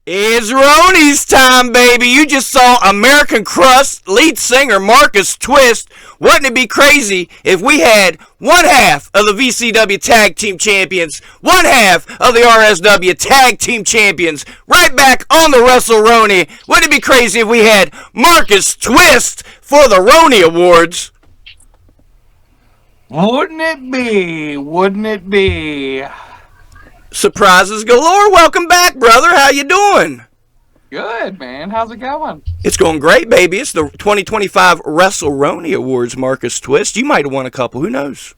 It's Roni's time, baby. You just saw American Crust lead singer Marcus Twist. Wouldn't it be crazy if we had one half of the VCW Tag Team Champions, one half of the RSW Tag Team Champions, right back on the WrestleRoni? Wouldn't it be crazy if we had Marcus Twist for the Roni Awards? Wouldn't it be? Wouldn't it be? Surprises galore. Welcome back, brother. How you doing? Good, man. How's it going? It's going great, baby. It's the 2025 WrestleRoni Awards, Marcus Twist. You might have won a couple. Who knows?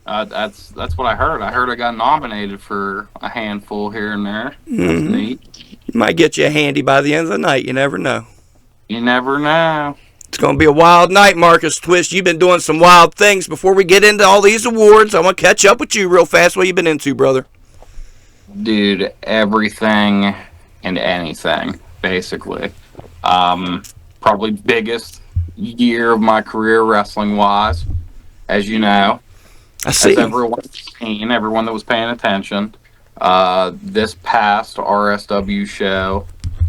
That's what I heard. I heard I got nominated for a handful here and there. That's neat. Might get you a handy by the end of the night. You never know. You never know. It's going to be a wild night, Marcus Twist. You've been doing some wild things. Before we get into all these awards, I want to catch up with you real fast. What you been into, brother? Dude, everything and anything, basically. Probably biggest year of my career wrestling-wise, as you know. I see. As everyone's seen, everyone that was paying attention. This past RSW show,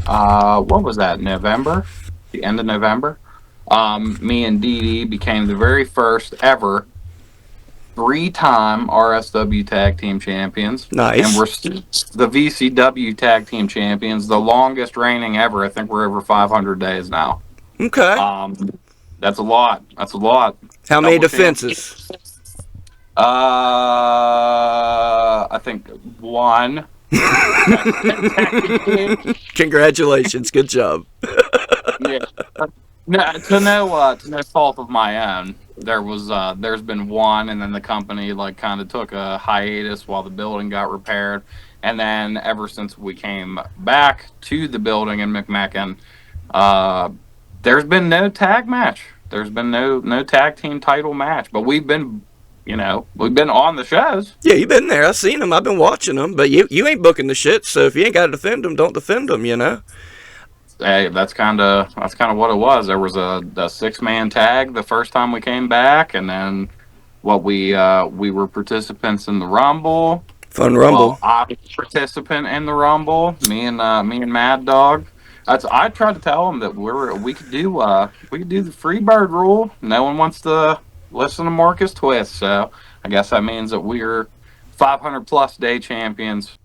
what was that, November? The end of November? Me and Dee Dee became the very first ever 3-time RSW Tag Team Champions. Nice. And we're still the VCW Tag Team Champions, the longest reigning ever. I think we're over 500 days now. Okay. That's a lot. That's a lot. How many defenses? I think one. Congratulations. Good job. Yeah. No, to no fault of my own. There's been one, and then the company kind of took a hiatus while the building got repaired, and then ever since we came back to the building in McMecken, there's been no tag match. There's been no tag team title match, but we've been on the shows. Yeah, you've been there. I've seen them. I've been watching them, but you ain't booking the shit. So if you ain't got to defend them, don't defend them. You know. Hey, that's kind of what it was. There was a 6-man tag the first time we came back, and then we were participants in the Rumble. Fun Rumble. Well, I was a participant in the Rumble. Me and Mad Dog. I tried to tell them that we could do the Freebird rule. No one wants to listen to Marcus Twist, so I guess that means that we're 500+ day champions.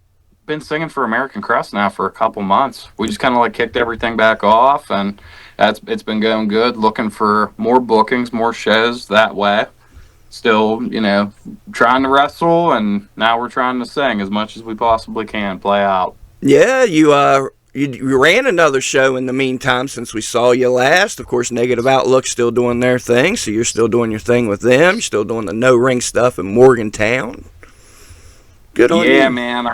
Been singing for American Crust now for a couple months. We just kind of kicked everything back off, and it's been going good. Looking for more bookings, more shows that way. Still, trying to wrestle, and now we're trying to sing as much as we possibly can. Play out. Yeah, you ran another show in the meantime since we saw you last. Of course, Negative Outlook's still doing their thing, so you're still doing your thing with them. You're still doing the no ring stuff in Morgantown. Good on you. Yeah, man.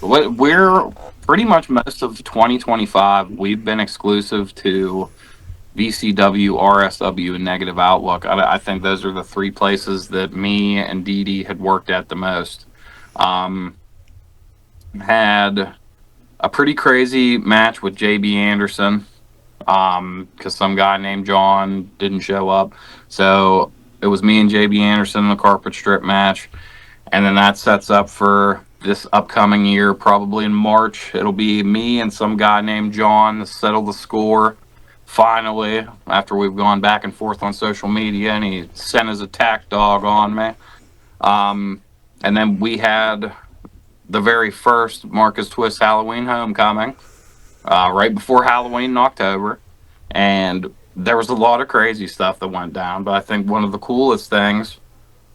We're pretty much most of 2025. We've been exclusive to VCW, RSW, and Negative Outlook. I think those are the 3 places that me and Dee Dee had worked at the most. Had a pretty crazy match with JB Anderson because some guy named John didn't show up. So It was me and JB Anderson in a carpet strip match. And then that sets up for this upcoming year, probably in March. It'll be me and some guy named John to settle the score. Finally, after we've gone back and forth on social media, and he sent his attack dog on me. And then we had the very first Marcus Twist Halloween homecoming right before Halloween in October. And there was a lot of crazy stuff that went down. But I think one of the coolest things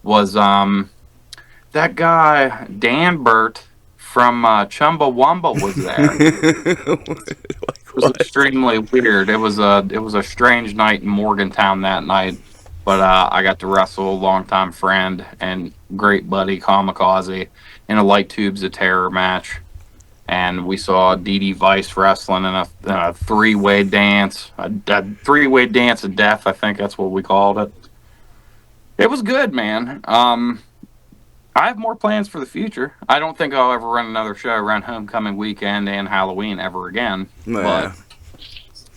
was that guy, Dan Burt from Chumbawamba was there. It was extremely weird. It was a strange night in Morgantown that night, but I got to wrestle a longtime friend and great buddy Kamikaze in a Light Tubes of Terror match, and we saw DD Vice wrestling in a three-way dance, a three-way dance of death. I think that's what we called it. It was good, man. I have more plans for the future. I don't think I'll ever run another show around homecoming weekend and Halloween ever again. Yeah.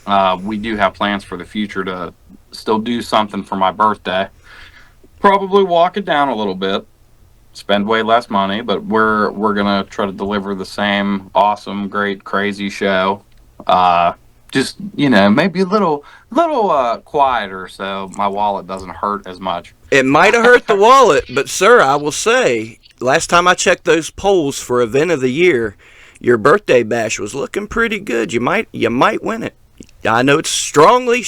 But we do have plans for the future to still do something for my birthday. Probably walk it down a little bit, spend way less money, but we're gonna try to deliver the same awesome, great, crazy show. Just maybe a little quieter, so my wallet doesn't hurt as much. It might have hurt the wallet, but sir, I will say, last time I checked those polls for event of the year, your birthday bash was looking pretty good. You might win it. I know it's strongly,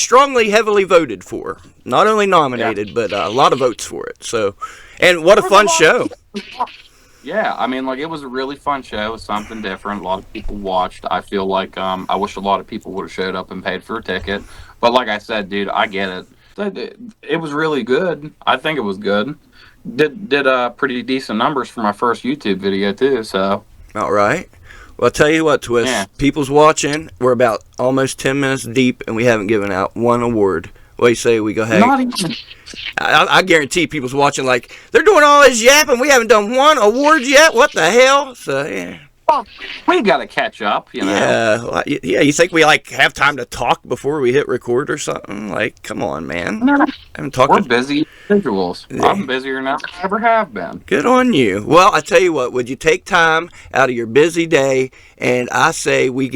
heavily voted for. Not only nominated, but a lot of votes for it. So, and what a fun show. Yeah, I mean, it was a really fun show. It was something different. A lot of people watched. I feel like I wish a lot of people would have showed up and paid for a ticket. But like I said, dude, I get it. It was really good. I think it was good. Did pretty decent numbers for my first YouTube video too. So. All right. Well, I'll tell you what, Twist. Yeah. People's watching. We're about almost 10 minutes deep, and we haven't given out one award. What do you say we go ahead? Not even. I guarantee people's watching they're doing all this yapping. We haven't done one award yet. What the hell? So yeah. Well, we got to catch up, Yeah, yeah. You think we have time to talk before we hit record or something? Come on, man. No, we're busy individuals. Yeah. I'm busier now than I ever have been. Good on you. Well, I tell you what. Would you take time out of your busy day? And I say we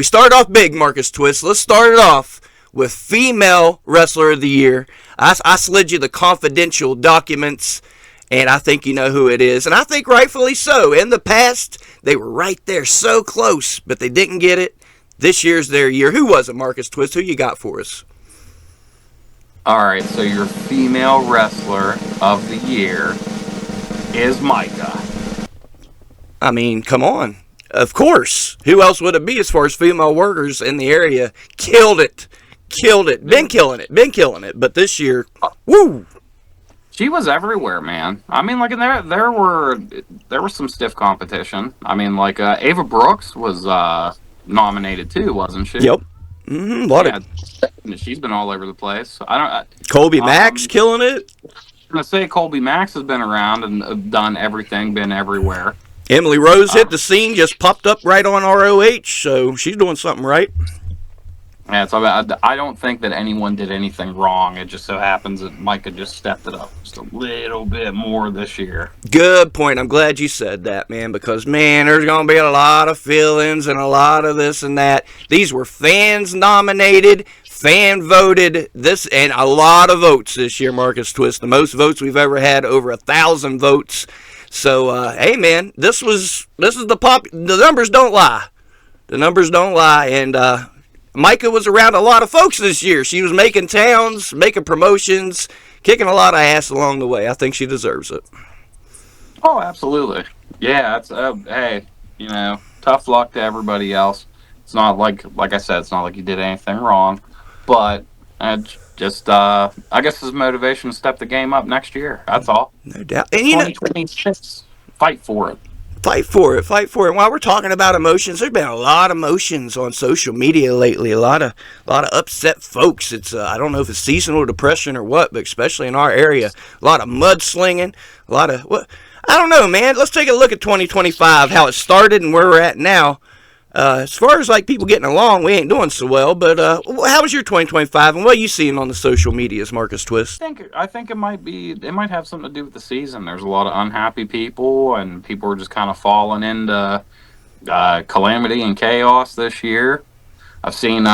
start off big, Marcus Twist. Let's start it off with Female Wrestler of the Year. I slid you the confidential documents, and I think you know who it is. And I think rightfully so. In the past, they were right there so close, but they didn't get it. This year's their year. Who was it, Marcus Twist? Who you got for us? All right, so your Female Wrestler of the Year is Micah. I mean, come on. Of course. Who else would it be as far as female workers in the area? Killed it. Been killing it. But this year, woo! She was everywhere, man. I mean, there was some stiff competition. I mean, Ava Brooks was nominated too, wasn't she? Yep. Mm-hmm. She's been all over the place. Colby Max killing it. I'm gonna say Colby Max has been around and done everything, been everywhere. Emily Rose hit the scene, just popped up right on ROH, so she's doing something right. Yeah, I don't think that anyone did anything wrong. It just so happens that Micah just stepped it up just a little bit more this year. Good point. I'm glad you said that, man, because, man, there's going to be a lot of feelings and a lot of this and that. These were fans nominated, fan voted, and a lot of votes this year, Marcus Twist. The most votes we've ever had, over 1,000 votes. So, hey, man, this is the numbers don't lie. The numbers don't lie, and Micah was around a lot of folks this year. She was making towns, making promotions, kicking a lot of ass along the way. I think she deserves it. Oh, absolutely. Yeah, it's hey, tough luck to everybody else. It's not like I said, it's not like you did anything wrong, but just I guess it's motivation to step the game up next year. That's all. No doubt. And 2026, fight for it. Fight for it. And while we're talking about emotions, there's been a lot of emotions on social media lately. A lot of upset folks. It's I don't know if it's seasonal depression or what, but especially in our area, a lot of mudslinging. A lot of what? I don't know, man. Let's take a look at 2025, how it started and where we're at now. As far as like people getting along, we ain't doing so well. But how was your 2025, and what are you seeing on the social medias, Marcus Twist? I think it might have something to do with the season. There's a lot of unhappy people, and people are just kind of falling into calamity and chaos this year. I've seen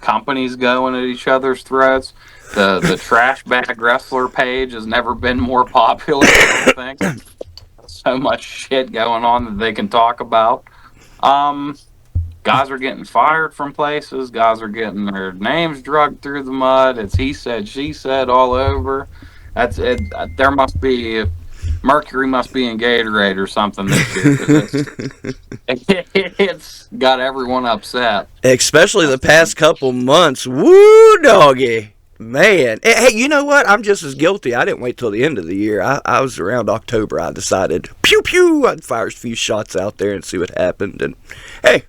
companies going at each other's throats. The trash bag wrestler page has never been more popular. I don't think. So much shit going on that they can talk about. Um, Guys are getting fired from places. Guys are getting their names dragged through the mud. It's he said, she said all over. That's it. There must be Mercury must be in Gatorade or something this year. 'Cause it's got everyone upset. Especially the past couple months. Woo, doggy. Man. Hey, you know what? I'm just as guilty. I didn't wait till the end of the year. I was around October. I decided, pew, pew, I'd fire a few shots out there and see what happened. And, hey,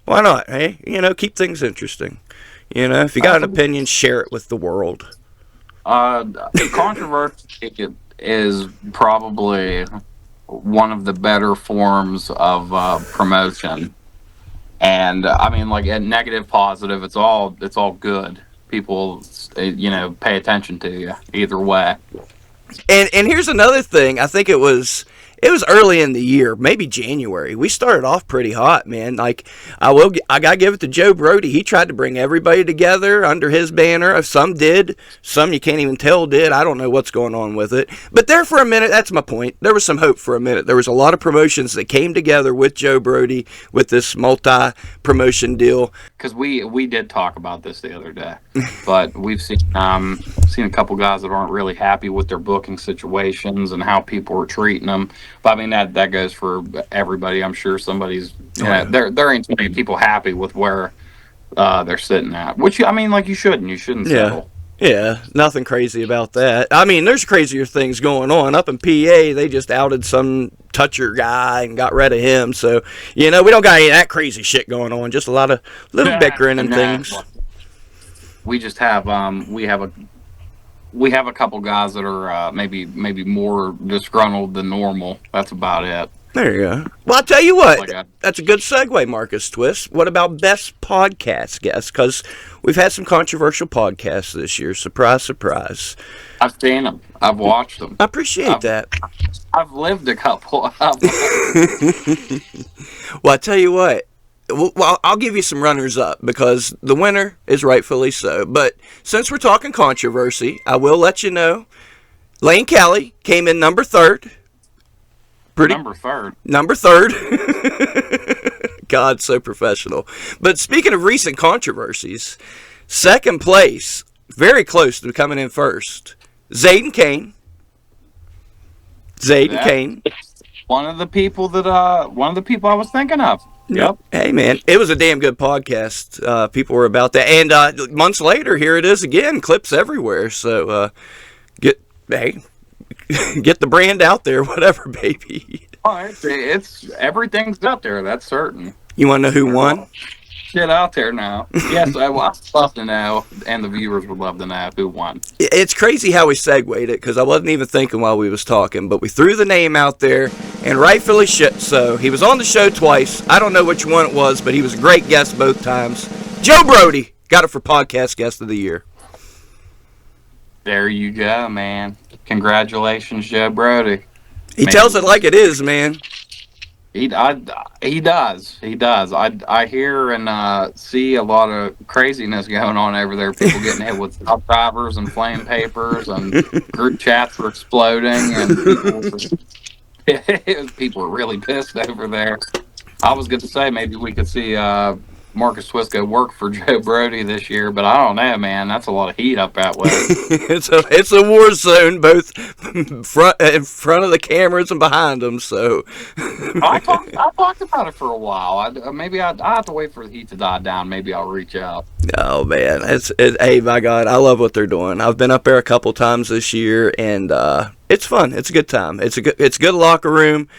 why not? Hey, keep things interesting. If you got an opinion, share it with the world. Controversy is probably one of the better forms of promotion. And I mean, like at negative, positive, it's all good. People, pay attention to you either way. And here's another thing. I think it was early in the year, maybe January. We started off pretty hot, man. Like I gotta give it to Joe Brody. He tried to bring everybody together under his banner. Some did, some you can't even tell did. I don't know what's going on with it. But there for a minute, that's my point. There was some hope for a minute. There was a lot of promotions that came together with Joe Brody with this multi-promotion deal. Because we did talk about this the other day, but we've seen a couple guys that aren't really happy with their booking situations and how people are treating them. But I mean that goes for everybody. I'm sure somebody's there ain't too many people happy with where they're sitting at. Which I mean, like you shouldn't settle. Yeah, nothing crazy about that. I mean, there's crazier things going on. Up in PA, they just outed some toucher guy and got rid of him. So, we don't got any of that crazy shit going on. Just a lot of little bickering and things. We just have we have a couple guys that are maybe more disgruntled than normal. That's about it. There you go. Well, I'll tell you what. That's a good segue, Marcus Twist. What about best podcast guests? Because we've had some controversial podcasts this year. Surprise, surprise. I've seen them. I've watched them. I appreciate that. I've lived a couple. Well, I tell you what. Well, I'll give you some runners-up because the winner is rightfully so. But since we're talking controversy, I will let you know Lane Kelly came in number third. Number third. God, so professional. But speaking of recent controversies, second place, very close to coming in first, Zayden Kane. Kane. One of the people I was thinking of. Yep. Hey, man, it was a damn good podcast. People were about that. And months later, here it is again, clips everywhere. So get the brand out there, whatever, baby. Oh, it's everything's out there. That's certain. You want to know who won? Get out there now. Yes, I'd love to know, and the viewers would love to know who won. It's crazy how we segued it, because I wasn't even thinking while we was talking, but we threw the name out there, and rightfully so. He was on the show twice. I don't know which one it was, but he was a great guest both times. Joe Brody got it for Podcast Guest of the Year. There you go, man. Congratulations, Joe Brody. He tells it like it is, man. He does. I hear and see a lot of craziness going on over there. People getting hit with truck drivers and flame papers, and group chats were exploding, and people were really pissed over there. I was going to say maybe we could see Marcus Twist go work for Joe Brody this year, but I don't know, man. That's a lot of heat up that way. it's a war zone, both in front of the cameras and behind them. So I talked about it for a while. Maybe I have to wait for the heat to die down. Maybe I'll reach out. Oh man, hey, my God, I love what they're doing. I've been up there a couple times this year, and it's fun. It's a good time. It's a good locker room.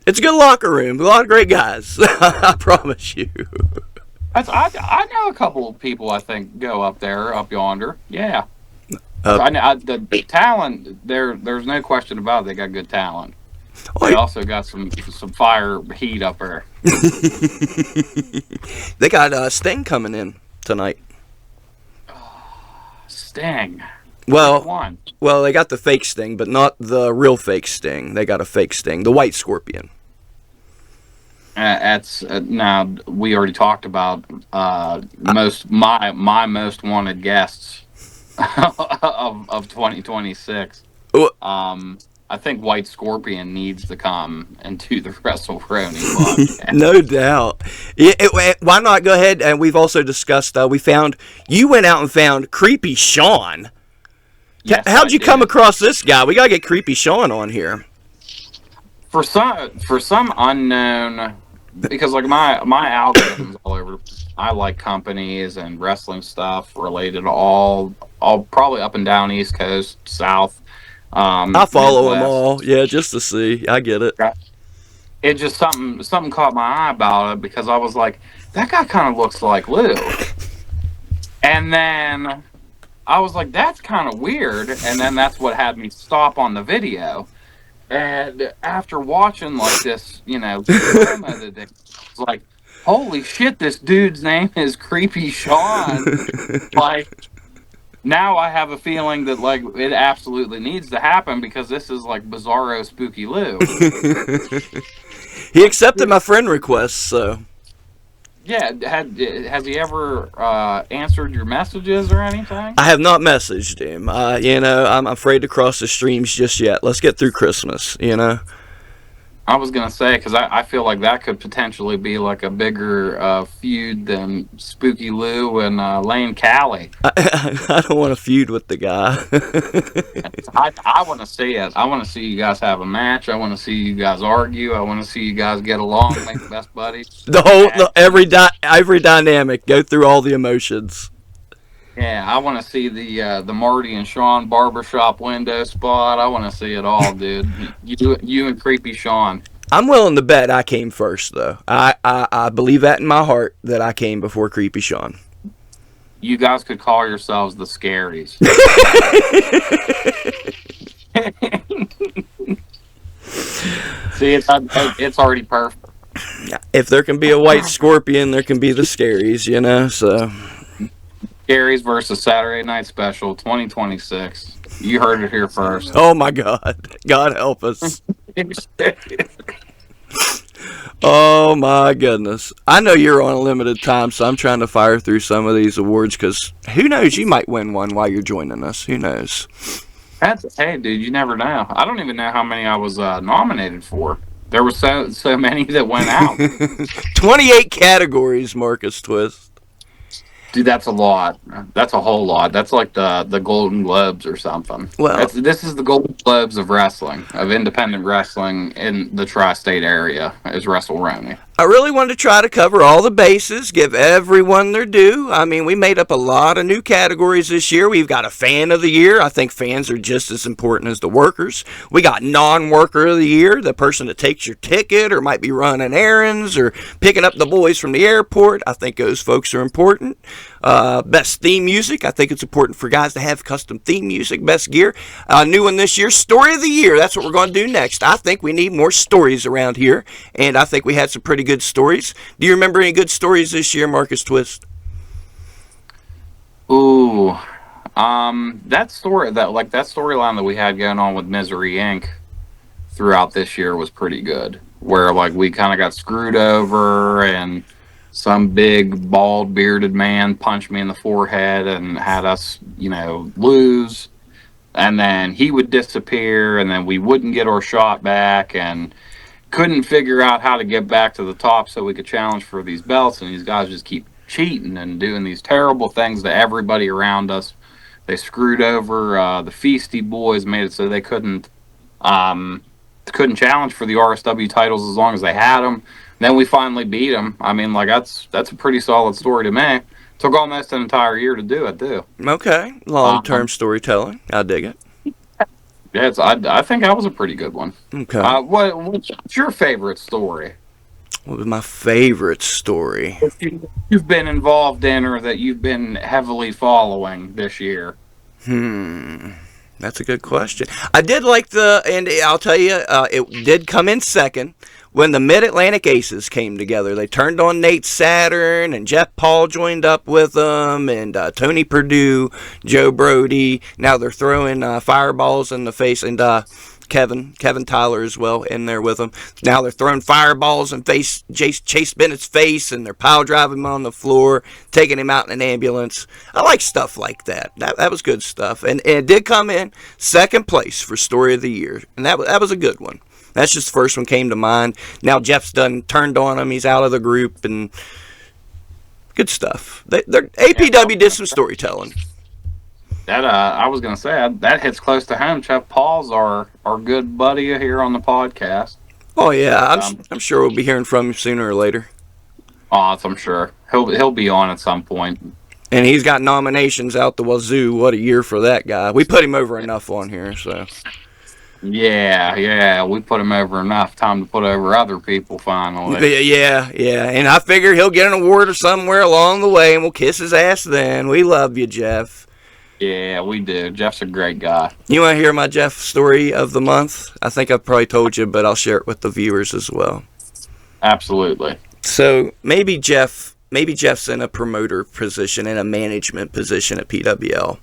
It's a good locker room. A lot of great guys. I promise you. I know a couple of people I think go up there, up yonder. Yeah. The talent, there's no question about it. They got good talent. They also got some fire heat up there. They got Sting coming in tonight. Sting. Well, One. well, they got the fake Sting, but not the real fake Sting. They got a fake Sting, the White Scorpion. Now we already talked about my most wanted guests of 2026. I think White Scorpion needs to come and do the WrestleRoni podcast. No doubt. Why not go ahead? And we've also discussed. You went out and found Creepy Sean. Yes, How'd you come across this guy? We gotta get Creepy Sean on here. For some unknown, because like my algorithm's all over. I like companies and wrestling stuff related to all probably up and down East Coast, South. I follow Midwest. them all, yeah, just to see. I get it. It just something caught my eye about it because I was like, that guy kind of looks like Lou, and then I was like, that's kind of weird, and then that's what had me stop on the video. And after watching like this, promo that it's like, holy shit, this dude's name is Creepy Sean. Like, now I have a feeling that like it absolutely needs to happen because this is like Bizarro Spooky Lou. He accepted my friend request, so. Yeah, has he ever answered your messages or anything? I have not messaged him. I'm afraid to cross the streams just yet. Let's get through Christmas, I was going to say, because I feel like that could potentially be like a bigger feud than Spooky Lou and Lane Callie. I don't want to feud with the guy. I want to see it. I want to see you guys have a match. I want to see you guys argue. I want to see you guys get along, make best buddies. Every dynamic, go through all the emotions. Yeah, I want to see the Marty and Sean barbershop window spot. I want to see it all, dude. You and Creepy Sean. I'm willing to bet I came first, though. I believe that in my heart that I came before Creepy Sean. You guys could call yourselves the Scaries. See, it's already perfect. If there can be a White Scorpion, there can be the Scaries, so... Scaries versus Saturday Night Special 2026. You heard it here first. Oh my God. God help us. Oh my goodness. I know you're on a limited time, so I'm trying to fire through some of these awards because who knows, you might win one while you're joining us. Who knows? Hey, dude, you never know. I don't even know how many I was nominated for. There were so many that went out. 28 categories, Marcus Twist. Dude, that's a lot. That's a whole lot. That's like the Golden Globes or something. Well, this is the Golden Globes of wrestling, of independent wrestling in the tri-state area, is WrestleRoni. I really wanted to try to cover all the bases, give everyone their due. I mean, we made up a lot of new categories this year. We've got a fan of the year. I think fans are just as important as the workers. We got non-worker of the year, the person that takes your ticket or might be running errands or picking up the boys from the airport. I think those folks are important. Best theme music. I think it's important for guys to have custom theme music. Best gear. New one this year, story of the year. That's what we're going to do next. I think we need more stories around here, and I think we had some pretty good stories. Do you remember any good stories this year, Marcus Twist? Ooh, that storyline that we had going on with Misery Inc. throughout this year was pretty good. Where like we kind of got screwed over, and some big bald bearded man punched me in the forehead and had us, lose. And then he would disappear, and then we wouldn't get our shot back, and couldn't figure out how to get back to the top so we could challenge for these belts, and these guys just keep cheating and doing these terrible things to everybody around us. They screwed over the Feisty Boys, made it so they couldn't challenge for the RSW titles as long as they had them. Then we finally beat them. I mean, like that's a pretty solid story to me. Took almost an entire year to do it, too. Okay, long-term storytelling. I dig it. Yeah, I think that was a pretty good one. Okay. What's your favorite story? What was my favorite story? You've been involved in or that you've been heavily following this year? That's a good question. I did like and I'll tell you, it did come in second when the Mid-Atlantic Aces came together. They turned on Nate Saturn, and Jeff Paul joined up with them, and Tony Perdue, Joe Brody. Now they're throwing fireballs in the face, and Kevin Tyler as well in there with them. Now they're throwing fireballs in Chase Bennett's face, and they're pile driving him on the floor, taking him out in an ambulance. I like stuff like that. That was good stuff, and it did come in second place for Story of the Year, and that was a good one. That's just the first one came to mind. Now Jeff's done turned on him. He's out of the group, and good stuff. APW did some storytelling. That I was gonna say that hits close to home. Jeff Paul's our good buddy here on the podcast. Oh yeah, I'm sure we'll be hearing from him sooner or later. Oh, I'm sure he'll be on at some point. And he's got nominations out the wazoo. What a year for that guy. We put him over enough on here, so. Yeah, we put him over enough. Time to put over other people finally. Yeah, and I figure he'll get an award or somewhere along the way, and we'll kiss his ass then. We love you, Jeff. Yeah, we do. Jeff's a great guy. You want to hear my Jeff story of the month? I think I've probably told you, but I'll share it with the viewers as well. Absolutely. So maybe Jeff's in a promoter position, in a management position at PWL.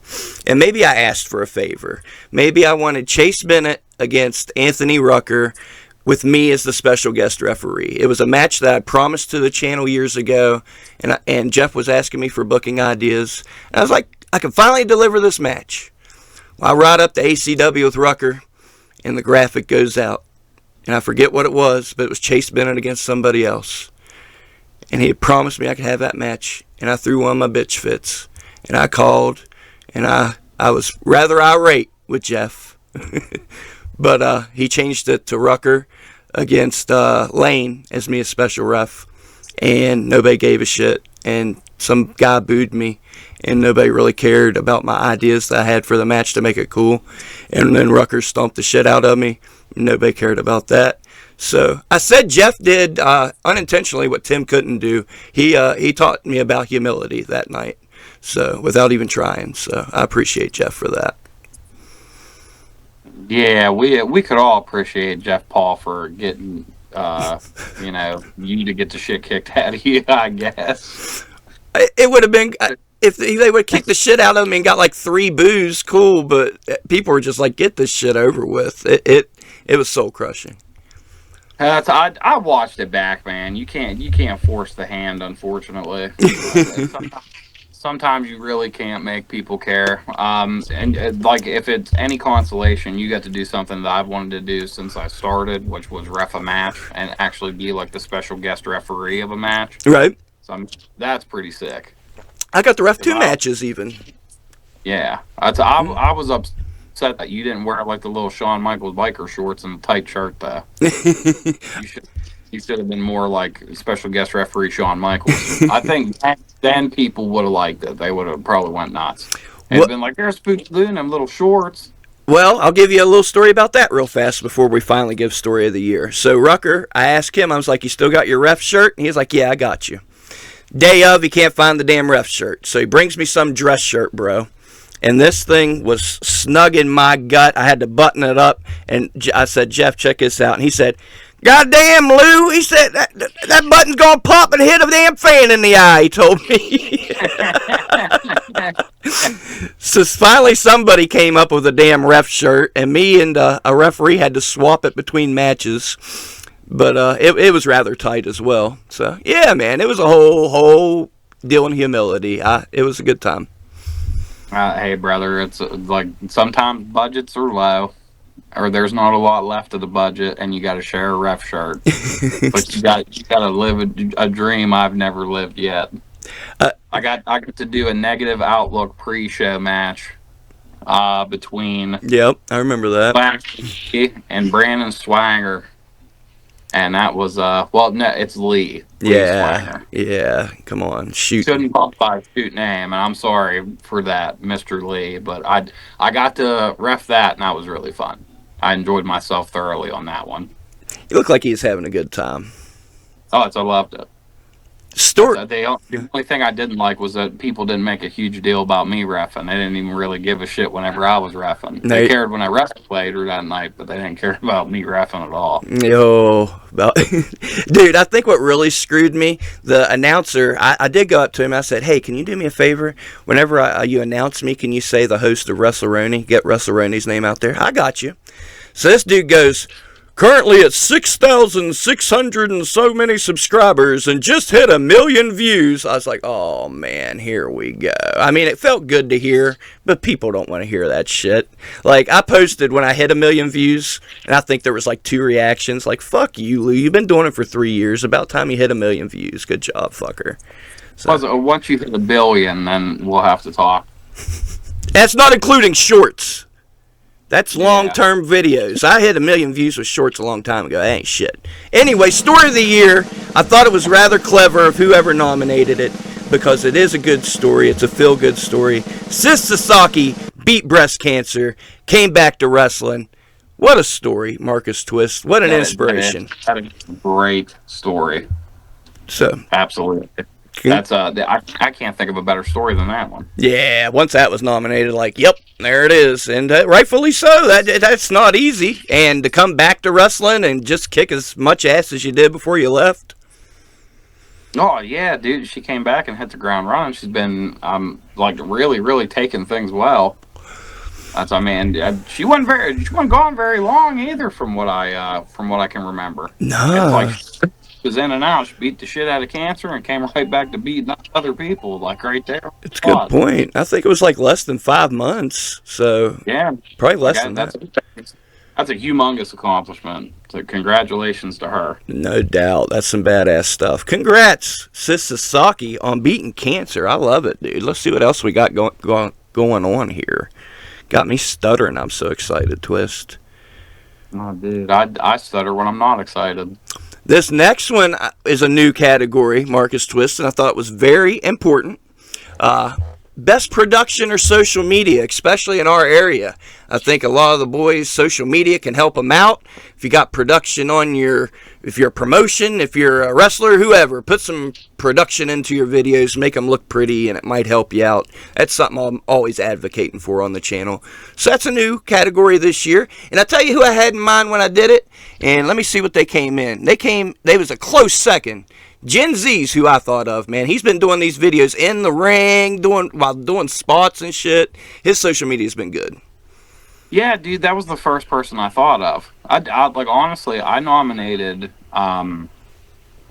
And maybe I asked for a favor. Maybe I wanted Chase Bennett against Anthony Rucker with me as the special guest referee. It was a match that I promised to the channel years ago, and Jeff was asking me for booking ideas. And I was like, I can finally deliver this match. Well, I ride up to ACW with Rucker, and the graphic goes out. And I forget what it was, but it was Chase Bennett against somebody else. And he had promised me I could have that match, and I threw one of my bitch fits. And I called, and I was rather irate with Jeff. But he changed it to Rucker against Lane as me as special ref. And nobody gave a shit. And some guy booed me, and nobody really cared about my ideas that I had for the match to make it cool. And then Rucker stomped the shit out of me. Nobody cared about that. So I said Jeff did unintentionally what Tim couldn't do. He taught me about humility that night, so without even trying. So I appreciate Jeff for that. Yeah, we could all appreciate Jeff Paul for getting you to get the shit kicked out of you, I guess. It would have been if they would have kicked the shit out of me and got like 3 boos, cool. But people were just like, get this shit over with. It was soul crushing. I watched it back, man. You can't force the hand, unfortunately. Sometimes you really can't make people care. And like if it's any consolation, you get to do something that I've wanted to do since I started, which was ref a match and actually be like the special guest referee of a match. Right. So that's pretty sick. I got to ref 2 matches even. Yeah, I was upset that you didn't wear like the little Shawn Michaels biker shorts and the tight shirt though. You should have been more like special guest referee Shawn Michaels. I think then people would have liked it. They would have probably went nuts. And been like, there's Spooky Lou in them little shorts. Well, I'll give you a little story about that real fast before we finally give Story of the Year. So Rucker, I asked him, I was like, you still got your ref shirt? And he's like, yeah, I got you. Day of, he can't find the damn ref shirt. So he brings me some dress shirt, bro. And this thing was snug in my gut. I had to button it up. And I said, Jeff, check this out. And he said, goddamn, Lou, he said, that button's going to pop and hit a damn fan in the eye, he told me. So finally somebody came up with a damn ref shirt, and me and a referee had to swap it between matches. But it was rather tight as well. So, yeah, man, it was a whole deal in humility. It was a good time. Hey, brother, it's like sometimes budgets are low. Or there's not a lot left of the budget, and you got to share a ref shirt. But you got to live a dream I've never lived yet. I got to do a negative outlook pre-show match between. Yep, I remember that. And Brandon Swanger, and that was no, it's Lee. Yeah, yeah. Come on, shoot. Shouldn't call by shoot name, and I'm sorry for that, Mr. Lee. But I got to ref that, and that was really fun. I enjoyed myself thoroughly on that one. You look like he's having a good time. Oh, I loved it. Story. The only thing I didn't like was that people didn't make a huge deal about me reffing. They didn't even really give a shit whenever I was reffing. They cared when I wrestled later that night, but they didn't care about me reffing at all. Yo, dude, I think what really screwed me, the announcer, I did go up to him. I said, hey, can you do me a favor? Whenever you announce me, can you say the host of WrestleRoni? Get WrestleRoni's name out there. I got you. So this dude goes, currently at 6,600 and so many subscribers and just hit 1 million views. I was like, oh man, here we go. I mean, it felt good to hear, but people don't want to hear that shit. Like, I posted when I hit 1 million views, and I think there was like 2 reactions. Like, fuck you, Lou. You've been doing it for 3 years. About time you hit 1 million views. Good job, fucker. So, once you hit 1 billion, then we'll have to talk. That's not including shorts. That's long-term videos. I hit 1 million views with shorts a long time ago. That ain't shit. Anyway, story of the year. I thought it was rather clever of whoever nominated it because it is a good story. It's a feel-good story. Sis Sasaki beat breast cancer, came back to wrestling. What a story, Marcus Twist. What an inspiration. That is a great story. So, absolutely. That's I can't think of a better story than that one. Yeah, once that was nominated, like, yep, there it is, and rightfully so. That's not easy, and to come back to wrestling and just kick as much ass as you did before you left. Oh yeah, dude, she came back and hit the ground running. She's been like really, really taking things well. She wasn't gone very long either, from what I can remember. No. It's like, was in and out. She beat the shit out of cancer and came right back to beating other people, like right there. It's a good point. I think it was like less than 5 months. So yeah, probably less than that. That's a humongous accomplishment. So congratulations to her. No doubt. That's some badass stuff. Congrats, Sis Sasaki, on beating cancer. I love it, dude. Let's see what else we got going on here. Got me stuttering. I'm so excited, Twist. Oh, dude, I stutter when I'm not excited. This next one is a new category, Marcus Twist, and I thought it was very important. Best production or social media, especially in our area. I think a lot of the boys' social media can help them out. If you got production on if you're a promotion, if you're a wrestler, whoever, put some production into your videos, make them look pretty, and it might help you out. That's something I'm always advocating for on the channel. So that's a new category this year. And I'll tell you who I had in mind when I did it, and let me see what they came in. They was a close second. Gen Z's who I thought of, man. He's been doing these videos in the ring, while doing spots and shit. His social media's been good. Yeah, dude, that was the first person I thought of. Honestly, I nominated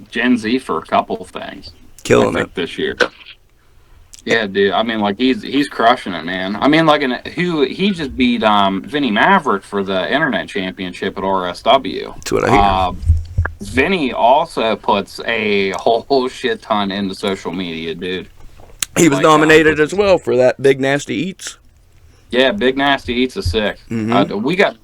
Gen Z for a couple of things. Killing it this year. Yeah, dude. I mean, like he's crushing it, man. I mean, he just beat Vinny Maverick for the Internet Championship at RSW. That's what I hear. Vinny also puts a whole shit ton into social media, dude. He was nominated as well for that Big Nasty Eats. Yeah, Big Nasty Eats is sick. Mm-hmm. We got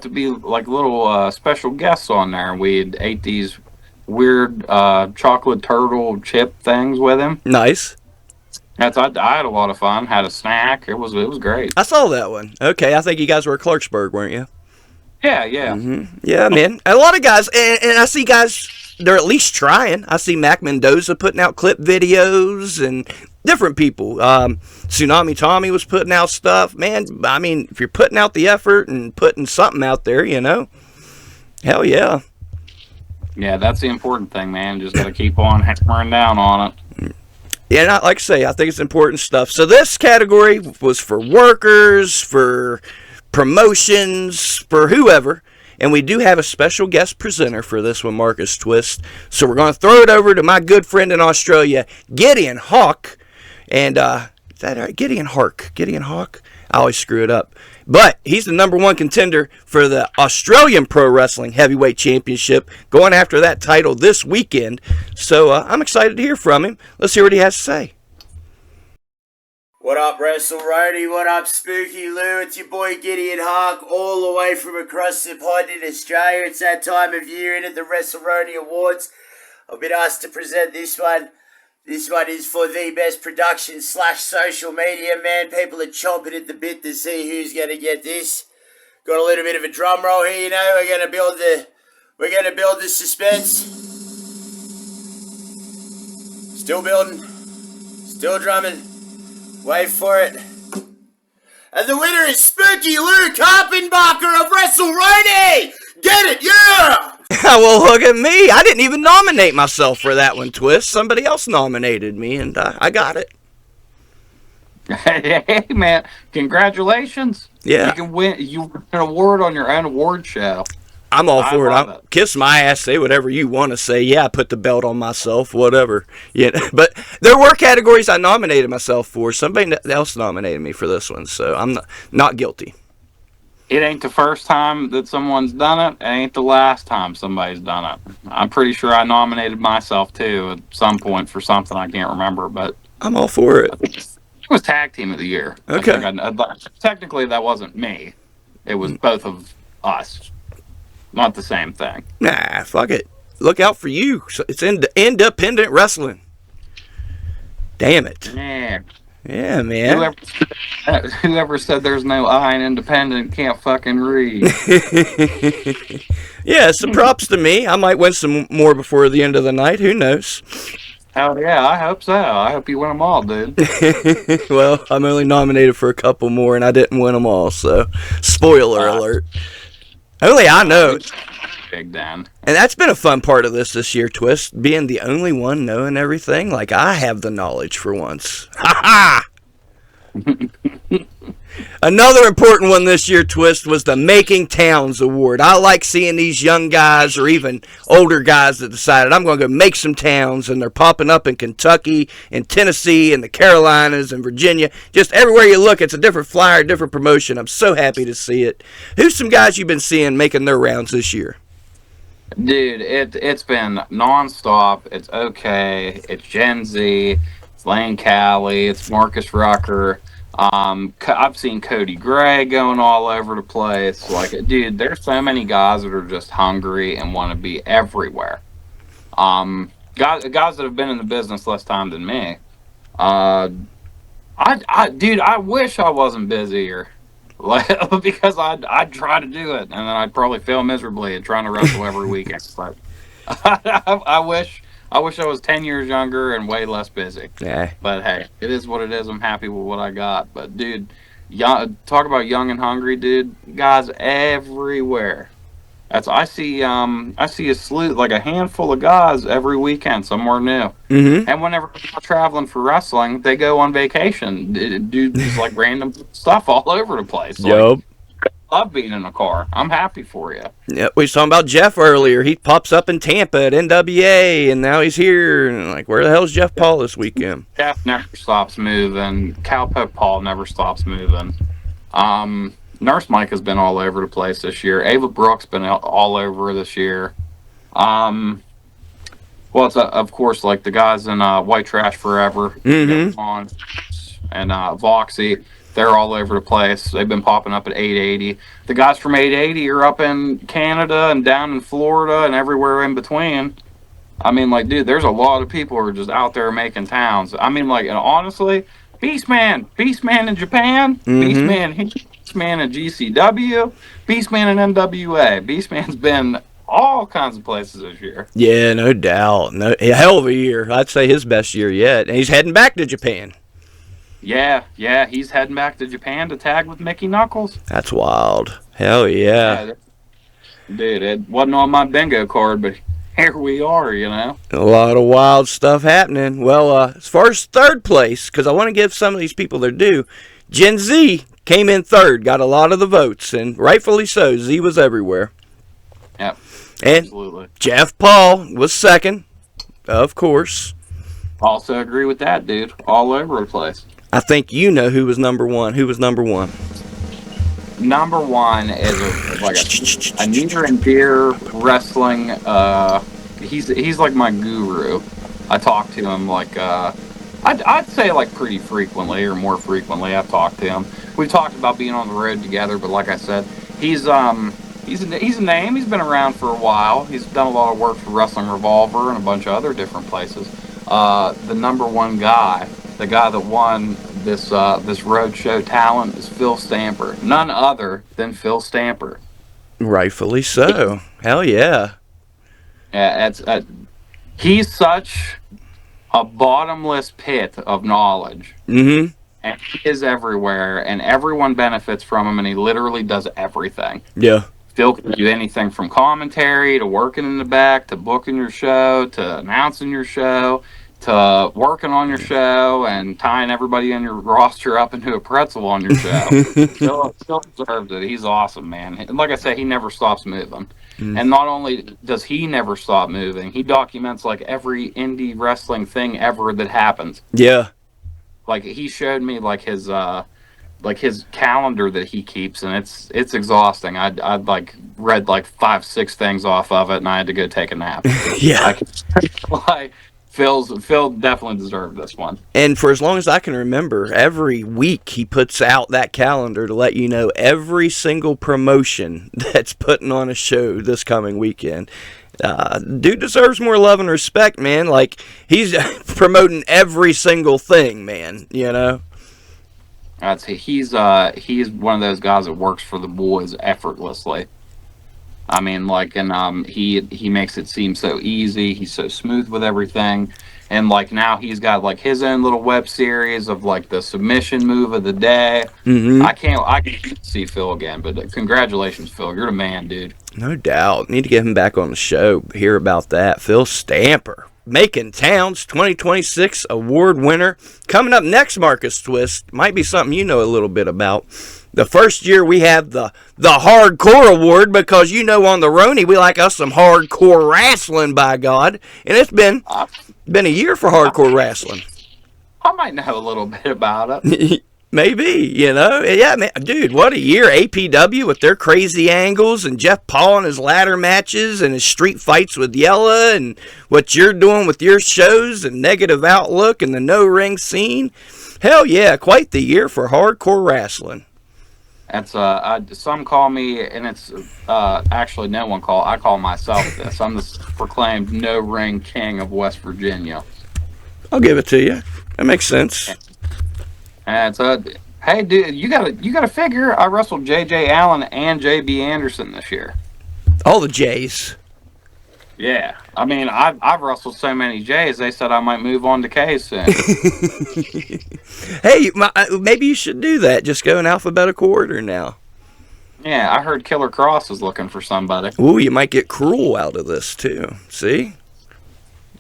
to be like little special guests on there. We ate these weird chocolate turtle chip things with him. Nice. I had a lot of fun. Had a snack. It was great. I saw that one. Okay, I think you guys were at Clarksburg, weren't you? Yeah. Mm-hmm. Yeah, man. A lot of guys, and I see guys, they're at least trying. I see Mac Mendoza putting out clip videos and different people. Tsunami Tommy was putting out stuff. Man, I mean, if you're putting out the effort and putting something out there, hell yeah. Yeah, that's the important thing, man. Just got to keep on hammering down on it. Yeah, and like I say, I think it's important stuff. So this category was for workers, for promotions, for whoever, and we do have a special guest presenter for this one, Marcus Twist. So we're going to throw it over to my good friend in Australia, Gideon Hawk, and is that right? Gideon Hawk. I always screw it up, but he's the #1 contender for the Australian Pro Wrestling Heavyweight Championship, going after that title this weekend. So I'm excited to hear from him. Let's hear what he has to say. What up, WrestleRoni? What up, Spooky Lou? It's your boy Gideon Hawk, all the way from across the pond in Australia. It's that time of year in at the WrestleRoni Awards. I've been asked to present this one. This one is for the best production / social media, man. People are chomping at the bit to see who's going to get this. Got a little bit of a drum roll here, We're going to build the suspense. Still building. Still drumming. Wait for it. And the winner is Spooky Lou Karpenbacher of WrestleRoni! Get it, yeah! Well, look at me. I didn't even nominate myself for that one, Twist. Somebody else nominated me, and I got it. Hey, man, congratulations. Yeah. You can win an award on your own award show. I'm all for it. love I'll kiss my ass, say whatever you want to say. Yeah, I put the belt on myself, whatever. Yeah, but there were categories I nominated myself for. Somebody else nominated me for this one, so I'm not guilty. It ain't the first time that someone's done it. It ain't the last time somebody's done it. I'm pretty sure I nominated myself, too, at some point for something I can't remember, but I'm all for it. it was Tag Team of the Year. Okay. Technically, that wasn't me. It was both of us. Not the same thing. Nah, fuck it. Look out for you. It's independent wrestling. Damn it. Yeah. Yeah, man. Whoever said there's no I in independent can't fucking read. Yeah, some props to me. I might win some more before the end of the night. Who knows? Hell yeah, I hope so. I hope you win them all, dude. Well, I'm only nominated for a couple more, and I didn't win them all, so spoiler alert. Only I know. Big Dan. And that's been a fun part of this year, Twist. Being the only one knowing everything. Like, I have the knowledge for once. Ha ha! Another important one this year, Twist, was the Making Towns Award. I like seeing these young guys or even older guys that decided, I'm going to go make some towns, and they're popping up in Kentucky and Tennessee and the Carolinas and Virginia. Just everywhere you look, it's a different flyer, different promotion. I'm so happy to see it. Who's some guys you've been seeing making their rounds this year? Dude, it's been nonstop. It's okay. It's Gen Z. It's Lane Cali. It's Marcus Rucker. I've seen Cody Gray going all over the place. Like, dude, there's so many guys that are just hungry and want to be everywhere. Guys that have been in the business less time than me. Dude, I wish I wasn't busier. Like, because I'd try to do it, and then I'd probably fail miserably at trying to wrestle every weekend. But I wish I was 10 years younger and way less busy. Yeah. But hey, it is what it is. I'm happy with what I got. But dude, talk about young and hungry, dude. Guys everywhere. I see a slew, like a handful of guys every weekend somewhere new. Mm-hmm. And whenever they're traveling for wrestling, they go on vacation. Do just like random stuff all over the place. Yup. Like, I love being in a car. I'm happy for you. Yeah, we was talking about Jeff earlier. He pops up in Tampa at NWA, and now he's here. And like, where the hell's Jeff Paul this weekend? Jeff never stops moving. Cowpoke Paul never stops moving. Nurse Mike has been all over the place this year. Ava Brooks been all over this year. Well, it's of course like the guys in White Trash Forever, Mm-hmm. on, and Voxy. They're all over the place. They've been popping up at 880. The guys from 880 are up in Canada and down in Florida and everywhere in between. I mean, like, dude, there's a lot of people who are just out there making towns. I mean, like, and honestly, Beastman in Japan, Mm-hmm. Beastman in GCW, Beastman in NWA. Beastman's been all kinds of places this year. Yeah, no doubt. No, a hell of a year. I'd say his best year yet. And he's heading back to Japan. Yeah, he's heading back to Japan to tag with Mickey Knuckles. That's wild. Hell yeah. Dude, it wasn't on my bingo card, but here we are, you know. A lot of wild stuff happening. Well, as far as third place, because I want to give some of these people their due, Gen Z came in third, got a lot of the votes, and rightfully so. Z was everywhere. Yep, and absolutely. Jeff Paul was second, of course. Also agree with that, dude. All over the place. I think you know who was number one. Who was number one? Number one is a near and dear wrestling. He's like my guru. I talk to him like I'd say like pretty frequently or more frequently. I've talked to him. We've talked about being on the road together, but like I said, he's a name. He's been around for a while. He's done a lot of work for Wrestling Revolver and a bunch of other different places. The number one guy, the guy that won this roadshow talent is Phil Stamper. None other than Phil Stamper. Rightfully so. Hell yeah. Yeah, he's such a bottomless pit of knowledge. Mm-hmm. And he is everywhere, and everyone benefits from him, and he literally does everything. Yeah. Phil can do anything from commentary to working in the back to booking your show to announcing your show to working on your show and tying everybody in your roster up into a pretzel on your show. Phil deserves it. He's awesome, man. And like I said, he never stops moving. And not only does he never stop moving, he documents like every indie wrestling thing ever that happens. Yeah. Like he showed me like his calendar that he keeps, and it's exhausting. I'd like read like 5-6 things off of it, and I had to go take a nap. Yeah. Like Phil definitely deserved this one. And for as long as I can remember, every week he puts out that calendar to let you know every single promotion that's putting on a show this coming weekend. Dude deserves more love and respect, man. Like, he's promoting every single thing, man, you know? I'd say he's one of those guys that works for the boys effortlessly. I mean, like, and he makes it seem so easy. He's so smooth with everything, and like now he's got like his own little web series of like the submission move of the day. Mm-hmm. I can't see Phil again, but congratulations, Phil. You're the man, dude. No doubt. Need to get him back on the show. Hear about that. Phil Stamper, Macon Towns 2026 award winner. Coming up next, Marcus Twist, might be something you know a little bit about. The first year we have the Hardcore Award, because you know on the Roni we like us some hardcore wrestling, by God. And it's been a year for hardcore wrestling. I might know a little bit about it. Maybe, you know. Yeah, man, dude, what a year. APW with their crazy angles, and Jeff Paul and his ladder matches and his street fights with Yella, and what you're doing with your shows and Negative Outlook and the no-ring scene. Hell yeah, quite the year for hardcore wrestling. That's some call me, and it's actually no one I call myself this. I'm the proclaimed no-ring king of West Virginia. I'll give it to you. That makes sense. And hey, dude, you gotta figure I wrestled J.J. Allen and J.B. Anderson this year. All the J's. Yeah, I mean, I've wrestled so many J's. They said I might move on to K soon. Hey, maybe you should do that. Just go in alphabetical order now. Yeah, I heard Killer Cross is looking for somebody. Ooh, you might get Cruel out of this too. See?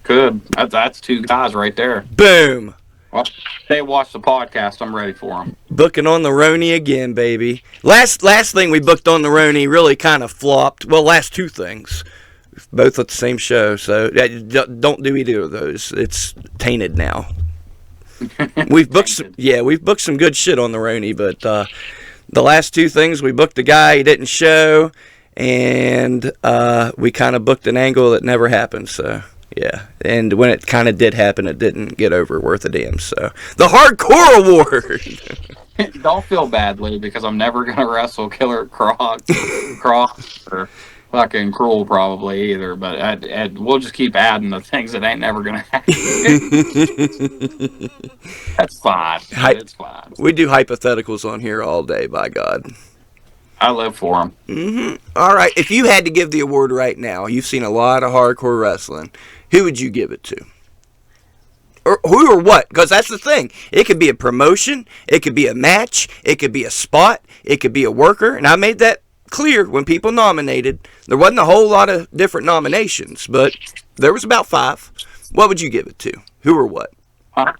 Could. That's 2 guys right there. Boom. Well, they watch the podcast. I'm ready for them. Booking on the Roni again, baby. Last thing we booked on the Roni really kind of flopped. Well, last 2 things. Both at the same show, so don't do either of those. It's tainted now. We've booked some good shit on the Roni, but the last 2 things we booked a guy, he didn't show, and we kind of booked an angle that never happened. So yeah, and when it kind of did happen, it didn't get over worth a damn. So the Hardcore Award. Don't feel badly, because I'm never gonna wrestle Killer Cross or fucking Cruel probably either, but we'll just keep adding the things that ain't never gonna happen. That's fine. It's fine. We do hypotheticals on here all day, by God. I live for them. Mm-hmm. All right, if you had to give the award right now, you've seen a lot of hardcore wrestling, who would you give it to? Or who or what? Because that's the thing. It could be a promotion, it could be a match, it could be a spot, it could be a worker, and I made that clear when people nominated. There wasn't a whole lot of different nominations, but there was about 5. What would you give it to? Who or what? I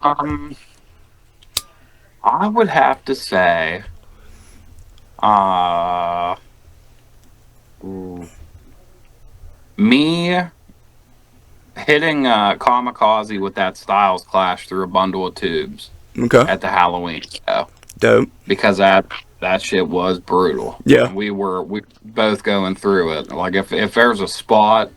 would have to say, me hitting Kamikaze with that Styles Clash through a bundle of tubes. Okay. At the Halloween show. Dope. Because that shit was brutal. Yeah. We both going through it. Like if there's a spot,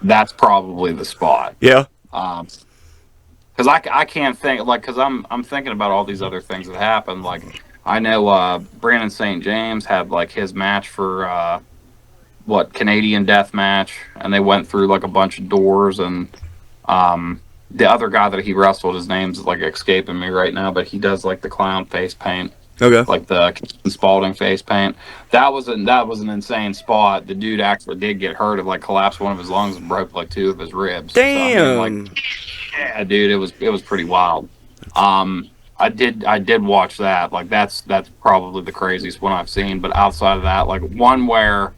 that's probably the spot. Yeah. Because I can't think, like, because I'm thinking about all these other things that happened. Like, I know Brandon St. James had like his match for Canadian Death Match, and they went through like a bunch of doors, and the other guy that he wrestled, his name's like escaping me right now, but he does like the clown face paint. Okay. like the Spalding face paint. That was an insane spot. The dude actually did get hurt. It like collapsed one of his lungs and broke like 2 of his ribs. Damn. So, I mean, like, yeah, dude, it was pretty wild. I did watch that. Like that's probably the craziest one I've seen. But outside of that, like one where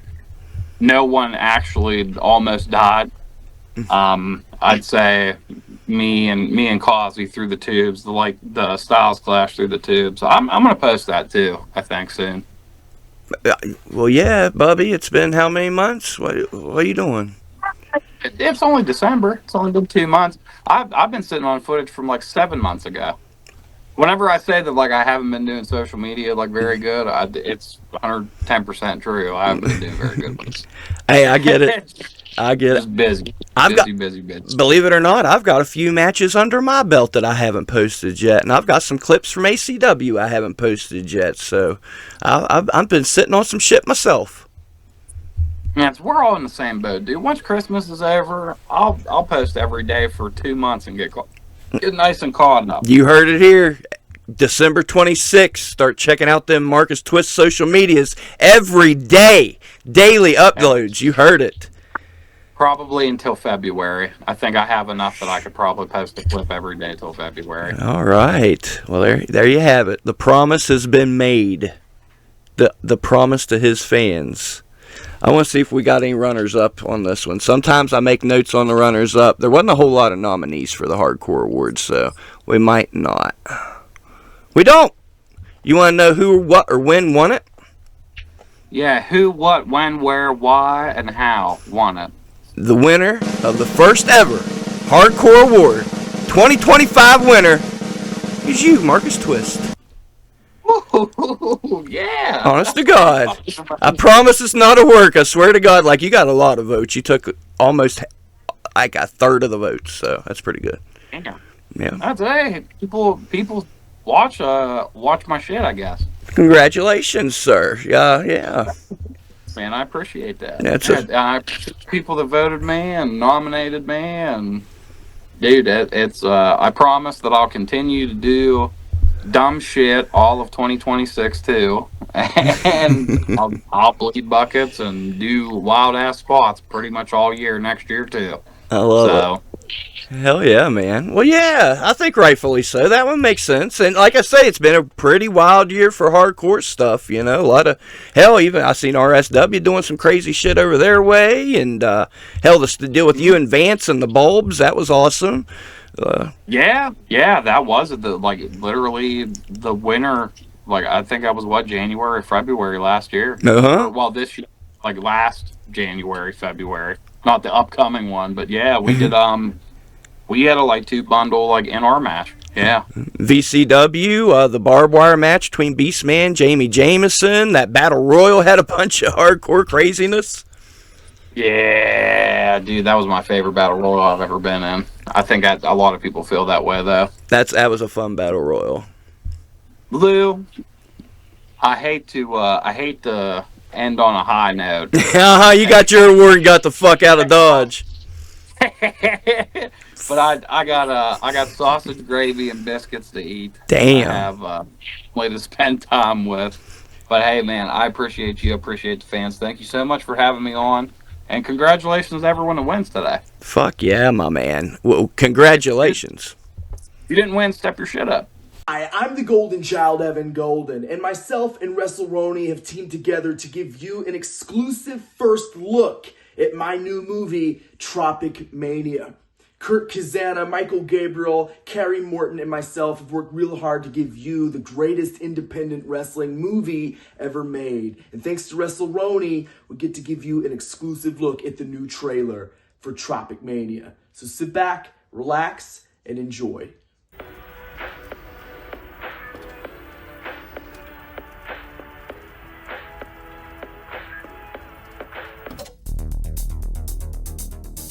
no one actually almost died. I'd say me and Causey through the tubes, the Styles Clash through the tubes. I'm gonna post that too, I think, soon. Well, yeah, Bubby, it's been how many months? What are you doing? It's only December. It's only been 2 months. I've been sitting on footage from like 7 months ago. Whenever I say that, like, I haven't been doing social media like very good, it's 110% true. I haven't been doing very good ones. Hey, I get it. I get Just it. busy. Busy. Believe it or not, I've got a few matches under my belt that I haven't posted yet, and I've got some clips from ACW I haven't posted yet. So I've been sitting on some shit myself. Man, we're all in the same boat, dude. Once Christmas is over, I'll post every day for 2 months and get nice and caught up. You heard it here. December 26th. Start checking out them Marcus Twist social medias every day. Daily uploads. You heard it. Probably until February. I think I have enough that I could probably post a clip every day till February. All right. Well, there you have it. The promise has been made. The promise to his fans. I want to see if we got any runners-up on this one. Sometimes I make notes on the runners-up. There wasn't a whole lot of nominees for the Hardcore Awards, so we might not. We don't. You want to know who, what, or when won it? Yeah, who, what, when, where, why, and how won it. The winner of the first ever Hardcore Award 2025 winner is you, Marcus Twist. Ooh, yeah. Honest to God. I promise it's not a work. I swear to God, like, you got a lot of votes. You took almost like a third of the votes, so that's pretty good. Yeah. That's hey, people watch my shit, I guess. Congratulations, sir. Yeah. Man, I appreciate that. Yeah, I appreciate people that voted me and nominated me, and dude, it's I promise that I'll continue to do dumb shit all of 2026 too, and I'll bleed buckets and do wild ass spots pretty much all year next year too. I love it. Hell yeah, man. Well, yeah, I think rightfully so. That one makes sense. And like I say, it's been a pretty wild year for hardcore stuff, you know. A lot of, hell, even I seen RSW doing some crazy shit over their way. And, hell, the deal with you and Vance and the bulbs, that was awesome. Yeah, that was it. Literally the winter, like, I think I was, January, February last year? Uh-huh. Well, this year, like, last January, February. Not the upcoming one, but yeah, we did, we had a, 2-bundle, in our match. Yeah. VCW, the barbed wire match between Beastman, Jamie Jameson. That Battle Royal had a bunch of hardcore craziness. Yeah, dude, that was my favorite Battle Royal I've ever been in. I think a lot of people feel that way, though. That was a fun Battle Royal. Lou, I hate to end on a high note. You got your award and got the fuck out of Dodge. But I got sausage, gravy, and biscuits to eat. Damn. I have way to spend time with. But hey, man, I appreciate you. I appreciate the fans. Thank you so much for having me on. And congratulations to everyone that wins today. Fuck yeah, my man. Well, congratulations. If you didn't win, step your shit up. Hi, I'm the Golden Child, Evan Golden, and myself and WrestleRoni have teamed together to give you an exclusive first look at my new movie, Tropic Mania. Kurt Kazana, Michael Gabriel, Carrie Morton, and myself have worked real hard to give you the greatest independent wrestling movie ever made. And thanks to WrestleRoni, we get to give you an exclusive look at the new trailer for Tropic Mania. So sit back, relax, and enjoy.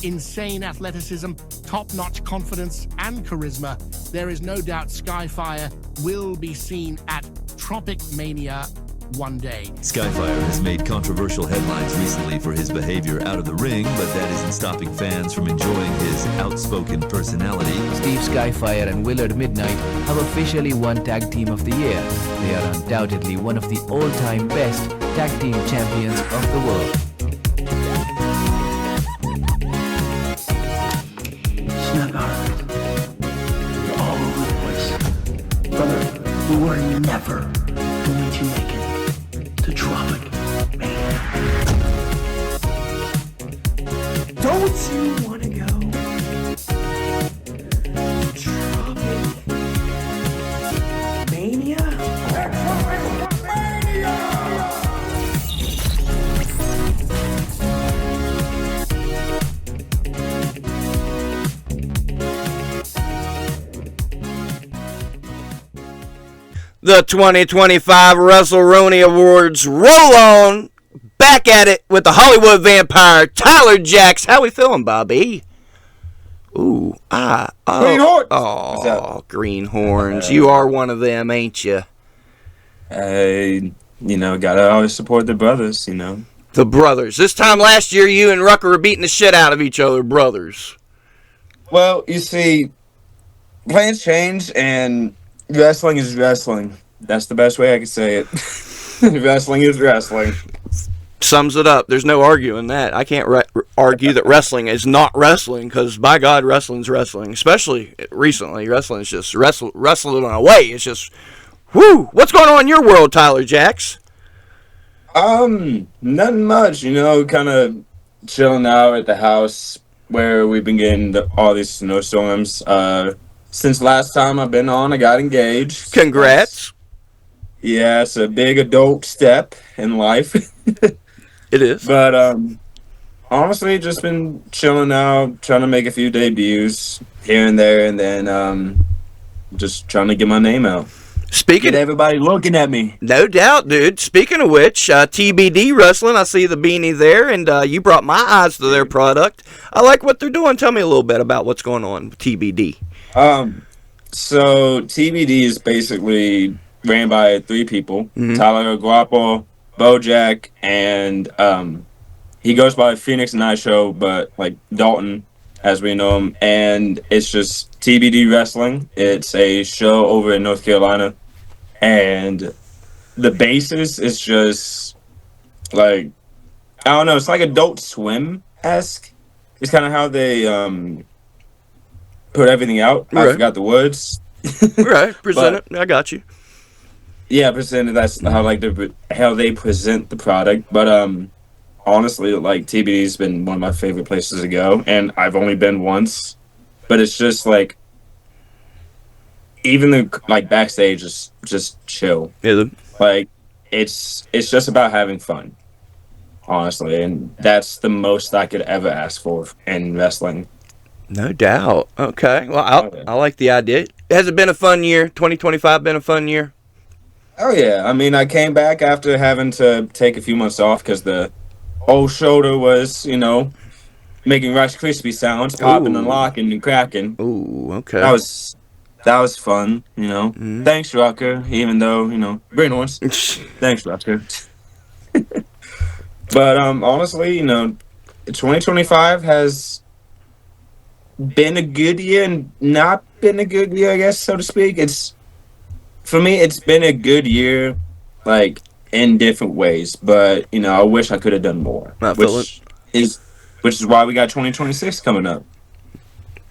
Insane athleticism, top-notch confidence, and charisma, there is no doubt Skyfire will be seen at Tropic Mania one day. Skyfire has made controversial headlines recently for his behavior out of the ring, but that isn't stopping fans from enjoying his outspoken personality. Steve Skyfire and Willard Midnight have officially won Tag Team of the Year. They are undoubtedly one of the all-time best tag team champions of the world. Snugart, you're all over the place. Brother, you were never going to make it to Tropic Mania. Don't you want to go to Tropic Mania? The 2025 WrestleRoni Awards roll on. Back at it with the Hollywood vampire, Tyler Jacks. How we feeling, Bobby? Ooh, Greenhorns. Oh, greenhorns. You are one of them, ain't you? Gotta always support the brothers, The brothers. This time last year, you and Rucker were beating the shit out of each other, brothers. Well, you see, plans change, and wrestling is wrestling. That's the best way I can say it. Wrestling is wrestling. Sums it up. There's no arguing that. I can't argue that wrestling is not wrestling, because by God, wrestling's wrestling. Especially recently, wrestling is just wrestling away. It's just, whoo! What's going on in your world, Tyler Jacks? Nothing much, kind of chilling out at the house where we've been getting all these snowstorms. Since last time I've been on, I got engaged. Congrats. Yeah, it's a big adult step in life. It is. But honestly, just been chilling out, trying to make a few debuts here and there, and then just trying to get my name out. Get everybody looking at me. No doubt, dude. Speaking of which, TBD Wrestling, I see the beanie there, and you brought my eyes to their product. I like what they're doing. Tell me a little bit about what's going on with TBD. So TBD is basically ran by three people: Tyler Guapo, Bojack, and he goes by Phoenix and I Show, but like Dalton, as we know him. And it's just TBD Wrestling. It's a show over in North Carolina, and the basis is just like, I don't know. It's like Adult Swim-esque. It's kind of how they put everything out. Right. I forgot the words. Right, present it. I got you. Yeah, presented. That's how they present the product. But honestly, like TBD's been one of my favorite places to go, and I've only been once. But it's just like, even the like backstage is just chill. Yeah. Like it's just about having fun, honestly, and that's the most I could ever ask for in wrestling. No doubt. Okay. Well, I like the idea. Has it been a fun year? 2025 been a fun year? Oh yeah. I mean, I came back after having to take a few months off because the old shoulder was, making Rice Krispie sounds, popping and locking and cracking. Ooh, okay. That was fun, Thanks, Rucker, even though, Greenhorns. Thanks, Rucker. But honestly, 2025 has been a good year and not been a good year, I guess, so to speak. For me, it's been a good year, like, in different ways. But, I wish I could have done more. Which is why we got 2026 coming up.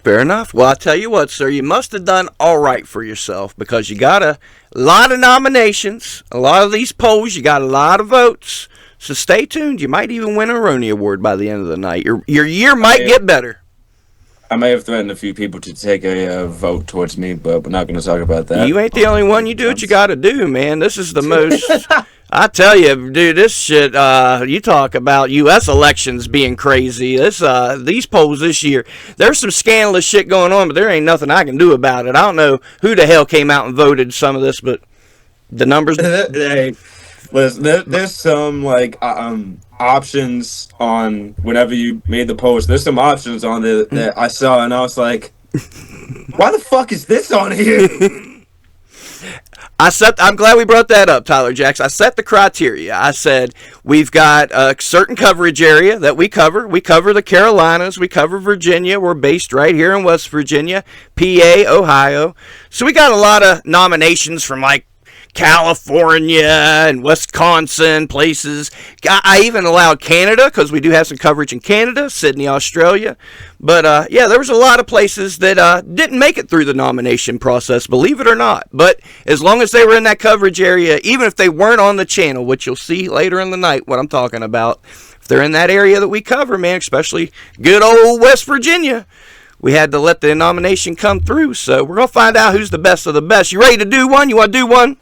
Fair enough. Well, I'll tell you what, sir, you must have done all right for yourself, because you got a lot of nominations, a lot of these polls, you got a lot of votes. So stay tuned. You might even win a Roni Award by the end of the night. Your year might get better. I may have threatened a few people to take a vote towards me, but we're not going to talk about that. You ain't the only one. You do what you got to do, man. This is the most... I tell you, dude, this shit, you talk about U.S. elections being crazy. These polls this year, there's some scandalous shit going on, but there ain't nothing I can do about it. I don't know who the hell came out and voted some of this, but the numbers... Hey, listen, there's some, like, options on whenever you made the post. There's some options on there that I saw, and I was like, why the fuck is this on here? I'm glad we brought that up, Tyler Jacks. I set the criteria. I said we've got a certain coverage area that we cover. We cover the Carolinas. We cover Virginia. We're based right here in West Virginia, PA, Ohio. So we got a lot of nominations from like California and Wisconsin places. I even allowed Canada because we do have some coverage in Canada, Sydney, Australia. But yeah, there was a lot of places that didn't make it through the nomination process, believe it or not. But as long as they were in that coverage area, even if they weren't on the channel, which you'll see later in the night what I'm talking about, if they're in that area that we cover, man, especially good old West Virginia, we had to let the nomination come through. So we're going to find out who's the best of the best. You ready to do one? You want to do one?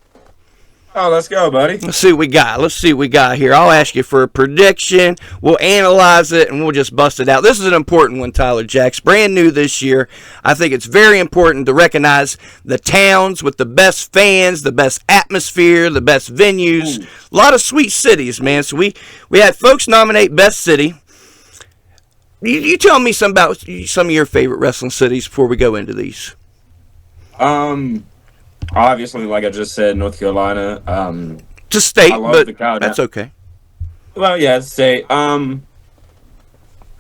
Oh, let's go, buddy. Let's see what we got. Let's see what we got here. I'll ask you for a prediction. We'll analyze it, and we'll just bust it out. This is an important one, Tyler Jacks. Brand new this year. I think it's very important to recognize the towns with the best fans, the best atmosphere, the best venues. A lot of sweet cities, man. So we had folks nominate Best City. You tell me some about some of your favorite wrestling cities before we go into these. Obviously, like I just said, North Carolina. Just state, but the crowd. that's okay. Well, yeah, state.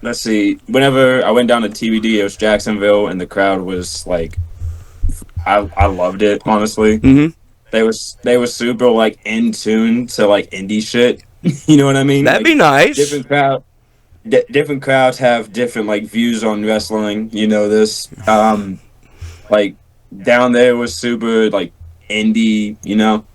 Let's see. Whenever I went down to TBD, it was Jacksonville, and the crowd was like, I loved it, honestly. Mm-hmm. They were super like in tune to like indie shit. You know what I mean? That'd like, be nice. Different crowds have different like views on wrestling. You know this. Like. Down there was super like indie, you know.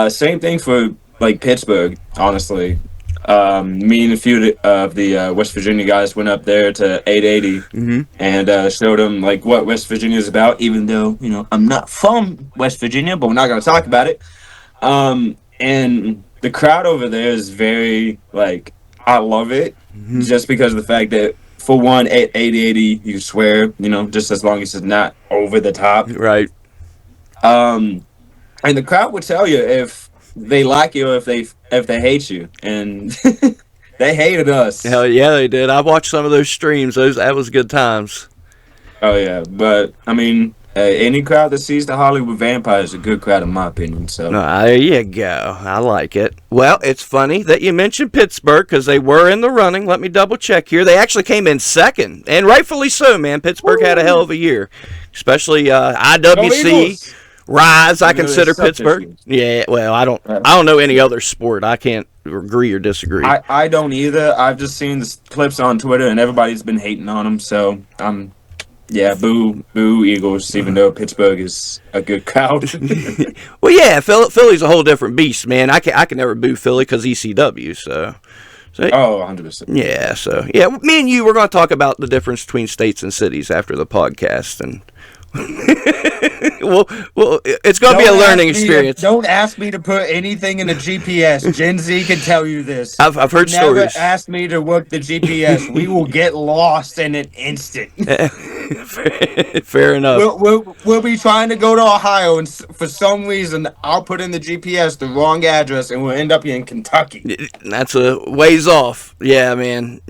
Same thing for like Pittsburgh, honestly. Me and a few of the West Virginia guys went up there to 880 and showed them like what West Virginia is about. Even though I'm not from West Virginia, but we're not gonna talk about it. And the crowd over there is very like I love it just because of the fact that. For one, 880, you swear, just as long as it's not over the top. Right. And the crowd would tell you if they like you or if they hate you. And they hated us. Hell yeah, they did. I watched some of those streams. That was good times. Oh, yeah. But, I mean, any crowd that sees the Hollywood Vampire is a good crowd, in my opinion. So there you go. I like it. Well, it's funny that you mentioned Pittsburgh because they were in the running. Let me double check here. They actually came in second, and rightfully so, man. Pittsburgh had a hell of a year, especially IWC, Rise. I consider Pittsburgh. Yeah. Well, I don't know any other sport. I can't agree or disagree. I don't either. I've just seen the clips on Twitter, and everybody's been hating on them. So yeah, boo Eagles, even though Pittsburgh is a good crowd. Well, yeah, Philly's a whole different beast, man. I can never boo Philly because ECW, so 100%. Yeah, so, yeah, me and you, we're going to talk about the difference between states and cities after the podcast, and well, it's going to be a learning experience. Don't ask me to put anything in the GPS. Gen Z can tell you this. I've heard stories. Never ask me to work the GPS. We will get lost in an instant. Fair enough. We'll be trying to go to Ohio, and for some reason, I'll put in the GPS the wrong address, and we'll end up in Kentucky. That's a ways off. Yeah, man.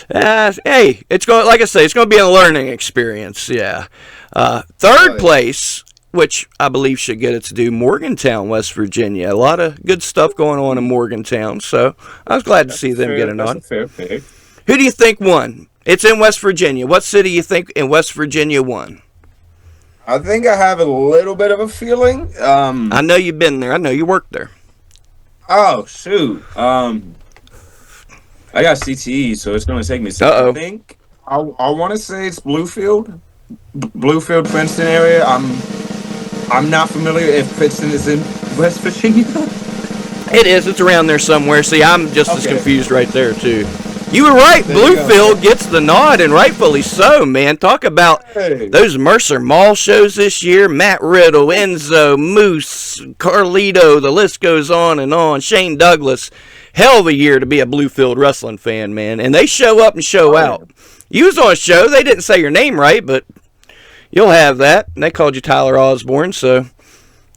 Hey, it's going. Like I say, it's going to be a learning experience. Yeah. Third place, which I believe should get its due, Morgantown, West Virginia. A lot of good stuff going on in Morgantown, so I was glad to see them get a nod. That's a fair pick. Who do you think won? It's in West Virginia. What city do you think in West Virginia won? I think I have a little bit of a feeling. I know you've been there. I know you worked there. Oh, shoot. I got CTE, so it's going to take me a second. I think I want to say it's Bluefield, Princeton area. I'm not familiar if Princeton is in West Virginia. It is. It's around there somewhere. See, I'm just as confused right there, too. You were right. Bluefield gets the nod, and rightfully so, man. Talk about those Mercer Mall shows this year. Matt Riddle, Enzo, Moose, Carlito, the list goes on and on. Shane Douglas. Hell of a year to be a Bluefield wrestling fan, man. And they show up and show out. You was on a show. They didn't say your name right, but you'll have that. And they called you Tyler Osborne, so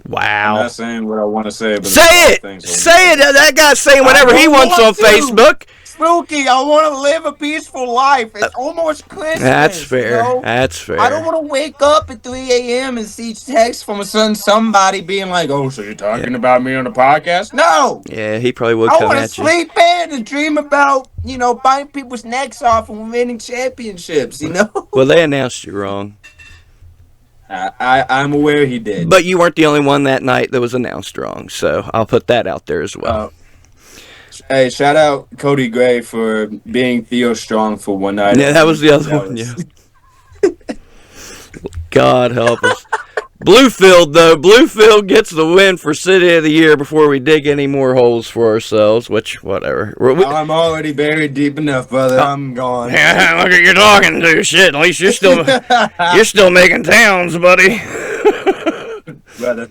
wow. I'm not saying what I want to say, but say it. Say it. That guy's saying whatever he wants on Facebook. Spooky. I want to live a peaceful life. It's almost Christmas. That's fair. You know? That's fair. I don't want to wake up at 3 a.m. and see text from somebody being like, "Oh, so you're talking about me on the podcast?" No. Yeah, he probably would I come want to at you. sleep in and dream about, biting people's necks off and winning championships, Well, they announced you wrong. I'm aware he did. But you weren't the only one that night that was announced wrong, so I'll put that out there as well. Hey, shout out Cody Gray for being Theo Strong for one night. Yeah, that was the other one, yeah. God help us. Bluefield, though. Bluefield gets the win for City of the Year before we dig any more holes for ourselves, which, whatever. I'm already buried deep enough, brother. I'm gone. Yeah, look at you talking to. Shit, at least you're still making towns, buddy. Brother.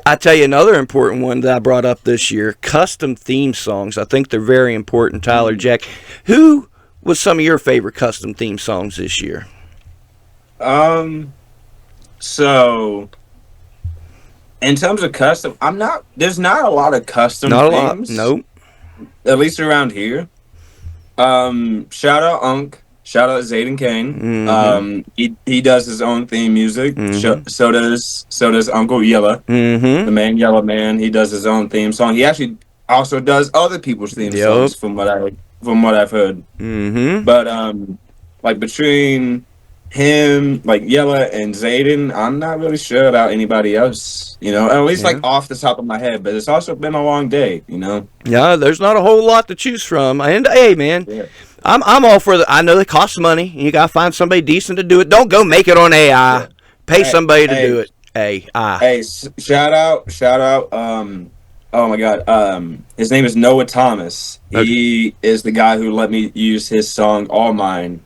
I tell you another important one that I brought up this year, custom theme songs. I think they're very important, Tyler Jack. Who was some of your favorite custom theme songs this year? So, in terms of custom, there's not a lot of custom themes. Nope. At least around here. Shout out Unc. Shout out Zayden Kane. Mm-hmm. He does his own theme music. Mm-hmm. So does Uncle Yella. Mm-hmm. The man Yella Man. He does his own theme song. He actually also does other people's theme songs from what I've heard. Mm-hmm. But like between him, like Yella and Zayden, I'm not really sure about anybody else, at least like off the top of my head, but it's also been a long day, Yeah, there's not a whole lot to choose from. And hey, man, I'm all for I know it costs money, and you gotta find somebody decent to do it. Don't go make it on AI. Yeah. Pay somebody to do it. AI. Hey, shout out, oh my God, his name is Noah Thomas. He is the guy who let me use his song All Mine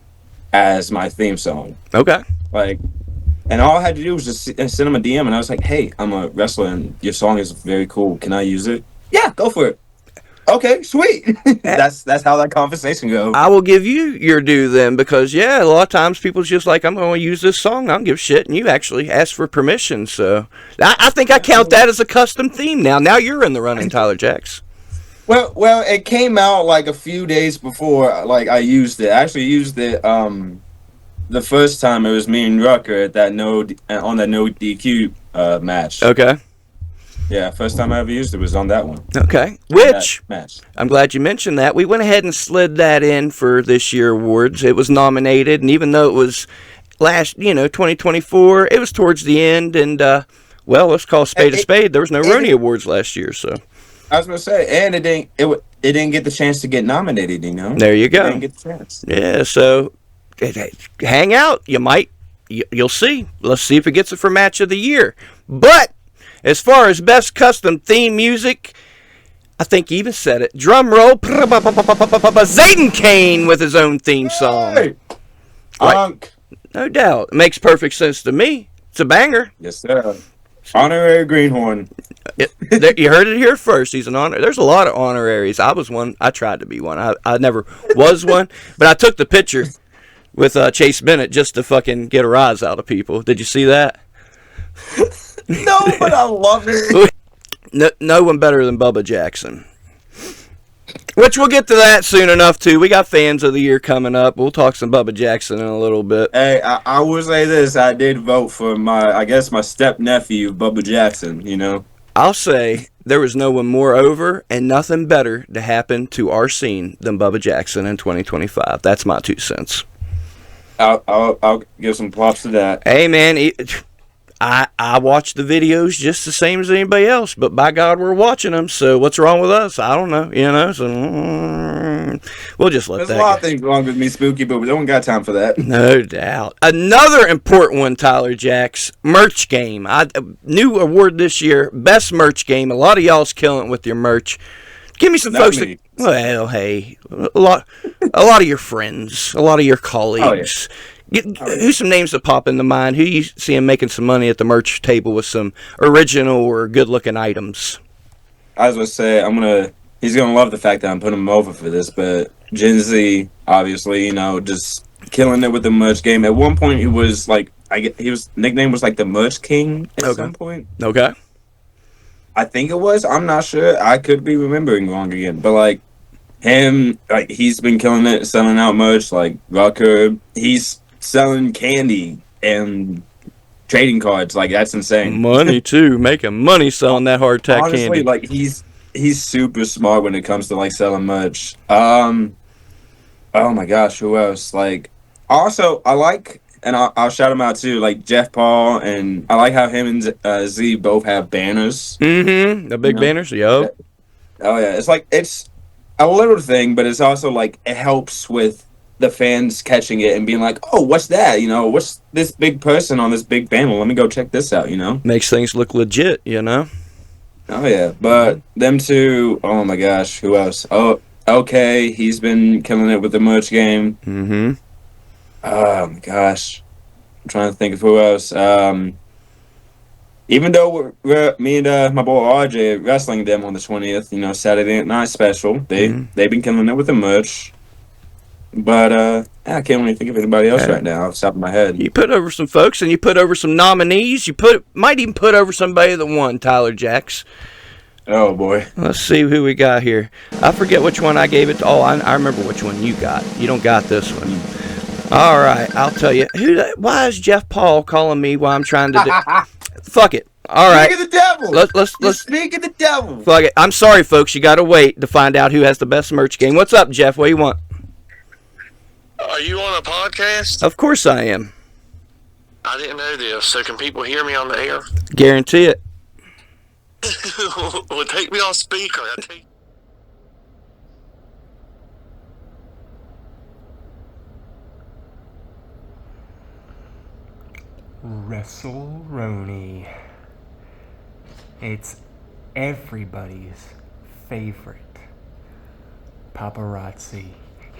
as my theme song. Okay. And all I had to do was just send him a DM, and I was like, "Hey, I'm a wrestler, and your song is very cool. Can I use it?" Yeah, go for it. Okay, sweet. That's how that conversation goes. I will give you your due then, because a lot of times people's just like, I'm going to use this song, I don't give a shit, and you actually ask for permission. So I think I count that as a custom theme now. Now you're in the running, Tyler Jacks. Well, it came out like a few days before I used it. I actually used it the first time it was me and Rucker at that no DQ match. Okay. Yeah, first time I ever used it was on that one. Okay. Which, match. I'm glad you mentioned that. We went ahead and slid that in for this year awards. It was nominated, and even though it was last, 2024, it was towards the end, and, let's call a spade a spade. There was no Roni Awards last year, so. I was going to say, and it didn't get the chance to get nominated, There you go. It didn't get the chance. Yeah, so hang out. You'll see. Let's see if it gets it for match of the year. But as far as best custom theme music, I think you even said it. Drum roll. Zayden Kane with his own theme song. Hey, Unc. No doubt. It makes perfect sense to me. It's a banger. Yes, sir. Honorary Greenhorn. You heard it here first. He's an honor. There's a lot of honoraries. I was one. I tried to be one. I never was one, but I took the picture with Chase Bennett just to fucking get a rise out of people. Did you see that? No, but I love it. No one better than Bubba Jackson. Which we'll get to that soon enough, too. We got Fans of the Year coming up. We'll talk some Bubba Jackson in a little bit. Hey, I will say this. I did vote for my step-nephew, Bubba Jackson, I'll say there was no one more over and nothing better to happen to our scene than Bubba Jackson in 2025. That's my 2 cents. I'll give some props to that. Hey, man, I watch the videos just the same as anybody else, but by God, we're watching them. So what's wrong with us? I don't know. So we'll just let that go. There's a lot of things wrong with me, Spooky, but we don't got time for that. No doubt. Another important one, Tyler Jacks, merch game. New award this year, best merch game. A lot of y'all's killing it with your merch. Give me some folks that, well, hey, a lot of your friends, a lot of your colleagues. Oh, yeah. Who's some names that pop into mind? Who you see him making some money at the merch table with some original or good-looking items? I was going to say, he's going to love the fact that I'm putting him over for this, but Gen Z, obviously, just killing it with the merch game. At one point, he was nickname was like the Merch King at some point. Okay. I think it was. I'm not sure. I could be remembering wrong again, but him, like, he's been killing it, selling out merch. Like Rucker, he's selling candy and trading cards. Like, that's insane. Money too, making money selling that hardtack Honestly, candy. like, he's super smart when it comes to like selling merch. Oh my gosh, who else? Like, also, I like, and I'll shout him out too, like Jeff Paul, and I like how him and Z both have banners. Mm-hmm. The big banners, yo. Oh yeah, it's like, it's a little thing, but it's also like, it helps with the fans catching it and being like, oh, what's that? You know, what's this big person on this big banner? Let me go check this out, you know? Makes things look legit, you know? Oh yeah, but them two, oh my gosh, who else? Oh, okay, he's been killing it with the merch game. Mm-hmm. Oh my gosh, I'm trying to think of who else. Even though me and my boy RJ are wrestling them on the 20th, you know, Saturday Night Special, they've been killing it with the merch. But I can't really think of anybody else right now off the top of my head. You put over some folks, and you put over some nominees. You might even put over somebody that won, Tyler Jacks. Oh boy. Let's see who we got here. I forget which one I gave it to. Oh, I remember which one you got. You don't got this one. All right, I'll tell you. Why is Jeff Paul calling me while I'm trying to do... Fuck it. All right. Speak of the devil. Let's speak of the devil. Fuck it. I'm sorry, folks. You got to wait to find out who has the best merch game. What's up, Jeff? What do you want? Are you on a podcast? Of course I am. I didn't know this, so can people hear me on the air? Guarantee it. Well, take me on speaker. WrestleRoni. It's everybody's favorite paparazzi.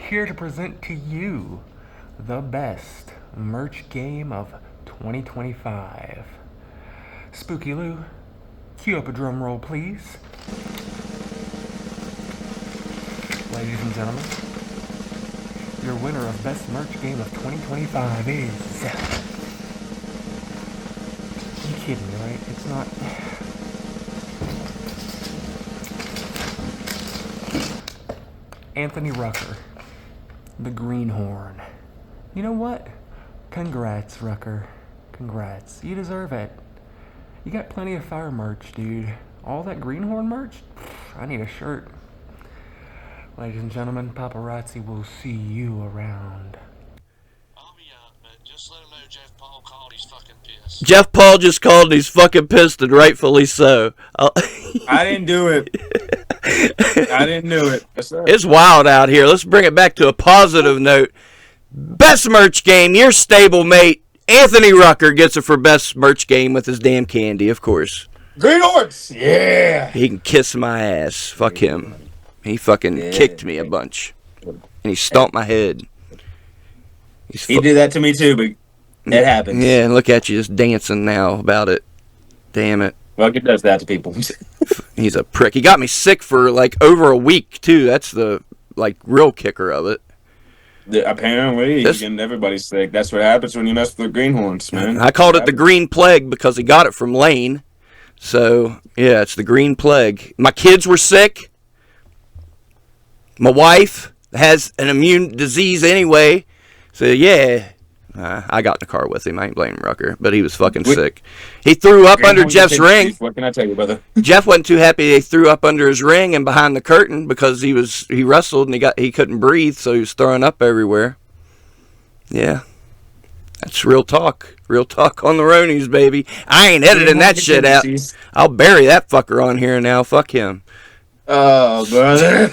Here to present to you the best merch game of 2025. Spooky Lou, cue up a drum roll, please. Ladies and gentlemen, your winner of best merch game of 2025 is... You kidding me, right? It's not... Anthony Rucker, the Greenhorn. You know what? Congrats, Rucker. Congrats. You deserve it. You got plenty of fire merch, dude. All that Greenhorn merch? I need a shirt. Ladies and gentlemen, paparazzi will see you around. I'll be out, but just let him know Jeff Paul called. He's fucking pissed. Jeff Paul just called and he's fucking pissed, and rightfully so. I didn't do it. I didn't do it. It's wild out here. Let's bring it back to a positive note. Best merch game, your stablemate, Anthony Rucker, gets it for best merch game with his damn candy, of course. Greenhorns! Yeah! He can kiss my ass. Fuck him. He fucking kicked me a bunch. And he stomped my head. He did that to me too, but it happens. Yeah, and look at you just dancing now about it. Damn it. Well, he does that to people. He's a prick. He got me sick for like over a week too. That's the like real kicker of it. Apparently, he's getting everybody sick. That's what happens when you mess with the greenhorns, man. I called it the green plague because he got it from Lane. So yeah, it's the green plague. My kids were sick. My wife has an immune disease anyway. So yeah. I got in the car with him. I ain't blaming Rucker, but he was fucking sick. He threw up under Jeff's ring. What can I tell you, brother? Jeff wasn't too happy they threw up under his ring and behind the curtain because he wrestled and he couldn't breathe, so he was throwing up everywhere. Yeah. That's real talk. Real talk on the Ronies, baby. I ain't editing that shit out. I'll bury that fucker on here now. Fuck him. Oh, brother.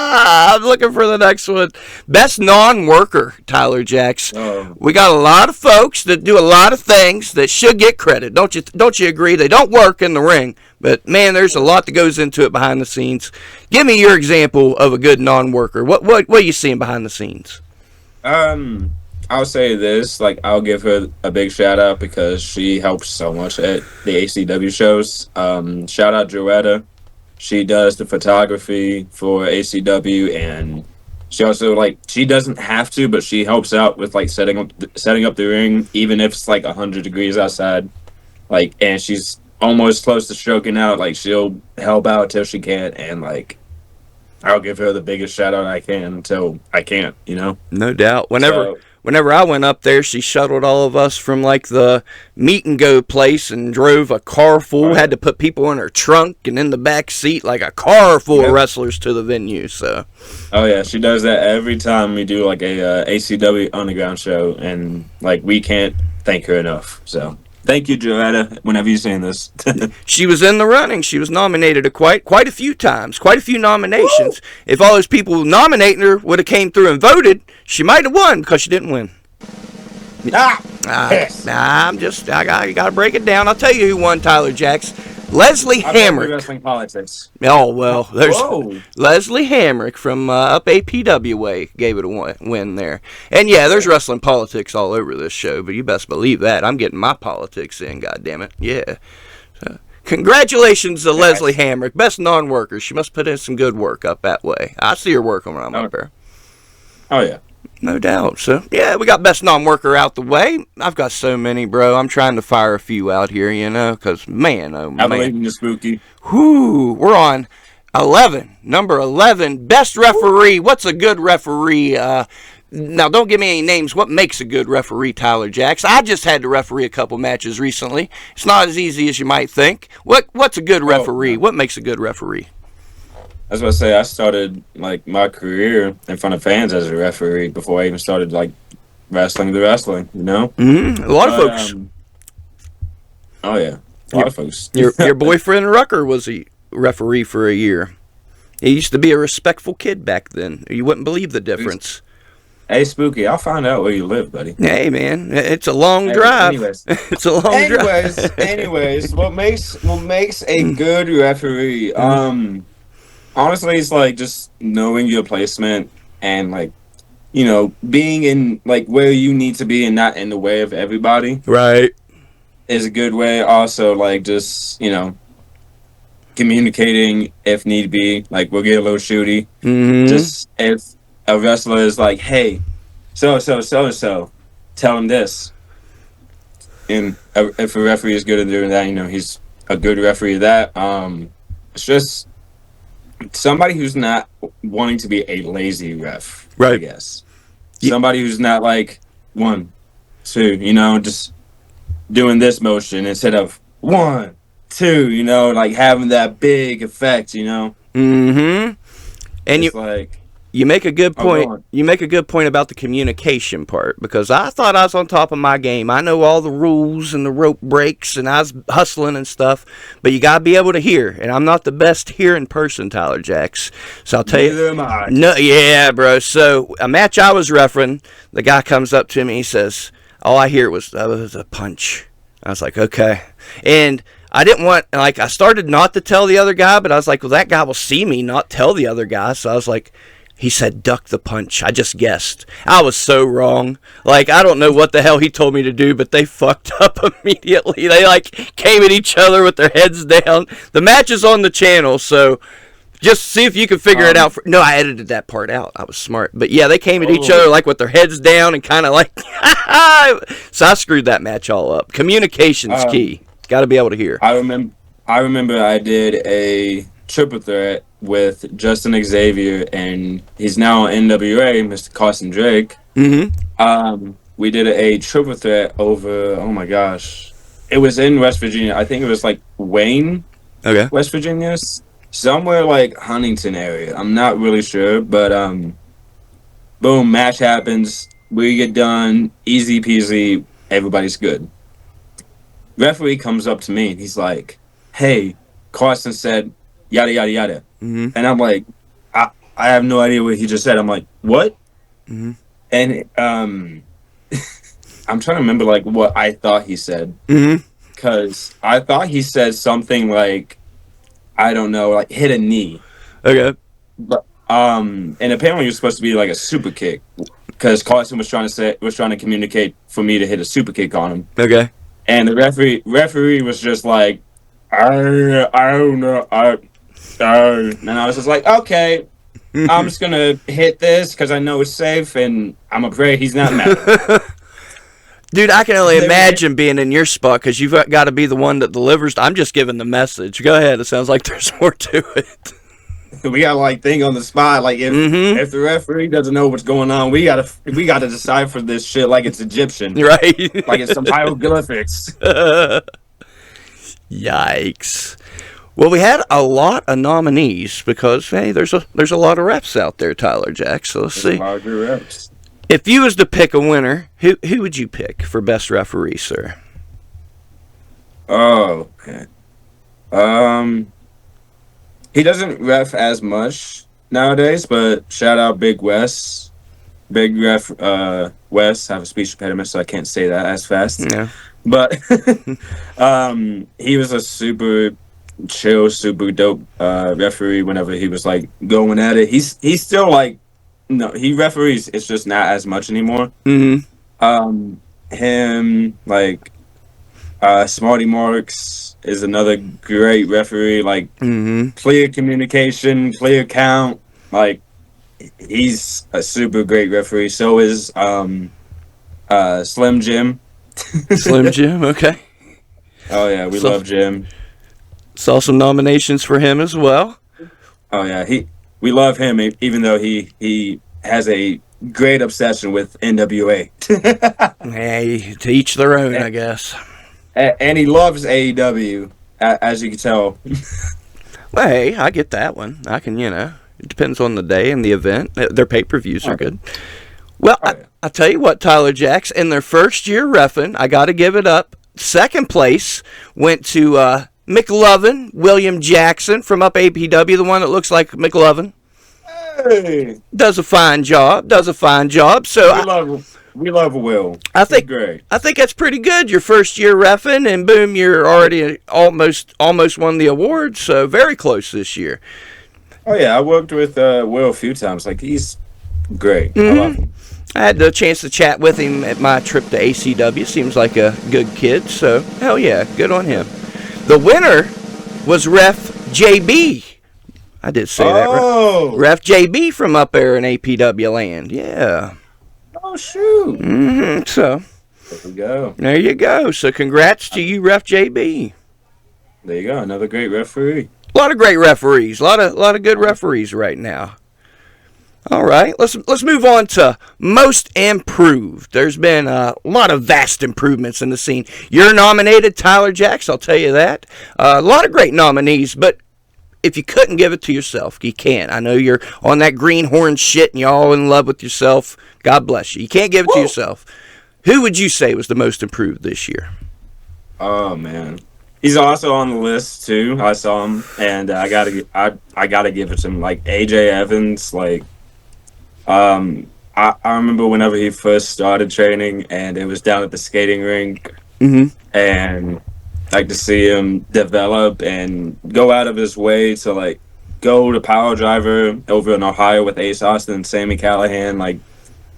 I'm looking for the next one. Best non-worker, Tyler Jacks. Oh. We got a lot of folks that do a lot of things that should get credit. Don't you agree? They don't work in the ring, but man, there's a lot that goes into it behind the scenes. Give me your example of a good non-worker. What are you seeing behind the scenes? I'll say this, like, I'll give her a big shout out because she helps so much at the ACW shows. Shout out Joetta. She does the photography for ACW, and she also, like, she doesn't have to, but she helps out with, like, setting up the ring, even if it's like 100 degrees outside. Like, and she's almost close to stroking out. Like, she'll help out till she can, and like, I'll give her the biggest shout out I can until I can't, you know? No doubt. Whenever So, whenever I went up there, she shuttled all of us from like the meet and go place and drove a car full. Right. Had to put people in her trunk and in the back seat like a car full Yep. of wrestlers to the venue. So oh yeah, she does that every time we do like a ACW Underground show, and like we can't thank her enough. So thank you, Joetta, whenever you're saying this. she was in the running. She was nominated quite a few times, quite a few nominations. Woo! If all those people nominating her would have came through and voted, she might have won because she didn't win. Yes. I gotta break it down. I'll tell you who won, Tyler Jacks. Leslie I love Hamrick. wrestling politics. Oh, well, there's Whoa. Leslie Hamrick from up APW way gave it a win there. And yeah, there's wrestling politics all over this show, but you best believe that. I'm getting my politics in, goddammit. Yeah. So, congratulations to Leslie Hamrick, best non-worker. She must put in some good work up that way. I see her working when I'm up there. Oh, yeah. No doubt. So, yeah, we got best non-worker out the way. I've got so many, bro. I'm trying to fire a few out here, you know, because, man, oh, man. I believe in you, Spooky. Whoo, we're on 11. Number 11, best referee. What's a good referee? Now, don't give me any names. What makes a good referee, Tyler Jacks? I just had to referee a couple matches recently. It's not as easy as you might think. What's a good referee? What makes a good referee? I was about to say, I started like my career in front of fans as a referee before I even started like wrestling, you know? Mm-hmm. A lot of folks. Oh, yeah. A lot of folks. Your boyfriend Rucker was a referee for a year. He used to be a respectful kid back then. You wouldn't believe the difference. Hey, Spooky, I'll find out where you live, buddy. Hey, man, it's a long drive. Anyways. It's a long drive. Anyways, what makes a good referee? Honestly, it's like just knowing your placement and like, you know, being in like where you need to be and not in the way of everybody. Right. Is a good way. Also, like just, you know, communicating if need be. Like we'll get a little shooty. Mm-hmm. Just if a wrestler is like, hey, so tell him this. And if a referee is good at doing that, you know, he's a good referee at that. It's just somebody who's not wanting to be a lazy ref, right? I guess. Somebody who's not like 1, 2, you know, just doing this motion instead of 1, 2, you know, like having that big effect, you know. Mm-hmm. And it's like you make a good point. You make a good point about the communication part, because I thought I was on top of my game. I know all the rules and the rope breaks, and I was hustling and stuff. But you gotta be able to hear, and I'm not the best hearing person, Tyler Jacks. So I'll tell Neither you. am I. No, yeah, bro. So a match I was refereeing, the guy comes up to me. He says, "All I hear was a punch." I was like, "Okay," and I didn't want, like, I started not to tell the other guy, but I was like, well, that guy will see me not tell the other guy. So I was like, he said, duck the punch. I just guessed. I was so wrong. Like, I don't know what the hell he told me to do, but they fucked up immediately. They, like, came at each other with their heads down. The match is on the channel, so just see if you can figure it out. No, I edited that part out. I was smart. But, yeah, they came at each other, like, with their heads down and kind of like, so I screwed that match all up. Communication's key. Got to be able to hear. I remember I did a triple threat with Justin Xavier, and he's now on NWA, Mr. Carson Drake. Mm-hmm. We did a triple threat over, oh my gosh. It was in West Virginia. I think it was like Wayne, okay, West Virginia. Somewhere like Huntington area. I'm not really sure, but boom, match happens. We get done, easy peasy, everybody's good. Referee comes up to me and he's like, hey, Carson said yada yada yada. Mm-hmm. And I'm like, I have no idea what he just said. I'm like, what? Mm-hmm. And I'm trying to remember like what I thought he said. Mm-hmm. Cause I thought he said something like, I don't know, like hit a knee. Okay. But and apparently it was supposed to be like a super kick, because Carson was trying to communicate for me to hit a super kick on him. Okay. And the referee was just like, I don't know, and I was just like, okay, I'm just gonna hit this because I know it's safe, and I'm afraid he's not mad. Dude, I can only imagine being in your spot, because you've got to be the one that delivers. I'm just giving the message. Go ahead. It sounds like there's more to it. we gotta like think on the spot. Like if the referee doesn't know what's going on, we gotta decipher this shit like it's Egyptian, Right? like it's some hieroglyphics. Yikes. Well, we had a lot of nominees because hey, there's a lot of refs out there, Tyler Jack. So let's see. A lot of good reps. If you was to pick a winner, who would you pick for best referee, sir? Oh, okay. He doesn't ref as much nowadays, but shout out Big Wes. Big ref Wes. I have a speech impediment, so I can't say that as fast. Yeah. But he was a super chill, super dope referee whenever he was like going at it. He's still like he referees, it's just not as much anymore. Him like Smarty Marks is another great referee, like clear communication, clear count, like he's a super great referee. So is Slim Jim. Slim Jim, okay. Oh yeah, we love Jim. Saw some nominations for him as well. Oh yeah, we love him even though he has a great obsession with NWA. Hey, to each their own, I guess. And he loves AEW, as you can tell. Well, hey, I get that one. I can, it depends on the day and the event. Their pay-per-views are good. Well, I tell you what, Tyler Jacks, in their first year reffing, I got to give it up. Second place went to McLovin, William Jackson from up APW, the one that looks like McLovin. Hey. Does a fine job. So we love Will. I think great. I think that's pretty good. Your first year reffing, and boom, you're already almost won the award. So very close this year. Oh yeah, I worked with Will a few times. Like he's great. I love him. I had the chance to chat with him at my trip to ACW. Seems like a good kid. So hell yeah, good on him. The winner was Ref JB. I did say that right. Ref JB from up there in APW land. Yeah. Oh, shoot. So, there we go. There you go. So, congrats to you, Ref JB. There you go. Another great referee. A lot of great referees. A lot of good referees right now. All right. Let's move on to most improved. There's been a lot of vast improvements in the scene. You're nominated, Tyler Jacks. I'll tell you that. A lot of great nominees, but if you couldn't give it to yourself, you can't. I know you're on that greenhorn shit and you're all in love with yourself. God bless you. You can't give it to yourself. Who would you say was the most improved this year? Oh man, he's also on the list too. I saw him, and I gotta give it to him. Like AJ Evans, like I remember whenever he first started training, and it was down at the skating rink, and like to see him develop and go out of his way to like go to Power Driver over in Ohio with Ace Austin and Sammy Callahan. Like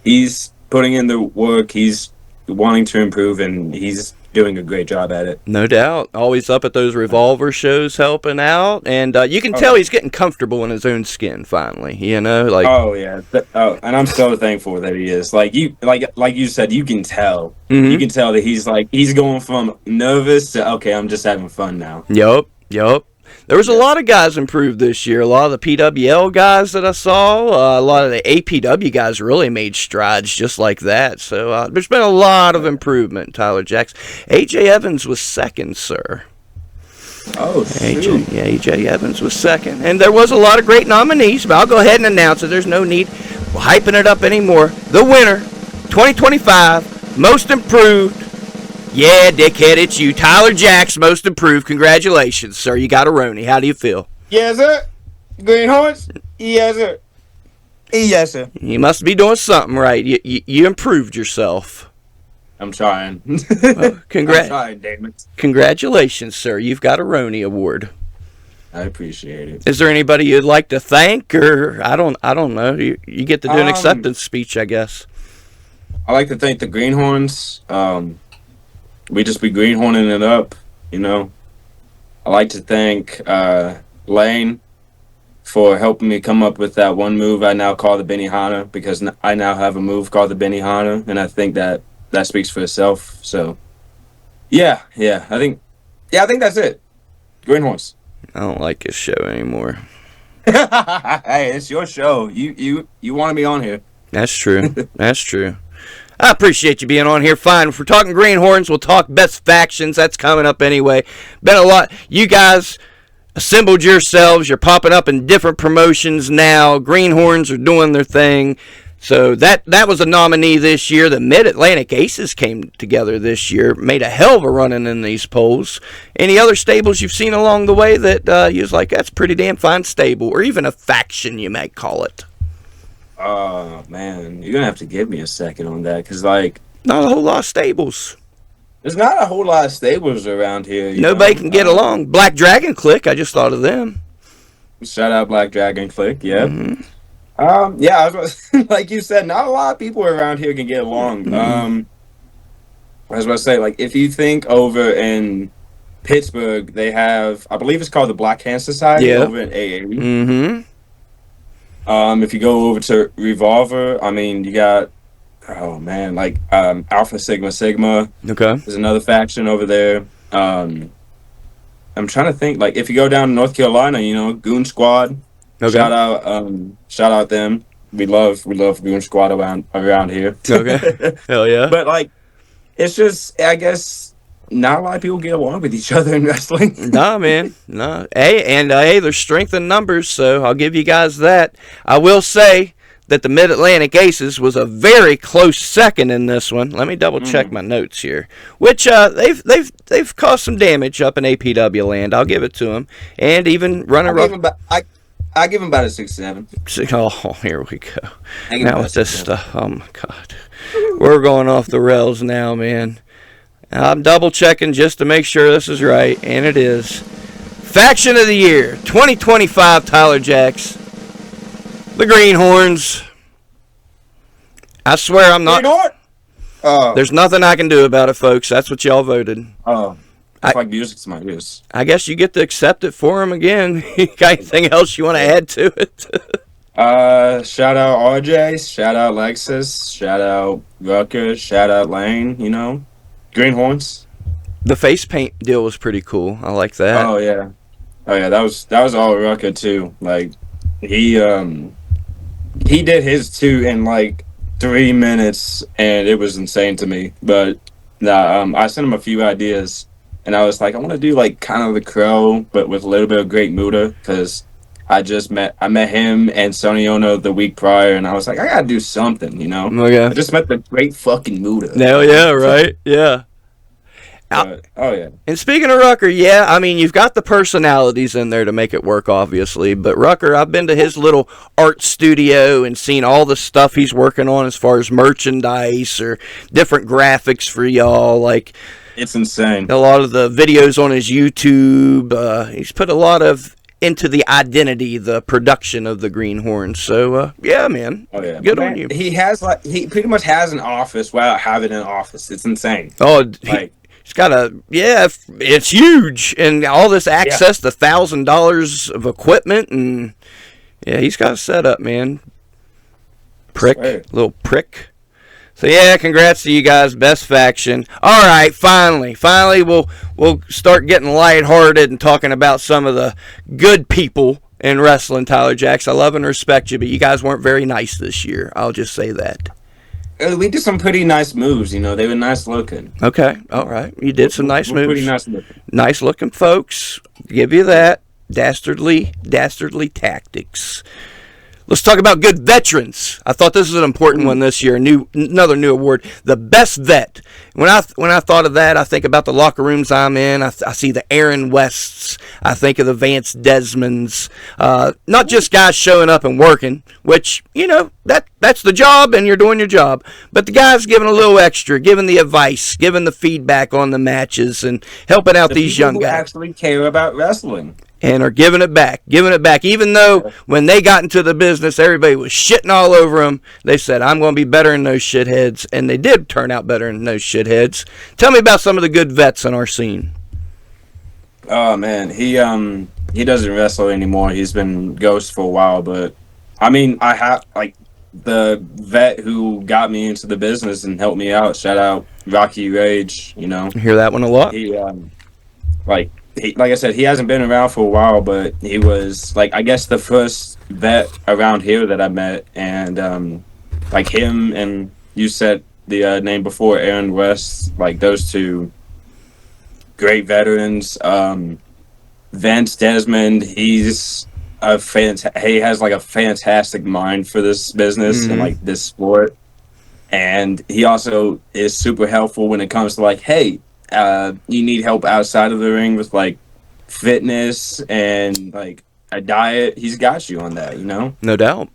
he's putting in the work, he's wanting to improve, and he's doing a great job at it. No doubt. Always up at those Revolver shows helping out, and you can tell he's getting comfortable in his own skin finally, like oh yeah. And I'm so thankful that he is. Like you said, you can tell. You can tell that he's going from nervous to okay, I'm just having fun now. Yup. There was a lot of guys improved this year. A lot of the PWL guys that I saw, a lot of the APW guys really made strides just like that. So there's been a lot of improvement, Tyler Jacks. AJ Evans was second, sir. Oh, shoot. AJ Evans was second. And there was a lot of great nominees, but I'll go ahead and announce it. There's no need for hyping it up anymore. The winner, 2025, most improved. Yeah, dickhead, it's you. Tyler Jacks, most improved. Congratulations, sir. You got a Roni. How do you feel? Yes, sir. Greenhorns? Yes, sir. Yes, sir. You must be doing something right. You improved yourself. I'm trying. Well, I'm trying, damn it. Congratulations, sir. You've got a Roni award. I appreciate it. Is there anybody you'd like to thank, or I don't know. You get to do an acceptance speech, I guess. I like to thank the Greenhorns. We just be greenhorning it up, I like to thank Lane for helping me come up with that one move I now call the Benihana, because I now have a move called the Benihana, and I think that speaks for itself. So, yeah, I think that's it. Greenhorns. I don't like this show anymore. Hey, it's your show. You want to be on here. That's true. That's true. I appreciate you being on here. Fine. If we're talking Greenhorns, we'll talk best factions. That's coming up anyway. Been a lot. You guys assembled yourselves. You're popping up in different promotions now. Greenhorns are doing their thing. So that was a nominee this year. The Mid-Atlantic Aces came together this year. Made a hell of a running in these polls. Any other stables you've seen along the way that you was like, that's pretty damn fine stable, or even a faction, you might call it? Oh, man. You're going to have to give me a second on that, because, like... Not a whole lot of stables. There's not a whole lot of stables around here. Nobody can get along. Black Dragon Click, I just thought of them. Shout out Black Dragon Click, yeah. Mm-hmm. Yeah, I was like you said, not a lot of people around here can get along. Mm-hmm. I was about to say, like, if you think over in Pittsburgh, they have, I believe it's called the Black Hand Society over in AA. Mm-hmm. If you go over to Revolver, I mean, you got, oh man, like Alpha Sigma Sigma. Okay. There's another faction over there. I'm trying to think, like, if you go down to North Carolina, Goon Squad. Okay. Shout out them. We love Goon Squad around here. Okay. Hell yeah. But like, it's just, I guess, not a lot of people get along with each other in wrestling. Nah, man. Nah. Hey, there's strength in numbers, so I'll give you guys that. I will say that the Mid-Atlantic Aces was a very close second in this one. Let me double check my notes here. Which they've caused some damage up in APW land. I'll give it to them. And even running I give him about a 6-7. Oh, here we go. Now with this stuff. Oh my God. We're going off the rails now, man. I'm double checking just to make sure this is right, and it is. Faction of the Year 2025 Tyler Jacks. The Greenhorns. I swear I'm not. There's nothing I can do about it, folks. That's what y'all voted. Oh. It's like music to my ears. I guess you get to accept it for him again. Got anything else you want to add to it? Shout out RJ, shout out Lexus, shout out Rucker, shout out Lane, Greenhorns. The face paint deal was pretty cool. I like that. Oh yeah, that was all Rucker too. Like he did his too in like 3 minutes, and it was insane to me. But I sent him a few ideas. And I was like, I want to do like kind of the Crow, but with a little bit of Great Muta, because I met him and Sonny Ono the week prior, and I was like, I gotta do something, Okay. I just met the Great fucking Muta. Hell yeah, right? Yeah. Oh yeah. And speaking of Rucker, yeah, I mean, you've got the personalities in there to make it work, obviously. But Rucker, I've been to his little art studio and seen all the stuff he's working on as far as merchandise or different graphics for y'all, like. It's insane. A lot of the videos on his YouTube, he's put a lot of into the identity, the production of the Greenhorns. So, yeah, man. Oh, yeah. Good on you. He pretty much has an office without having an office. It's insane. Oh, he's got it's huge. And all this access to $1,000 of equipment. And, yeah, he's got a setup, man. Little prick. So yeah, congrats to you guys, best faction. All right, finally, we'll start getting lighthearted and talking about some of the good people in wrestling. Tyler Jacks, I love and respect you, but you guys weren't very nice this year. I'll just say that. We did some pretty nice moves. They were nice looking. Okay, all right, you did some nice moves. Pretty nice looking. Nice looking folks. Give you that. Dastardly tactics. Let's talk about good veterans. I thought this was an important one this year. Another new award, the best vet. When I thought of that, I think about the locker rooms I'm in. I see the Aaron Wests. I think of the Vance Desmonds. Not just guys showing up and working, which that's the job, and you're doing your job. But the guys giving a little extra, giving the advice, giving the feedback on the matches, and helping out these young guys. Who actually care about wrestling. And are giving it back, even though when they got into the business, everybody was shitting all over them. They said, I'm going to be better than those shitheads, and they did turn out better than those shitheads. Tell me about some of the good vets in our scene. Oh, man, he doesn't wrestle anymore. He's been ghost for a while, but, I mean, I have, like, the vet who got me into the business and helped me out, shout out Rocky Rage, I hear that one a lot. He, like I said, he hasn't been around for a while, but he was like, I guess, the first vet around here that I met, and like him and you said the name before, Aaron West, like those two great veterans. Vance Desmond, he's he has like a fantastic mind for this business and like this sport, and he also is super helpful when it comes to like, hey, you need help outside of the ring with like fitness and like a diet. He's got you on that, you know. No doubt.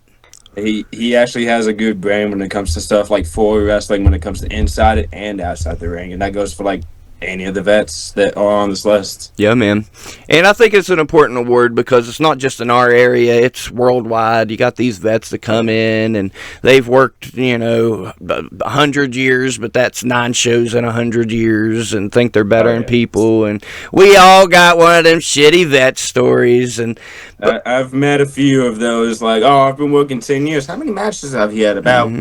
He actually has a good brain when it comes to stuff like for wrestling, when it comes to inside and outside the ring, and that goes for like any of the vets that are on this list. Yeah, man. And I think it's an important award because it's not just in our area, it's worldwide. You got these vets that come in and they've worked, 100 years, but that's 9 shows in 100 years and think they're better than people. And we all got one of them shitty vet stories. And I've met a few of those, like, oh, I've been working 10 years. How many matches have you had? About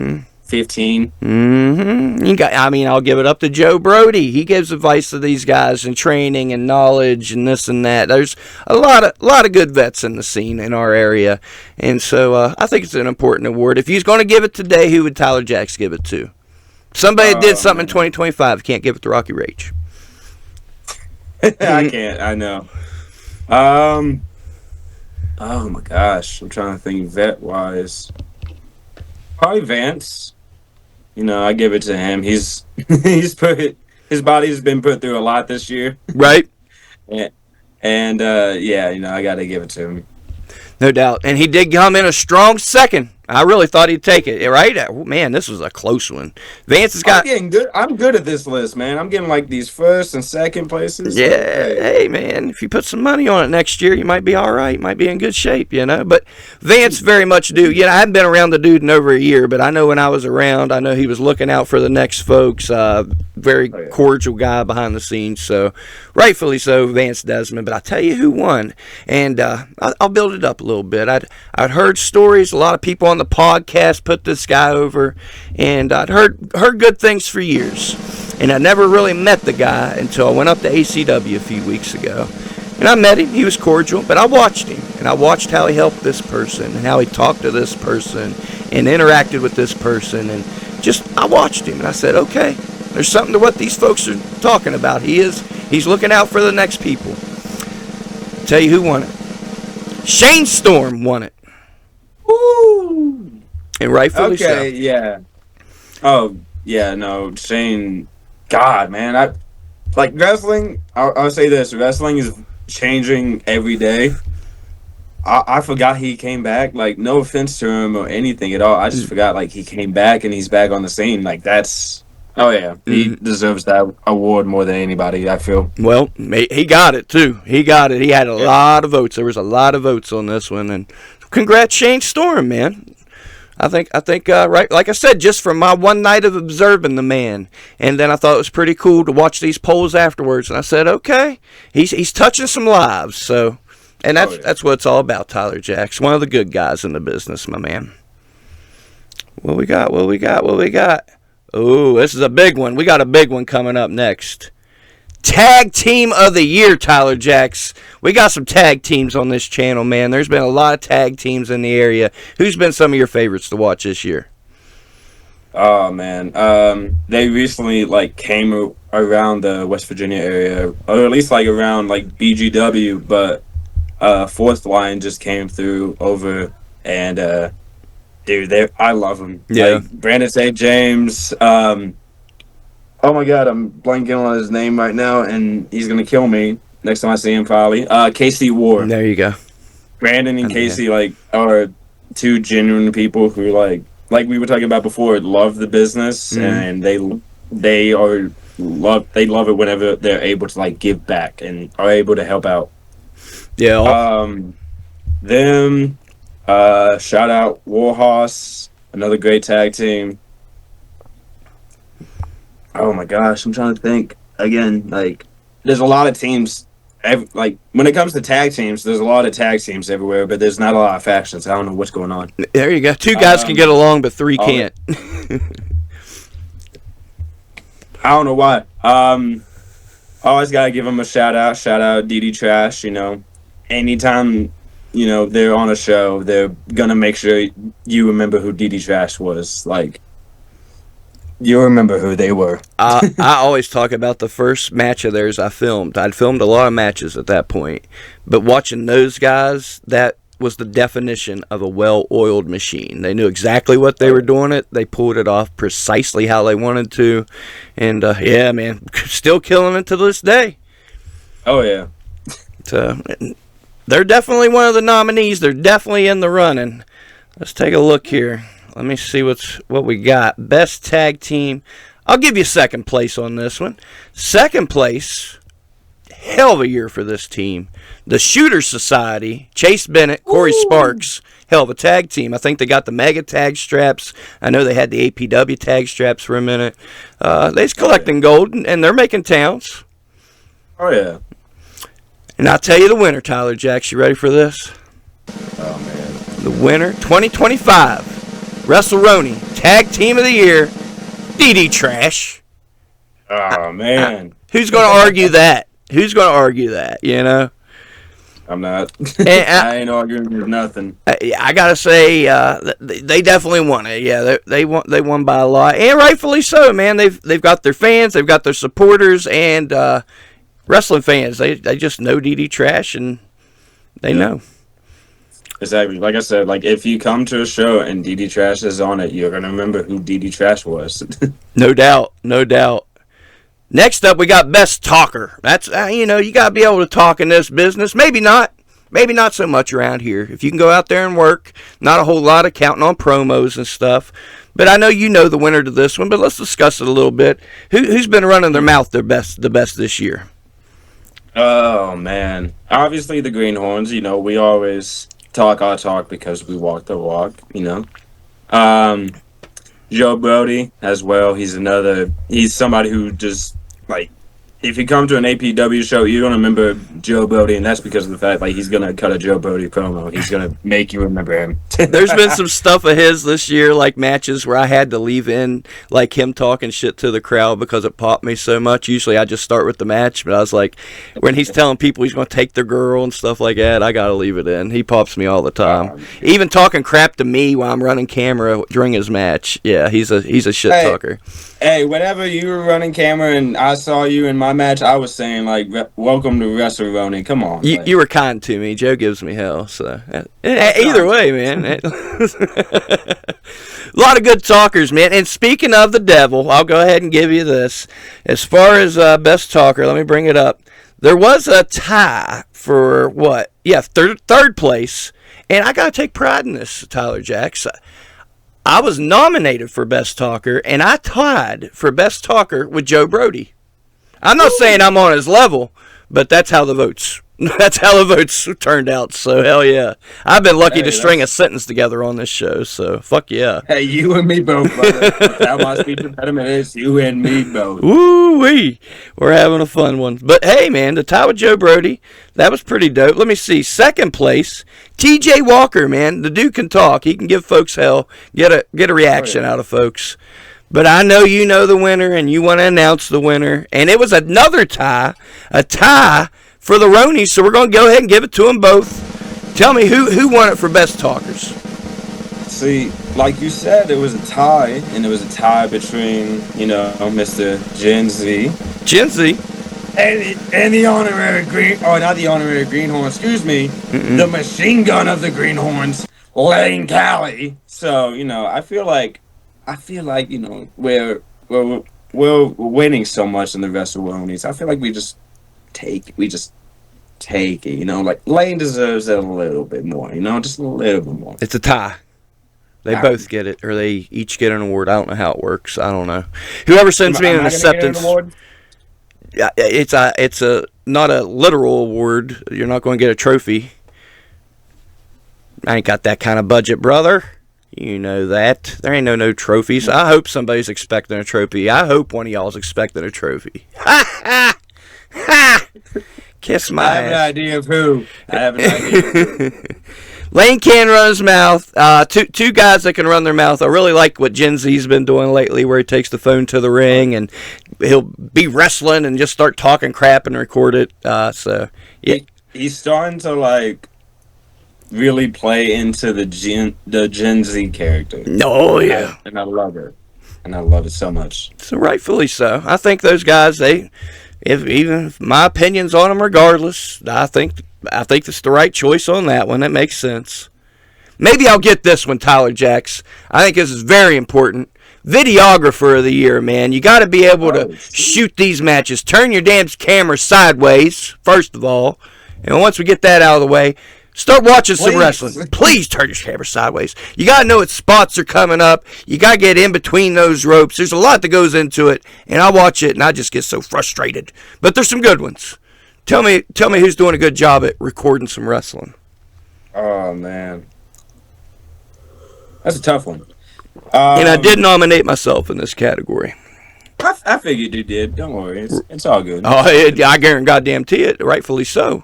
15. I'll give it up to Joe Brody. He gives advice to these guys and training and knowledge and this and that. There's a lot of good vets in the scene in our area, and so I think it's an important award. If he's going to give it today, who would Tyler Jacks give it to? Somebody that did something in 2025. Can't give it to Rocky Rage. I can't. I know. Oh my gosh, I'm trying to think vet wise. Probably Vance. I give it to him. He's his body's been put through a lot this year, right? And I got to give it to him. No doubt. And he did come in a strong second. I really thought he'd take it, right? Man, this was a close one. Vance has got... I'm good at this list, man. I'm getting like these first and second places. Yeah, hey, man, if you put some money on it next year, you might be all right. Might be in good shape, But Vance very much do. I haven't been around the dude in over a year, but I know when I was around, I know he was looking out for the next folks. Very cordial guy behind the scenes, so rightfully so, Vance Desmond. But I tell you who won, and I'll build it up a little bit. I'd heard stories, a lot of people on the podcast put this guy over, and I'd heard good things for years, and I never really met the guy until I went up to ACW a few weeks ago, and I met him. He was cordial, but I watched him, and I watched how he helped this person and how he talked to this person and interacted with this person, and I watched him, and I said, okay, there's something to what these folks are talking about. He's looking out for the next people. I'll tell you who won it. Shane Storm won it. Woo! And rightfully so. Okay, yeah. Oh, yeah, no, Shane, God, man, I like wrestling. I'll say this: wrestling is changing every day. I forgot he came back. Like, no offense to him or anything at all. I just forgot, like, he came back and he's back on the scene. Like, that's... Oh, yeah. He deserves that award more than anybody, I feel. Well, he got it, too. He got it. He had a lot of votes. There was a lot of votes on this one. And congrats, Shane Storm, man. I think, right, like I said, just from my one night of observing the man, and then I thought it was pretty cool to watch these polls afterwards, and I said, okay, he's touching some lives, so, and that's what it's all about, Tyler Jacks, one of the good guys in the business, my man. What we got? Oh, this is a big one. We got a big one coming up next. Tag Team of the Year, Tyler Jacks. We got some tag teams on this channel, man. There's been a lot of tag teams in the area. Who's been some of your favorites to watch this year? Oh, man. They recently, came around the West Virginia area, or at least, around, BGW, but Fourth Line just came through over, and, dude, I love them. Yeah. Brandon St. James, oh my God, I'm blanking on his name right now, and he's gonna kill me next time I see him probably. Casey Ward. There you go. Brandon and Casey are two genuine people who like we were talking about before, love the business, and they love it whenever they're able to give back and are able to help out. Yeah. Them. Shout out Warhorse, another great tag team. Oh my gosh, I'm trying to think again. There's a lot of teams. When it comes to tag teams, there's a lot of tag teams everywhere, but there's not a lot of factions. I don't know what's going on. There you go. 2 guys can get along, but 3 can't. I don't know why. Always gotta give them a shout out. Shout out DD Trash. You know, anytime they're on a show, they're gonna make sure you remember who DD Trash was. Like, you remember who they were. I always talk about the first match of theirs I filmed. I'd filmed a lot of matches at that point, but watching those guys, that was the definition of a well-oiled machine. They knew exactly what they were doing. They pulled it off precisely how they wanted to, and yeah, man, still killing it to this day. Oh yeah. So they're definitely one of the nominees. They're definitely in the running. Let's take a look here. Let me see what we got. Best tag team. I'll give you second place on this one. Second place, hell of a year for this team. The Shooter Society, Chase Bennett, Corey Sparks, hell of a tag team. I think they got the Mega tag straps. I know they had the APW tag straps for a minute. They're collecting gold, and they're making towns. Oh, yeah. And I'll tell you the winner, Tyler Jacks. You ready for this? Oh, man. The winner, 2025, WrestleRoni Tag Team of the Year, DD Trash. Oh, man. Who's going to argue that? Who's going to argue that, you know? I'm not. I ain't arguing with nothing. I got to say, they definitely won it. Yeah, they won by a lot. And rightfully so, man. They've got their fans, they've got their supporters, and wrestling fans. They just know DD Trash, and they know. Exactly. Like I said, like if you come to a show and DD Trash is on it, you're going to remember who DD Trash was. No doubt. No doubt. Next up, we got Best Talker. That's, you got to be able to talk in this business. Maybe not so much around here. If you can go out there and work, not a whole lot of counting on promos and stuff. But I know you know the winner to this one, but let's discuss it a little bit. Who's been running their mouth the best this year? Oh, man. Obviously, the Greenhorns. We always talk our talk because we walk the walk, Joe Brody as well. He's somebody who just, like, if you come to an APW show, you're going to remember Joe Brody, and that's because of the fact, like, he's going to cut a Joe Brody promo. He's going to make you remember him. There's been some stuff of his this year, like matches where I had to leave in, like, him talking shit to the crowd because it popped me so much. Usually I just start with the match, but I was like, when he's telling people he's going to take their girl and stuff like that, I got to leave it in. He pops me all the time. Even talking crap to me while I'm running camera during his match. Yeah, he's a shit talker. Hey, whenever you were running camera and I saw you in my match, I was saying, like, welcome to WrestleRoni. Come on. You were kind to me. Joe gives me hell. So either way, man. A lot of good talkers, man. And speaking of the devil, I'll go ahead and give you this. As far as best talker, let me bring it up. There was a tie for what? Yeah, third place. And I got to take pride in this, Tyler Jacks. I was nominated for Best Talker, and I tied for Best Talker with Joe Brody. I'm not saying I'm on his level, but that's how the votes turned out. So hell yeah, I've been lucky to string a sentence together on this show. So fuck yeah. Hey, you and me both, brother. That my speech impediment is you and me both. Woo wee, we're having a fun one. But hey, man, the tie with Joe Brody, that was pretty dope. Let me see. Second place, T.J. Walker, man. The dude can talk. He can give folks hell. Get a reaction out of folks. But I know you know the winner, and you want to announce the winner. And it was another tie, a tie for the Ronies. So we're going to go ahead and give it to them both. Tell me who won it for Best Talkers. See, like you said, it was a tie, and it was a tie between, Mr. Gen Z. Gen Z. And the honorary not the honorary Greenhorn, excuse me, the machine gun of the Greenhorns, Lane Cali. So, I feel like, we're winning so much in the WrestleRonies. I feel like we just take it, like Lane deserves it a little bit more, just a little bit more. It's a tie. They both get it, or they each get an award. I don't know how it works. I don't know. Whoever sends me an acceptance. Yeah, it's a not a literal award. You're not going to get a trophy. I ain't got that kind of budget, brother. You know that. There ain't no trophies. I hope somebody's expecting a trophy. I hope one of y'all's expecting a trophy. Ha ha ha! Kiss my ass. I have an idea of who. Lane can run his mouth. Two guys that can run their mouth. I really like what Gen Z's been doing lately, where he takes the phone to the ring and he'll be wrestling and just start talking crap and record it. So yeah, he's starting to like really play into the Gen Z character. Oh yeah, and I love it, and I love it so much. So rightfully so. I think those guys, if my opinions on them, regardless, I think it's the right choice on that one. That makes sense. Maybe I'll get this one, Tyler Jacks. I think this is very important. Videographer of the year, man. You got to be able to shoot these matches. Turn your damn camera sideways, first of all. And once we get that out of the way, start watching some wrestling. Please turn your camera sideways. You got to know what spots are coming up. You got to get in between those ropes. There's a lot that goes into it. And I watch it, and I just get so frustrated. But there's some good ones. Tell me who's doing a good job at recording some wrestling. Oh, man. That's a tough one. And I did nominate myself in this category. I figured you did. Don't worry. It's all good. Oh, I guarantee it. Rightfully so.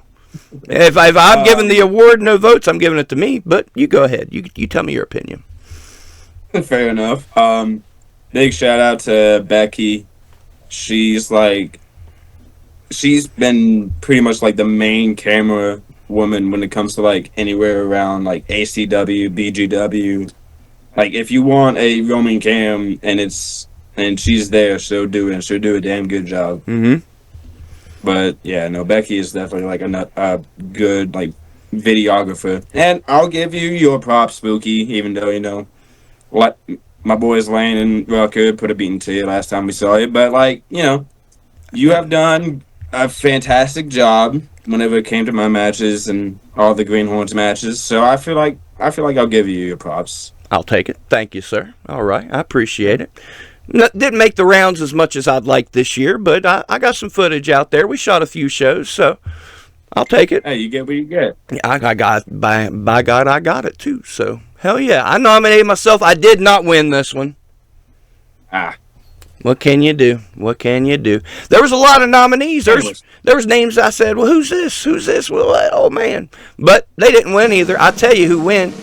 If I'm giving the award, no votes, I'm giving it to me. But you go ahead. You tell me your opinion. Fair enough. Big shout out to Becky. She's been pretty much like the main camera woman when it comes to like anywhere around like ACW, BGW. Like if you want a roaming cam and she's there, she'll do it, and she'll do a damn good job. Mm-hmm. But yeah, no, Becky is definitely like a good like videographer, and I'll give you your props, Spooky. Even though what my boys Lane and Rucker put a beating to you last time we saw you, but like you have done a fantastic job whenever it came to my matches and all the Greenhorns matches. So I feel like I'll give you your props. I'll take it. Thank you, sir. All right, I appreciate it. Didn't make the rounds as much as I'd like this year, but I got some footage out there. We shot a few shows, so I'll take it. Hey, you get what you get. Yeah, I got by God, I got it too. So hell yeah, I nominated myself. I did not win this one. What can you do? What can you do? There was a lot of nominees. There was names I said, well, who's this? Who's this? Well, oh man, but they didn't win either. I'll tell you who win.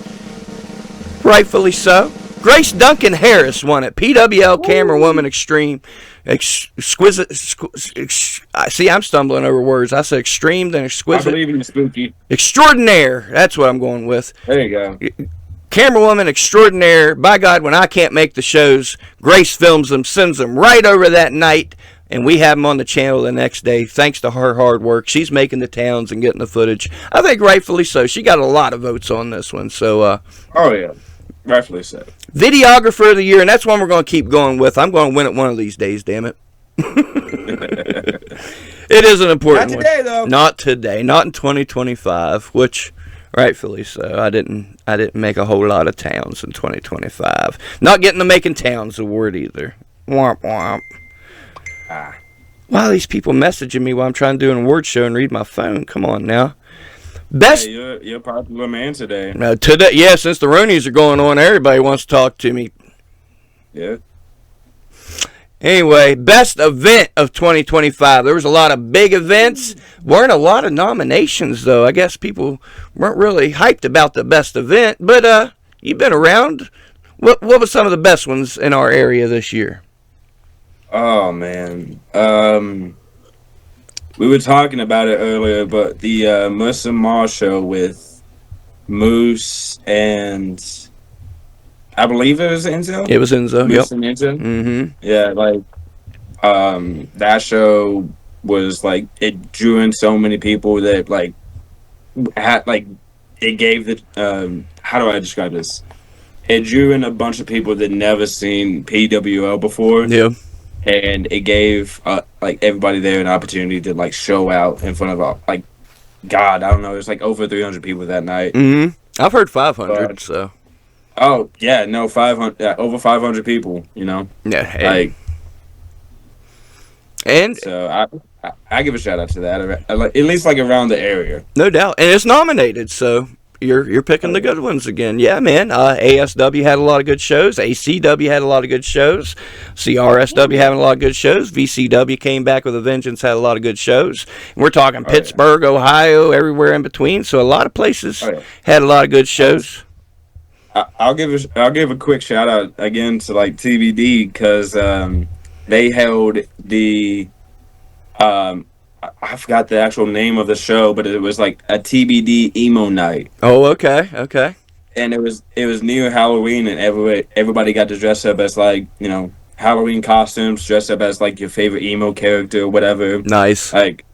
Rightfully so. Grace Duncan Harris won it. PWL Camera Woman Extreme. Exquisite. See, I'm stumbling over words. I said extreme, then exquisite. I believe in you, Spooky. Extraordinaire. That's what I'm going with. There you go. Camera Woman Extraordinaire. By God, when I can't make the shows, Grace films them, sends them right over that night, and we have them on the channel the next day. Thanks to her hard work. She's making the towns and getting the footage. I think rightfully so. She got a lot of votes on this one. So. Oh, yeah. Rightfully so. Videographer of the year, and that's one we're going to keep going with. I'm going to win it one of these days, damn it. It is an important one. Not today, though. Not today. Not in 2025, which, rightfully so. I didn't make a whole lot of towns in 2025. Not getting the Making Towns award either. Womp womp. Why are these people messaging me while I'm trying to do an award show and read my phone? Come on now. Best. Hey, you're a popular man today. Today, yeah, since the Ronies are going on, everybody wants to talk to me. Yeah. Anyway, best event of 2025. There was a lot of big events. Weren't a lot of nominations, though. I guess people weren't really hyped about the best event. But you've been around. What were some of the best ones in our area this year? Oh, man. We were talking about it earlier, but the Mercer Mall show with Moose and I believe it was Enzo? It was Enzo, Moose yep. and Enzo? Mm-hmm. Yeah, like, that show was, like, it drew in so many people that, like, it gave the, how do I describe this? It drew in a bunch of people that never seen PWL before. Yeah. And it gave like everybody there an opportunity to like show out in front of like God, I don't know, there's like over 300 people that night. Mm-hmm. I've heard 500. So. Oh yeah, no 500, over 500 people. Yeah. Hey. And so I give a shout out to that. At least like around the area. No doubt, and it's nominated. So you're picking the good ones again. Yeah, man. ASW had a lot of good shows. ACW had a lot of good shows. CRSW having a lot of good shows. VCW came back with a vengeance, had a lot of good shows. And we're talking Pittsburgh, Ohio, everywhere in between. So a lot of places had a lot of good shows. I'll give a quick shout out again to like TBD because they held the I forgot the actual name of the show, but it was like a TBD emo night. Oh, okay. And it was near Halloween, and everybody got to dress up as like, you know, Halloween costumes, dress up as like your favorite emo character or whatever. Nice. Like,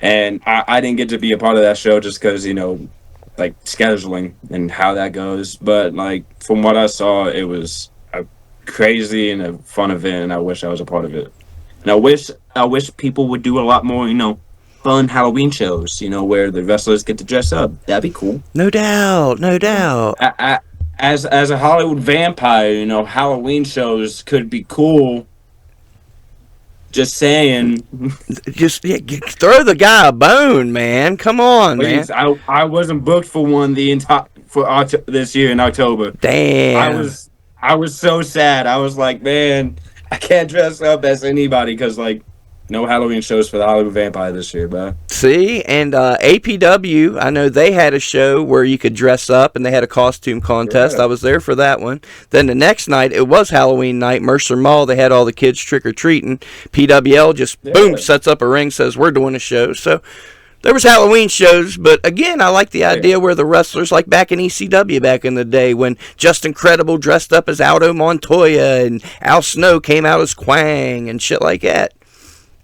and I didn't get to be a part of that show just because, you know, like scheduling and how that goes. But like from what I saw, it was a crazy and a fun event, and I wish I was a part of it. And I wish people would do a lot more, you know, fun Halloween shows, you know, where the wrestlers get to dress up. That'd be cool. No doubt. As a Hollywood vampire, you know, Halloween shows could be cool. Just saying. Just throw the guy a bone, man. Come on, please, man. I wasn't booked for one this year in October. Damn. I was so sad. I was like, man, I can't dress up as anybody because, like, no Halloween shows for the Hollywood Vampire this year, bro. See, and APW, I know they had a show where you could dress up, and they had a costume contest. I was there for that one. Then the next night, it was Halloween night, Mercer Mall. They had all the kids trick-or-treating. PWL just, boom, sets up a ring, says, we're doing a show. So there was Halloween shows, but again, I like the idea where the wrestlers, like back in ECW back in the day, when Justin Credible dressed up as Aldo Montoya, and Al Snow came out as Quang, and shit like that.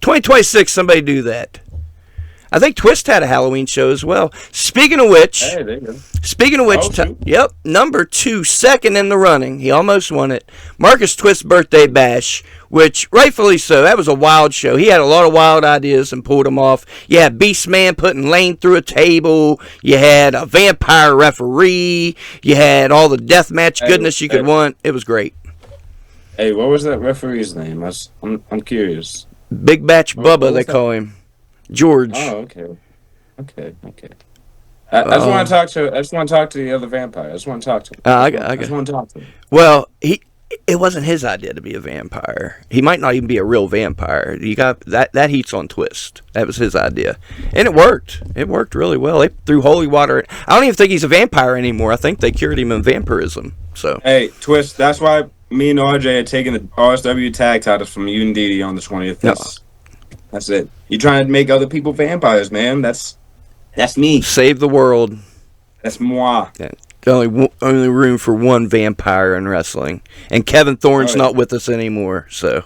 2026, somebody do that. I think Twist had a Halloween show as well. Speaking of which, number 2, second in the running. He almost won it. Marcus Twist's birthday bash, which rightfully so. That was a wild show. He had a lot of wild ideas and pulled them off. You had Beastman putting Lane through a table. You had a vampire referee. You had all the deathmatch goodness you could want. It was great. Hey, what was that referee's name? I'm curious. Big Batch Bubba, they call him. George. Oh, okay. I just want to talk to the other vampire. I just want to talk to him. I just want to talk to him. Well, it wasn't his idea to be a vampire. He might not even be a real vampire. You got that heat's on Twist. That was his idea, and it worked. It worked really well. They threw holy water. I don't even think he's a vampire anymore. I think they cured him of vampirism. So hey, Twist. That's why me and RJ are taking the RSW tag titles from you and Didi on the 20th. That's it. You're trying to make other people vampires, man. That's me. Save the world. That's moi. Yeah. Only room for one vampire in wrestling, and Kevin Thorne's not with us anymore. So,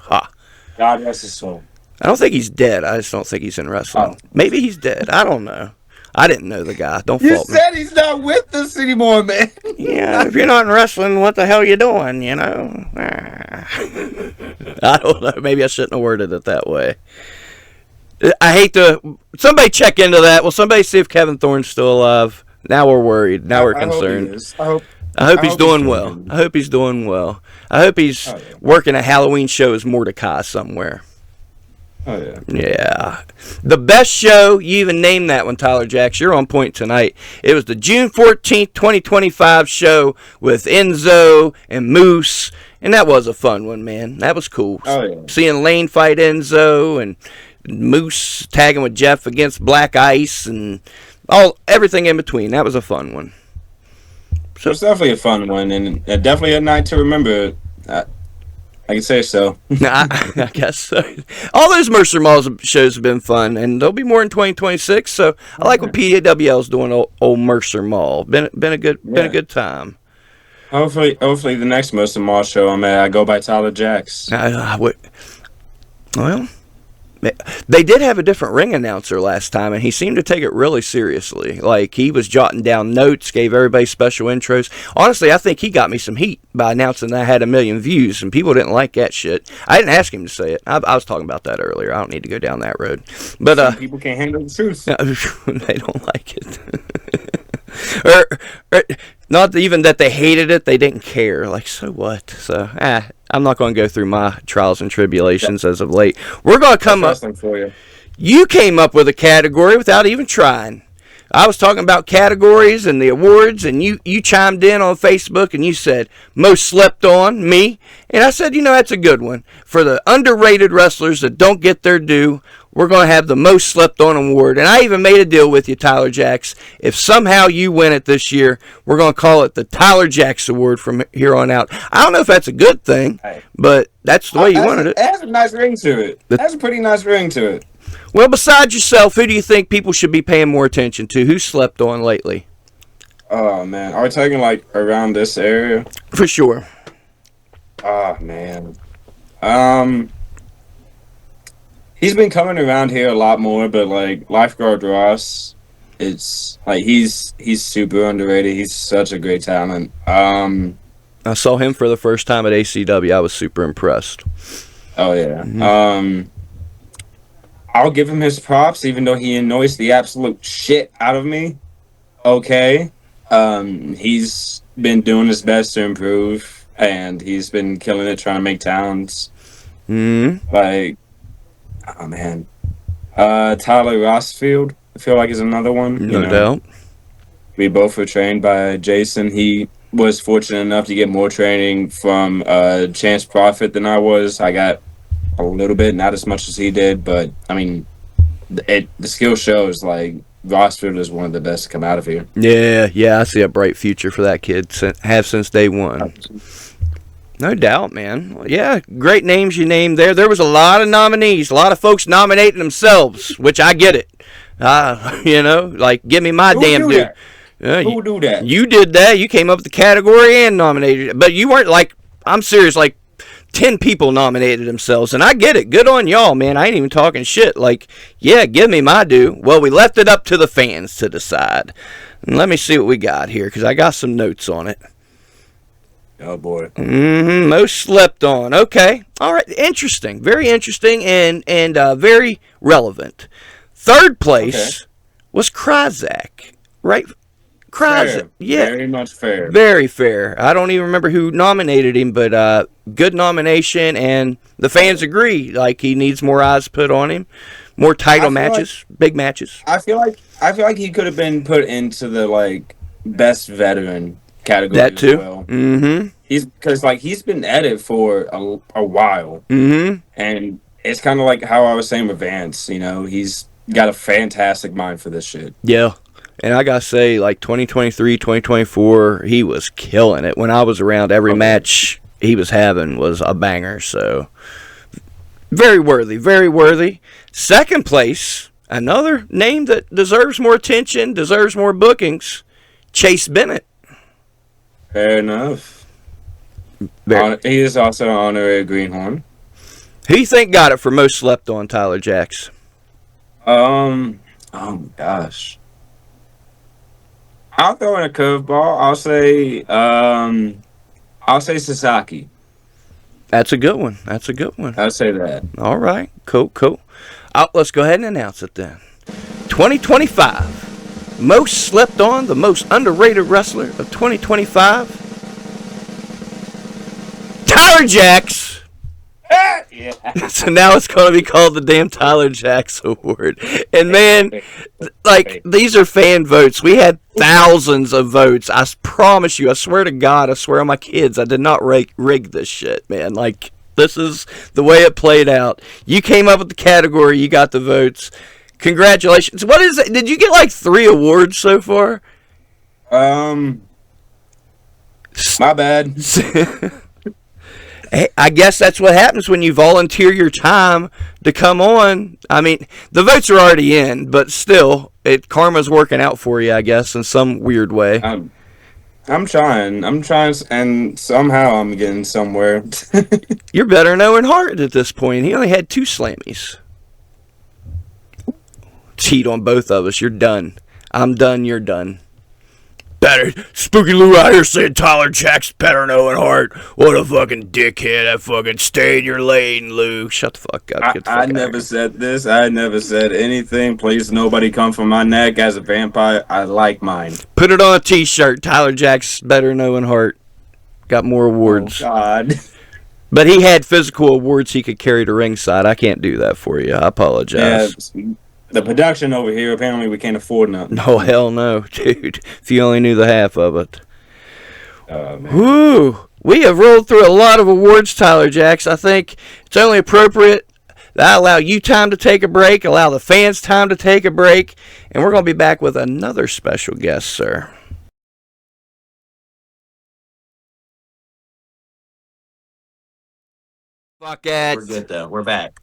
God rest his soul. I don't think he's dead. I just don't think he's in wrestling. Maybe he's dead. I don't know. I didn't know the guy. Don't fault me. You said he's not with us anymore, man. Yeah, if you're not in wrestling, what the hell are you doing, you know? I don't know. Maybe I shouldn't have worded it that way. I hate to... Somebody check into that. Will somebody see if Kevin Thorne's still alive? Now we're worried. Now we're concerned. I hope he's doing well. I hope he's doing well. I hope he's working a Halloween show as Mordecai somewhere. Oh, yeah. Yeah. The best show, you even named that one, Tyler Jacks. You're on point tonight. It was the June 14th, 2025 show with Enzo and Moose, and that was a fun one, man. That was cool. Oh, yeah. Seeing Lane fight Enzo and Moose tagging with Jeff against Black Ice and everything in between. That was a fun one. So it's definitely a fun one, and definitely a night to remember. I can say so. I guess so. All those Mercer Mall shows have been fun, and there'll be more in 2026. So I like what PWL's doing. Old Mercer Mall been a good time. Hopefully the next Mercer Mall show I'm at, I go by Tyler Jacks. Well, they did have a different ring announcer last time, and he seemed to take it really seriously. Like, he was jotting down notes, gave everybody special intros. Honestly, I think he got me some heat by announcing that I had 1 million views, and people didn't like that shit. I didn't ask him to say it. I was talking about that earlier. I don't need to go down that road. But some people can't handle the truth. They don't like it. or not even that they hated it, they didn't care. Like, so what? So, I'm not going to go through my trials and tribulations as of late. We're going to come up. For you. You came up with a category without even trying. I was talking about categories and the awards, and you chimed in on Facebook and you said, most slept on, me. And I said, that's a good one. For the underrated wrestlers that don't get their due, we're going to have the most slept on award. And I even made a deal with you, Tyler Jacks. If somehow you win it this year, we're going to call it the Tyler Jacks Award from here on out. I don't know if that's a good thing, but that's the way you wanted it. It has a nice ring to it. It has a pretty nice ring to it. Well, besides yourself, who do you think people should be paying more attention to? Who slept on lately? Oh, man. Are we talking, around this area? For sure. Oh, man. He's been coming around here a lot more, but, Lifeguard Ross, it's, he's super underrated. He's such a great talent. I saw him for the first time at ACW. I was super impressed. Oh, yeah. Mm-hmm. I'll give him his props, even though he annoys the absolute shit out of me. Okay. He's been doing his best to improve, and he's been killing it trying to make towns. Oh, man. Tyler Rossfield, I feel like, is another one. No doubt. We both were trained by Jason. He was fortunate enough to get more training from Chance Profit than I was. I got a little bit, not as much as he did, but the skill shows. Rossfield is one of the best to come out of here. Yeah, I see a bright future for that kid. Have since day one. No doubt, man. Yeah, great names you named there. There was a lot of nominees, a lot of folks nominating themselves, which I get it. Give me my damn due. Who do that? You did that. You came up with the category and nominated it, but you weren't I'm serious. 10 people nominated themselves, and I get it. Good on y'all, man. I ain't even talking shit. Give me my due. Well, we left it up to the fans to decide. And let me see what we got here, because I got some notes on it. Oh, boy. Most slept on. Okay. All right. Interesting. Very interesting and very relevant. Third place was Kryzak, right? Fair. Yeah. Very much fair. Very fair. I don't even remember who nominated him, but good nomination, and the fans agree. He needs more eyes put on him, more title matches, big matches. I feel like he could have been put into the best veteran category. That too. As well. He's been at it for a while. And it's kind of like how I was saying with Vance. He's got a fantastic mind for this shit. Yeah. And I got to say, 2023, 2024, he was killing it. When I was around, every match he was having was a banger. So, very worthy, very worthy. Second place, another name that deserves more attention, deserves more bookings, Chase Bennett. Fair enough. He is also an honorary greenhorn. Who you think got it for most slept on, Tyler Jacks? Oh, gosh. I'll throw in a curveball. I'll say Sasaki. That's a good one. I'll say that. All right. Cool. Let's go ahead and announce it then. 2025. Most slept on, the most underrated wrestler of 2025. Tyler Jacks. Yeah. So now it's going to be called the damn Tyler Jacks Award. And man, these are fan votes. We had thousands of votes. I promise you, I swear to God, I swear on my kids, I did not rig this shit, man. This is the way it played out. You came up with the category, you got the votes. Congratulations. What is it? Did you get 3 awards so far? My bad. Hey, I guess that's what happens when you volunteer your time to come on. The votes are already in, but still, karma's working out for you, I guess, in some weird way. I'm trying, and somehow I'm getting somewhere. You're better knowing Hart at this point. He only had 2 slammies. Cheat on both of us. You're done. I'm done. You're done. Better. Spooky Lou out here saying Tyler Jacks better knowing Hart. What a fucking dickhead. I fucking stay in your lane, Lou. Shut the fuck up. I never said this. I never said anything. Please, nobody come for my neck as a vampire. I like mine. Put it on a t-shirt. Tyler Jacks better knowing Hart. Got more awards. Oh, God. But he had physical awards he could carry to ringside. I can't do that for you. I apologize. Yeah, The production over here, apparently we can't afford nothing. No, hell no, dude. If you only knew the half of it. Man. Woo! We have rolled through a lot of awards, Tyler Jacks. I think it's only appropriate that I allow you time to take a break, allow the fans time to take a break, and we're going to be back with another special guest, sir. Fuck it. We're good though. We're back.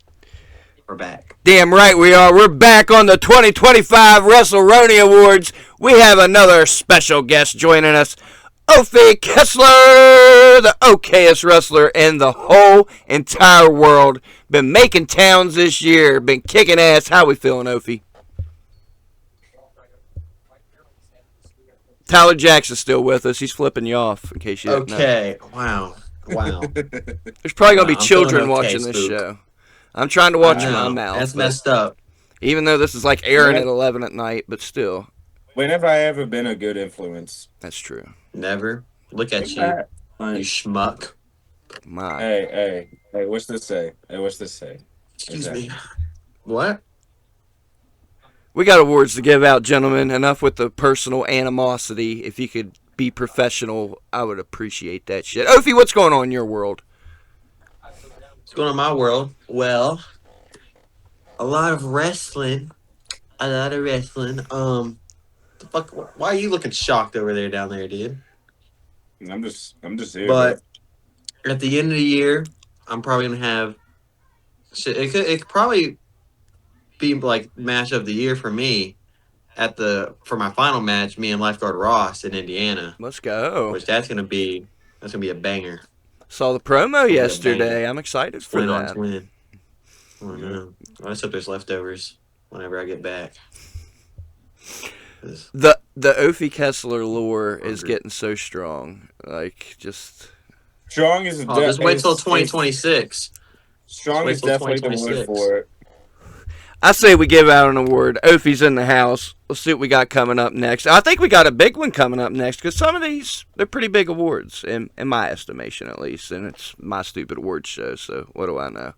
We're back. Damn right we are. We're back on the 2025 WrestleRoni Awards. We have another special guest joining us. Ophi Kessler, the okayest wrestler in the whole entire world. Been making towns this year. Been kicking ass. How we feeling, Ophi? Tyler Jackson's still with us. He's flipping you off in case you didn't know. Okay. Wow. There's probably going to be children watching this show. I'm trying to watch my mouth. That's messed up. Even though this is like airing at 11 at night, but still. When have I ever been a good influence? That's true. Never. Look at you. You schmuck. My. Hey, what's this say? Excuse me. What? We got awards to give out, gentlemen. Enough with the personal animosity. If you could be professional, I would appreciate that shit. Ophi, what's going on in your world? What's going on in my world? Well, a lot of wrestling. The fuck? Why are you looking shocked over there, down there, dude? I'm just here. But at the end of the year, I'm probably gonna have. It could probably be like match of the year for me. For my final match, me and Lifeguard Ross in Indiana. Let's go. Which that's gonna be a banger. Saw the promo yesterday. I'm excited for that. Twin. Oh no! I just hope there's leftovers whenever I get back. The Ophi Kessler lore is getting so strong. Like, just... Strong is... just wait till 2026. Strong is definitely the word for it. I say we give out an award. Ophi's in the house. Let's see what we got coming up next. I think we got a big one coming up next, because some of these, they're pretty big awards, in my estimation at least, and it's my stupid awards show, so what do I know?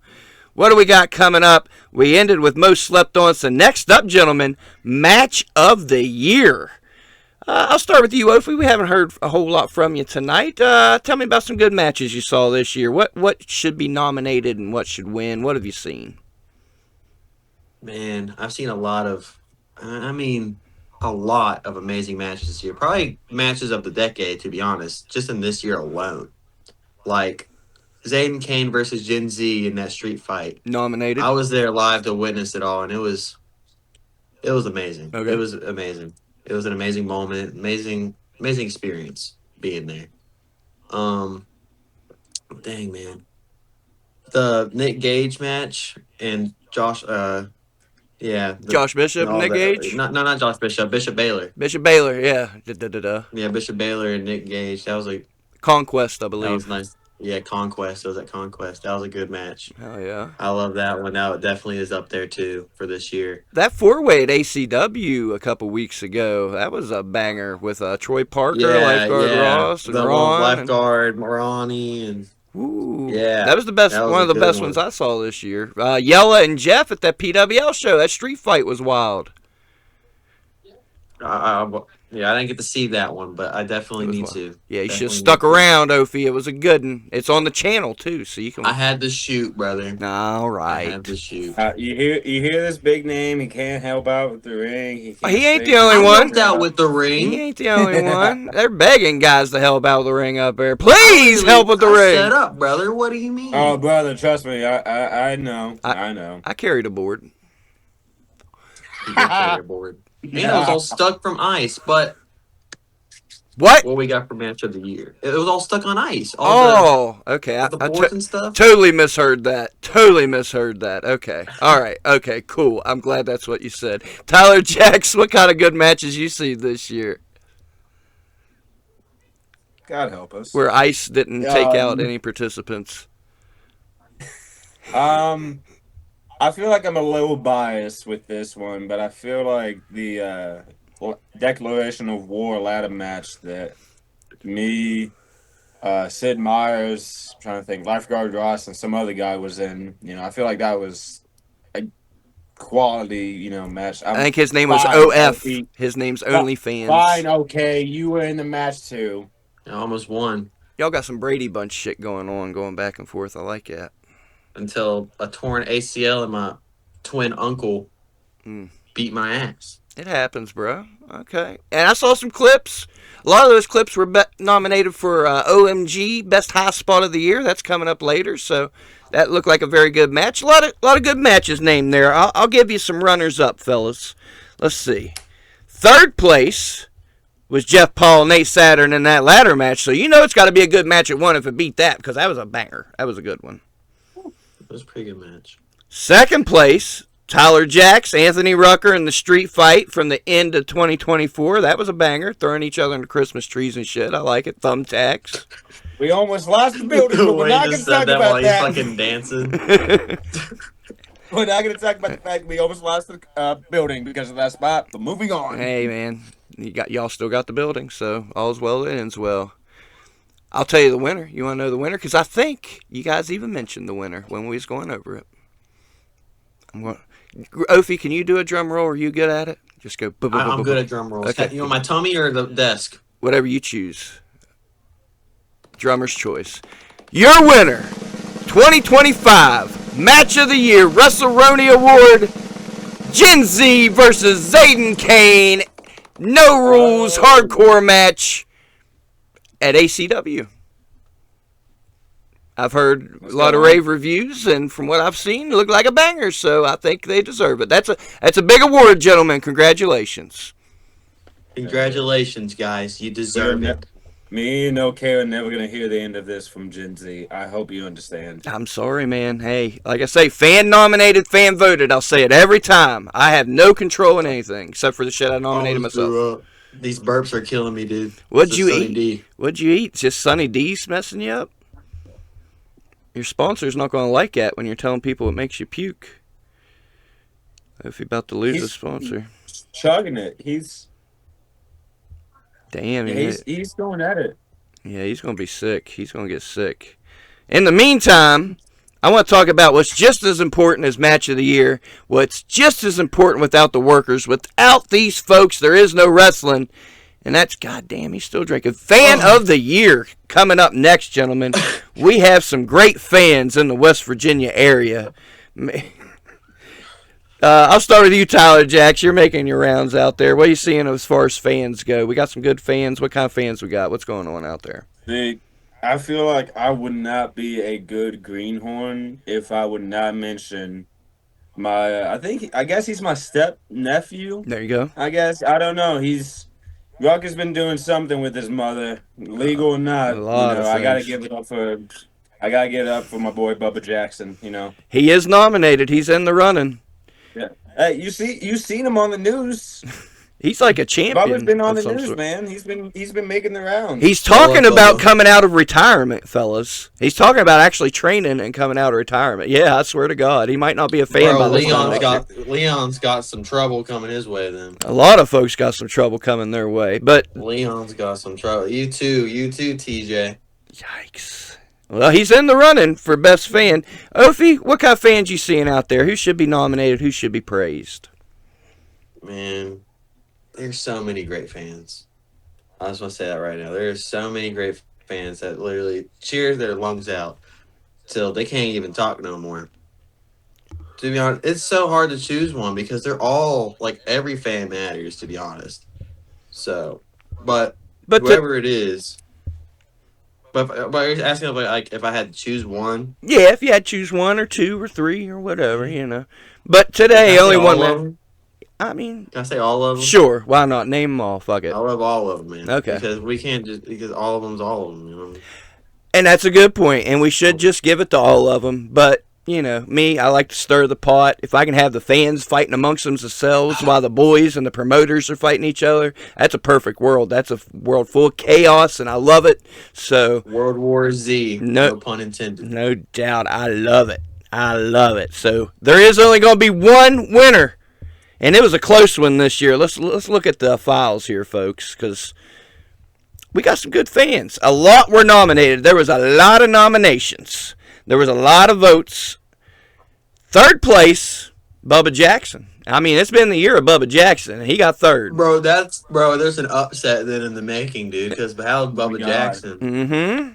What do we got coming up? We ended with most slept on. So next up, gentlemen, match of the year. I'll start with you, Ophi. We haven't heard a whole lot from you tonight. Tell me about some good matches you saw this year. What should be nominated and what should win? What have you seen? Man, I've seen a lot of amazing matches this year. Probably matches of the decade, to be honest, just in this year alone. Like Zayden Kane versus Gen Z in that street fight. Nominated. I was there live to witness it all, and it was amazing. Okay. It was amazing. It was an amazing moment, amazing experience being there. Dang man, the Nick Gage match and Josh. Josh Bishop, Nick Gage. Not Josh Bishop. Bishop Baylor. Bishop Baylor, yeah. Yeah, Bishop Baylor and Nick Gage. That was like Conquest, I believe. That was nice. Yeah, Conquest. It was at Conquest. That was a good match. Hell yeah. I love that one. That definitely is up there too for this year. That 4-way at ACW a couple weeks ago, that was a banger with Troy Parker, Lifeguard Ross, and Ron. Lifeguard, Ronnie, and ooh, yeah, that was the best. One of the best ones I saw this year. Yella and Jeff at that PWL show. That street fight was wild. Yeah, I didn't get to see that one, but I definitely need to. Yeah, you should have stuck around, Ophi. It was a good one. It's on the channel too, so you can. I had to shoot, brother. All right. I had to shoot. You hear this big name? He can't help out with the ring. He ain't the only one. Helped out with the ring. He ain't the only one. They're begging guys to help out with the ring up there. Please help with the ring. Set up, brother. What do you mean? Oh, brother, trust me. I know. I know. I carried a board. You did carry a board. And it was all stuck from ice, but what we got for match of the year? It was all stuck on ice. Okay. The boards and stuff. Totally misheard that. Okay. All right. Okay. Cool. I'm glad that's what you said. Tyler Jacks, what kind of good matches you see this year? God help us. Where ice didn't take out any participants. I feel like I'm a little biased with this one, but I feel like the Declaration of War ladder match that me, Sid Meier's, I'm trying to think, Lifeguard Ross, and some other guy was in. I feel like that was quality, match. I think his name was Fine, OF. okay. His name's OnlyFans. Fine, okay, you were in the match too. I almost won. Y'all got some Brady Bunch shit going on, going back and forth. I like that. Until a torn ACL and my twin uncle beat my ass. It happens, bro. Okay. And I saw some clips. A lot of those clips were nominated for OMG, Best High Spot of the Year. That's coming up later, so that looked like a very good match. A lot of good matches named there. I'll give you some runners-up, fellas. Let's see. Third place was Jeff Paul and Nate Saturn in that ladder match, so you know it's got to be a good match at one if it beat that, because that was a banger. That was a good one. It was a pretty good match. Second place, Tyler Jacks, Anthony Rucker in the street fight from the end of 2024. That was a banger. Throwing each other into Christmas trees and shit. I like it. Thumbtacks. We almost lost the building, but we're not going to talk about that. While he's fucking dancing. We're not going to talk about the fact that we almost lost the building because of that spot, but moving on. Hey, man. Y'all still got the building, so all's well that ends well. I'll tell you the winner. You want to know the winner? Because I think you guys even mentioned the winner when we was going over it. Opie, can you do a drum roll? Are you good at it? Just go. I'm good at drum rolls. Okay. You want my tummy or the desk? Whatever you choose. Drummer's choice. Your winner, 2025 Match of the Year WrestleRoni Award, Gen Z versus Zayden Kane. No rules, hardcore match at ACW. I've heard a lot of rave reviews, and from what I've seen, it looked like a banger, so I think they deserve it. That's a big award, gentlemen. Congratulations. Congratulations, guys. You deserve it. Me and OK are never going to hear the end of this from Gen Z. I hope you understand. I'm sorry, man. Hey, like I say, fan nominated, fan voted. I'll say it every time. I have no control in anything except for the shit I nominated myself. These burps are killing me, dude. What'd you eat? What'd you eat? Just Sunny D's messing you up? Your sponsor's not going to like that when you're telling people it makes you puke. If you're about to lose a sponsor. He's chugging it. Damn. Yeah, he's going at it. Yeah, he's going to be sick. He's going to get sick. In the meantime, I want to talk about what's just as important as Match of the Year. What's just as important without the workers. Without these folks, there is no wrestling. And that's, goddamn, he's still drinking. Fan of the Year coming up next, gentlemen. We have some great fans in the West Virginia area. I'll start with you, Tyler Jacks. You're making your rounds out there. What are you seeing as far as fans go? We got some good fans. What kind of fans we got? St's going on out there? I feel like I would not be a good greenhorn if I would not mention I guess he's my step nephew. There you go. I guess. I don't know. Rock has been doing something with his mother, legal or not. I gotta give it up for my boy Bubba Jackson. He is nominated. He's in the running. Yeah. Hey, you seen him on the news? He's like a champion. Bubba's been on the news, man. He's been making the rounds. He's talking about coming out of retirement, fellas. He's talking about actually training and coming out of retirement. Yeah, I swear to God, he might not be a fan by this time. Leon's got some trouble coming his way. Then a lot of folks got some trouble coming their way, but Leon's got some trouble. You too, TJ. Yikes. Well, he's in the running for best fan. Opie, what kind of fans you seeing out there? Who should be nominated? Who should be praised? Man, there's so many great fans. I just want to say that right now. There's so many great fans that literally cheer their lungs out till they can't even talk no more. To be honest, it's so hard to choose one because they're all, like, every fan matters, to be honest. So, but whoever it is. But you're asking if I had to choose one? Yeah, if you had to choose one or two or three or whatever, But today, only one man. I mean, can I say all of them? Sure, why not? Name them all. Fuck it. I love all of them, man. Okay. Because we can't because all of them's all of them, And that's a good point, and we should just give it to all of them. But me, I like to stir the pot. If I can have the fans fighting amongst themselves while the boys and the promoters are fighting each other, that's a perfect world. That's a world full of chaos, and I love it. So World War Z, no pun intended. No doubt, I love it. I love it. So there is only going to be one winner. And it was a close one this year. Let's look at the files here, folks, because we got some good fans. A lot were nominated. There was a lot of nominations. There was a lot of votes. Third place Bubba Jackson. I mean, it's been the year of Bubba Jackson, and he got third. Bro, there's an upset then in the making, dude. Because how's Bubba Jackson? Mm-hmm.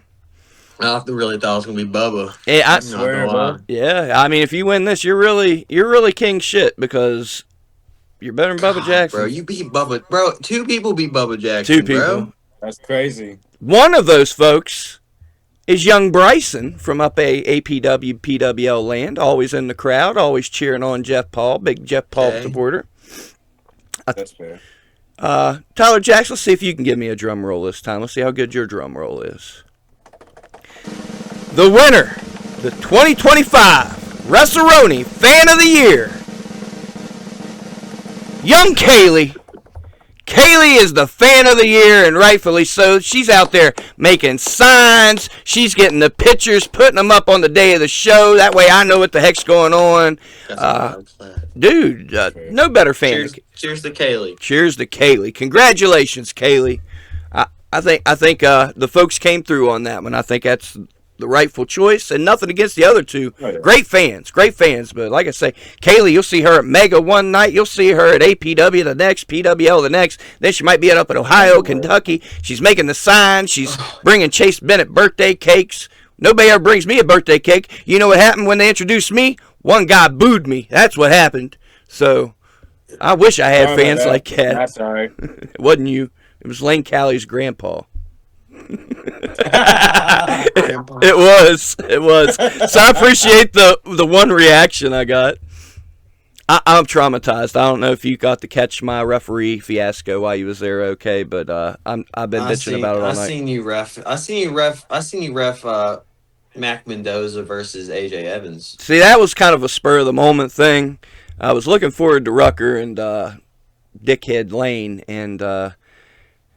I really thought it was gonna be Bubba. Yeah, I swear, bro. Yeah, I mean, if you win this, you're really king shit because you're better than Bubba Jackson. Bro, you beat Bubba. Bro, 2 people beat Bubba Jackson. 2 people. Bro. That's crazy. One of those folks is young Bryson from up APW PWL land, always in the crowd, always cheering on Jeff Paul, big Jeff Paul supporter. That's fair. Tyler Jackson, let's see if you can give me a drum roll this time. Let's see how good your drum roll is. The winner, the 2025 WrestleRoni Fan of the Year, Young Kaylee. Kaylee is the Fan of the Year, and rightfully so. She's out there making signs. She's getting the pictures, putting them up on the day of the show. That way I know what the heck's going on. Dude, no better fan. Cheers to Kaylee. Cheers to Kaylee. Congratulations, Kaylee. I think the folks came through on that one. I think that's the rightful choice, and nothing against the other 2. Oh, yeah. Great fans. But like I say, Kaylee, you'll see her at Mega one night. You'll see her at APW the next, PWL the next. Then she might be up in Ohio, Kentucky. She's making the signs. She's bringing Chase Bennett birthday cakes. Nobody ever brings me a birthday cake. You know what happened when they introduced me? One guy booed me. That's what happened. So I wish I had fans like that. That's all right. It wasn't you. It was Lane Callie's grandpa. It was. So I appreciate the one reaction I got. I'm traumatized. I don't know if you got to catch my referee fiasco while you was there, okay? But I've been bitching about it all night. I seen you ref Mac Mendoza versus AJ Evans. See, that was kind of a spur of the moment thing. I was looking forward to Rucker and Dickhead Lane, and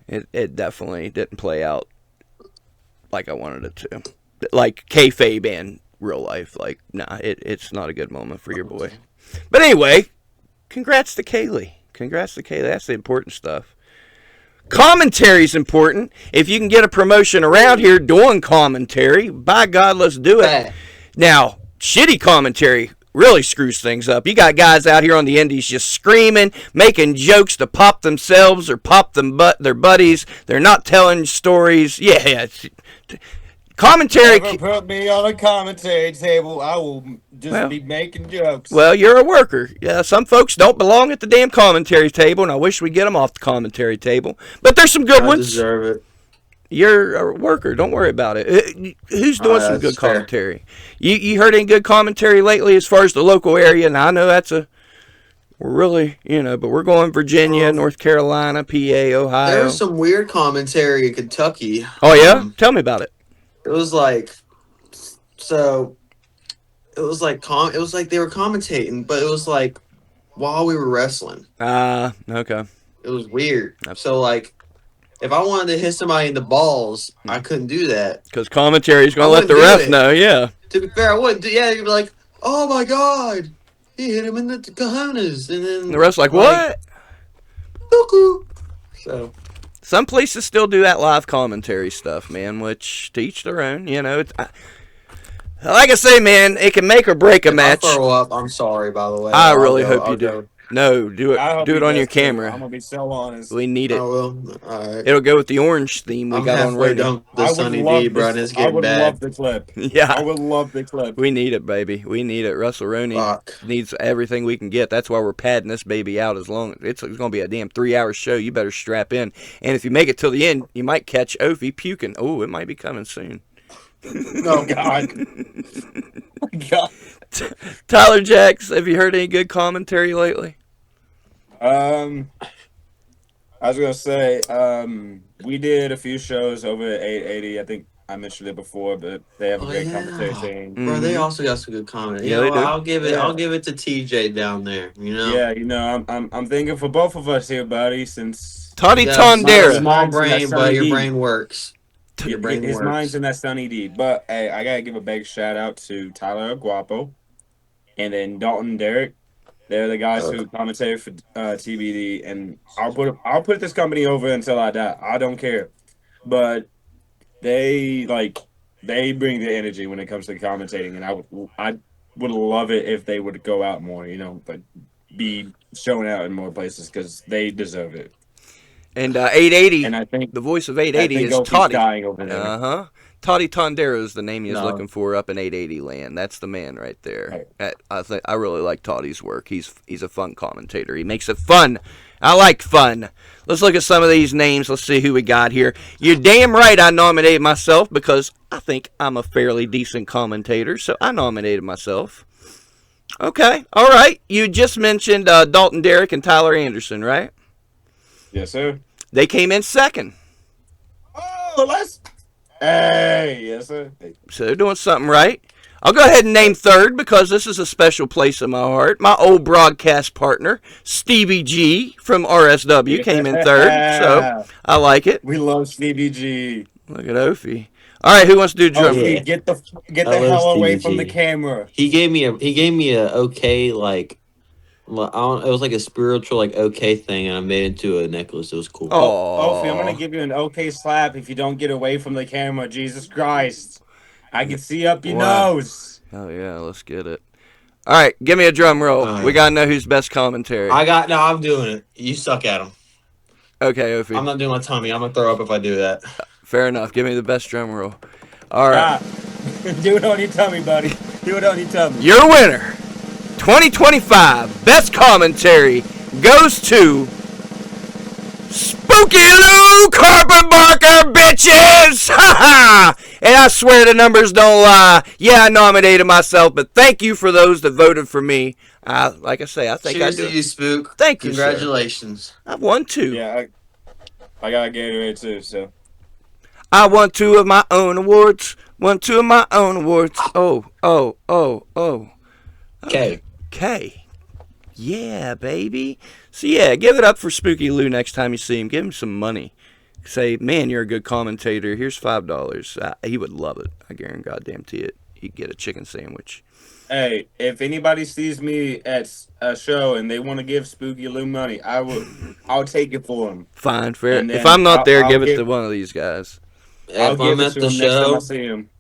it definitely didn't play out like I wanted it to. Like kayfabe and real life. Like, nah, it's not a good moment for your boy. But anyway, congrats to Kaylee. That's the important stuff. Commentary's important. If you can get a promotion around here doing commentary, by God, let's do it. Now, shitty commentary really screws things up. You got guys out here on the indies just screaming, making jokes to pop themselves or pop their buddies. They're not telling stories. Yeah, commentary. Never put me on a commentary table. I will just be making jokes. Well, you're a worker. Yeah, some folks don't belong at the damn commentary table, and I wish we'd get them off the commentary table. But there's some good ones. Deserve it. You're a worker. Don't worry about it. Who's doing some good commentary? You heard any good commentary lately as far as the local area? And I know we're really, but we're going Virginia, North Carolina, PA, Ohio. There's some weird commentary in Kentucky. Oh, yeah? Tell me about it. It was like, it was like they were commentating, but it was like while we were wrestling. Okay. It was weird. So like, if I wanted to hit somebody in the balls, I couldn't do that. Because commentary's going to let the ref know, yeah. To be fair, I wouldn't. You'd be like, oh my God, he hit him in the cojones. And then the ref's like, what? Cuckoo. So. Some places still do that live commentary stuff, man, which to each their own. Like I say, man, it can make or break a match. I'll throw up. I'm sorry, by the way. I really hope you do. No, do it. Do it on your camera. I'm gonna be so honest. We need it. I will. All right. It'll go with the orange theme we got on radio. The Sunny D, bro. It's getting bad. I would love the clip. Yeah, I would love the clip. We need it, baby. We need it. WrestleRoni needs everything we can get. That's why we're padding this baby out as long. It's gonna be a damn 3-hour show. You better strap in. And if you make it till the end, you might catch Opie puking. Oh, it might be coming soon. Oh God. Oh, God. Tyler Jacks, have you heard any good commentary lately? I was gonna say, we did a few shows over at 880. I think I mentioned it before, but they have a great commentary team. Bro, they also got some good commentary. Yeah, they do. I'll give it to TJ down there. Yeah, I'm thinking for both of us here, buddy, since Toddy Tondera. Small brain, but your brain works. His mind's in that Sunny D. But hey, I gotta give a big shout out to Tyler Aguapo and then Dalton Derrick. They're the guys who commentate for TBD, and I'll put this company over until I die. I don't care, but they bring the energy when it comes to commentating, and would love it if they would go out more, but be showing out in more places because they deserve it. And 880, And I think the voice of I 880 think is Opie's Toddy. dying over there. Uh-huh. Toddy Tondero is the name he's No. looking for up in 880 land. That's the man right there. Right. I really like Toddy's work. He's a fun commentator. He makes it fun. I like fun. Let's look at some of these names. Let's see who we got here. You're damn right I nominated myself because I think I'm a fairly decent commentator, so I nominated myself. Okay, all right. You just mentioned Dalton Derrick and Tyler Anderson, right? Yes, sir. They came in second. Oh, hey, yes, sir. So they're doing something right. I'll go ahead and name third because this is a special place in my heart. My old broadcast partner, Stevie G from RSW, came in third, so I like it. We love Stevie G. Look at Opie. All right, who wants to do drum? Opie, yeah. get the I love hell away Stevie from the G. camera. He gave me a okay like. It was like a spiritual like okay thing, and I made it into a necklace. It was cool. Opie, I'm gonna give you an okay slap if you don't get away from the camera. Jesus Christ, I can see up your nose. Oh yeah, let's get it. All right, give me a drum roll. We gotta know who's best commentary. I'm doing it. You suck at him. Okay, Opie. I'm not doing my tummy. I'm gonna throw up if I do that. Fair enough. Give me the best drum roll. All right. Do it on your tummy, buddy. Do it on your tummy. Your winner, 2025 best commentary goes to Spooky Lou Carpet Barker, bitches! Ha ha! And I swear the numbers don't lie. Yeah, I nominated myself, but thank you for those that voted for me. Like I say, I think Cheers I do. to you, Spook. Thank you, Congratulations. I've won 2. Yeah, I got a Gatorade too, so. I won 2 of my own awards. Won 2 of my own awards. Oh. Okay. Okay. Yeah, baby. So yeah, give it up for Spooky Lou next time you see him. Give him some money. Say, man, you're a good commentator. Here's $5. He would love it. I guarantee goddamn to it. He'd get a chicken sandwich. Hey, if anybody sees me at a show and they want to give Spooky Lou money, I'll take it for them. Fine, fair. And If then I'm not there, I'll give it to one of these guys. I'll If give I'm it at to the him next time I show, see him.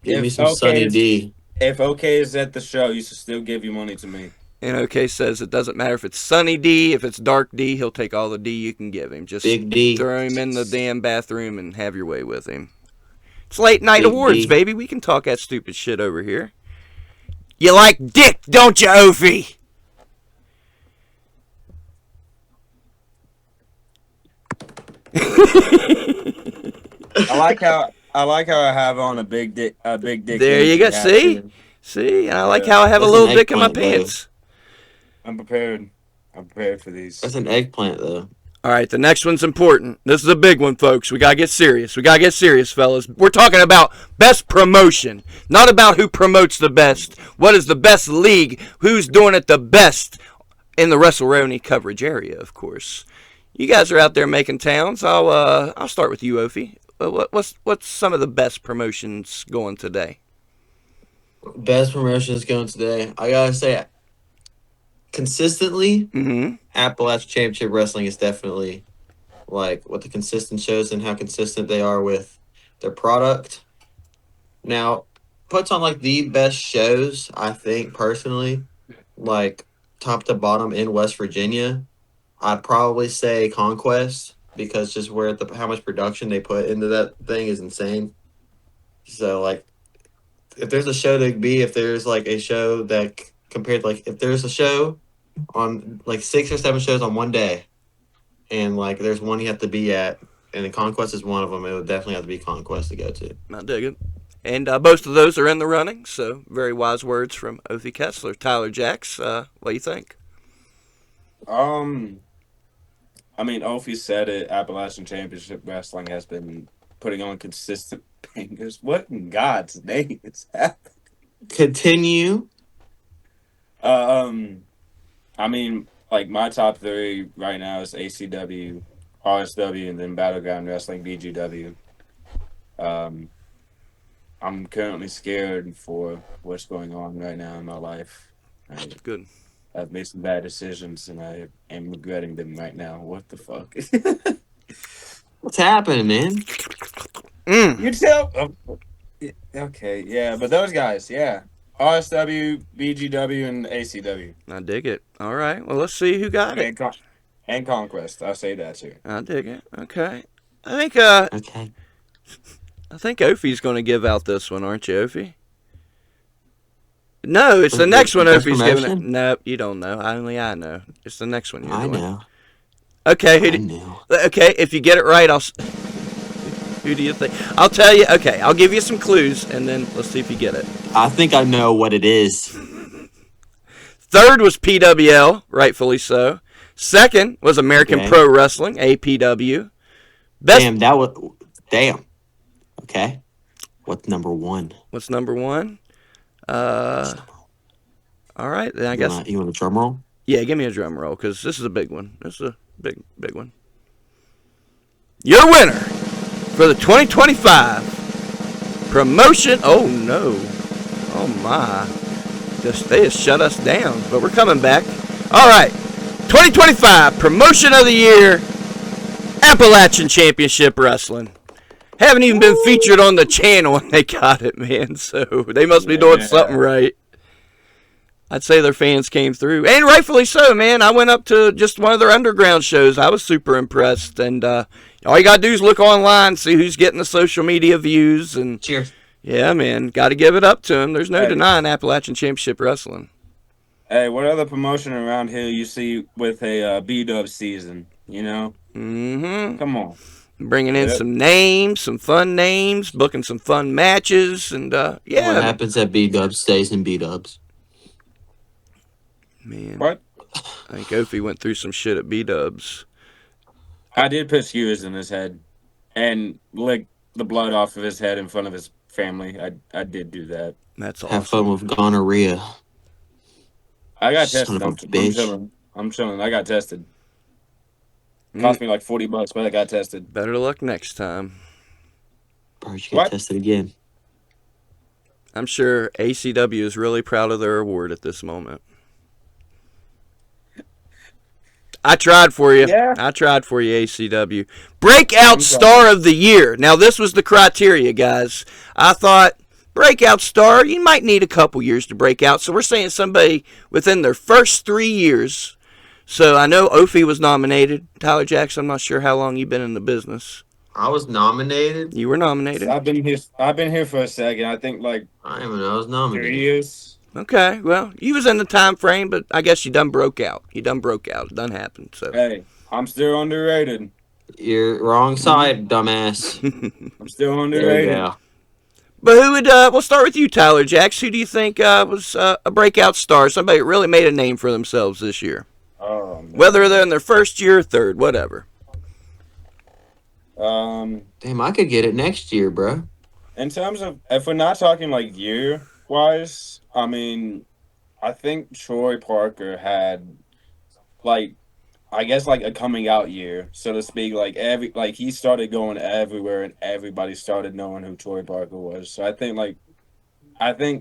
give me If some Sunny D. If OK is at the show, you should still give your money to me. And OK says it doesn't matter if it's Sunny D, if it's Dark D, he'll take all the D you can give him. Just Big D. throw him in the damn bathroom and have your way with him. It's late night Big awards, D. baby. We can talk that stupid shit over here. You like dick, don't you, Opie? I like how I have on a big dick. There you go. See, and I like how I have a That's little an dick in my eggplant, though. pants. I'm prepared. I'm prepared for these. That's an eggplant, though. All right, the next one's important. This is a big one, folks. We gotta get serious. Fellas. We're talking about best promotion, not about who promotes the best. What is the best league? Who's doing it the best in the WrestleRoni coverage area? Of course, you guys are out there making towns. I'll start with you, Opie. What's some of the best promotions going today? Best promotions going today. I gotta say, consistently, Appalachian Championship Wrestling is definitely like what the consistent shows and how consistent they are with their product. Now, puts on like the best shows, I think personally, like top to bottom in West Virginia. I'd probably say Conquest because just how much production they put into that thing is insane. So like, if there's a show to be, if there's like a show that compared like if there's a show on like 6 or 7 shows on one day, and like there's one you have to be at, and the Conquest is one of them, it would definitely have to be Conquest to go to. I dig it. And both of those are in the running, so very wise words from Opie Kessler. Tyler Jacks, what do you think? I mean, Opie said it. Appalachian Championship Wrestling has been putting on consistent bangers. What in God's name is happening? Continue. I mean, like my top 3 right now is ACW, RSW, and then Battleground Wrestling, BGW. I'm currently scared for what's going on right now in my life. Good. I've made some bad decisions, and I am regretting them right now. What the fuck? What's happening, man? You tell. Okay, yeah, but those guys, yeah. RSW, BGW, and ACW. I dig it. All right. Well, let's see who got it. And Conquest. I'll say that too. I dig it. Okay. I think Okay. I think Ophi's going to give out this one, aren't you, Ophi? No, it's the next one Best Ophi's giving it. promotion? No, you don't know. Only I know. It's the next one you're I doing. know. Okay, I knew. okay, if you get it right, who do you think? I'll tell you. Okay, I'll give you some clues, and then let's see if you get it. I think I know what it is. Third was PWL, rightfully so. Second was American Pro Wrestling, APW. Damn. Okay. What's number one? What's number one? All right, then I guess. You want a drum roll? Yeah, give me a drum roll, because this is a big one. This is a big one. Your winner for the 2025 promotion. Oh, no. Oh, my. They just shut us down, but we're coming back. All right. 2025 Promotion of the Year, Appalachian Championship Wrestling. Haven't even been featured on the channel when they got it, man. So they must be doing something right. I'd say their fans came through, and rightfully so, man. I went up to just one of their underground shows. I was super impressed, and all you gotta do is look online, see who's getting the social media views, and cheers. Yeah, man, got to give it up to them. There's no denying Appalachian Championship Wrestling. Hey, what other promotion around here you see with a B-Dub season? You know? Mm-hmm. Come on. Bringing in some names, some fun names, booking some fun matches, and yeah. What happens at B-Dubs stays in B-Dubs. Man. What? I think Ophi went through some shit at B-Dubs. I did put skewers in his head and lick the blood off of his head in front of his family. I did do that. That's awesome. Have fun with gonorrhea. I got Son tested. of a I'm bitch. chilling. I got tested. Cost me like $40, but I got tested. Better luck next time. Bro, you get tested again. I'm sure ACW is really proud of their award at this moment. I tried for you. Yeah. I tried for you, ACW. Breakout Star of the Year. Now, this was the criteria, guys. I thought, breakout star, you might need a couple years to break out. So we're saying somebody within their first 3 years. So I know Ophi was nominated. Tyler Jackson, I'm not sure how long you've been in the business. I was nominated. You were nominated. I've been here for a second. I think like I didn't even know I was nominated. 3 years. Okay, well, you was in the time frame, but I guess you done broke out. It done happened. So Hey, I'm still underrated. You're wrong side, dumbass. I'm still There underrated. you go. But who would, we'll start with you, Tyler Jacks. Who do you think was a breakout star? Somebody that really made a name for themselves this year? Oh, man. Whether they're in their first year or third, whatever. Damn, I could get it next year, bro. In terms of, if we're not talking like year-wise, I mean, I think Troy Parker had, like, I guess like a coming out year, so to speak. Like he started going everywhere, and everybody started knowing who Troy Parker was. So I think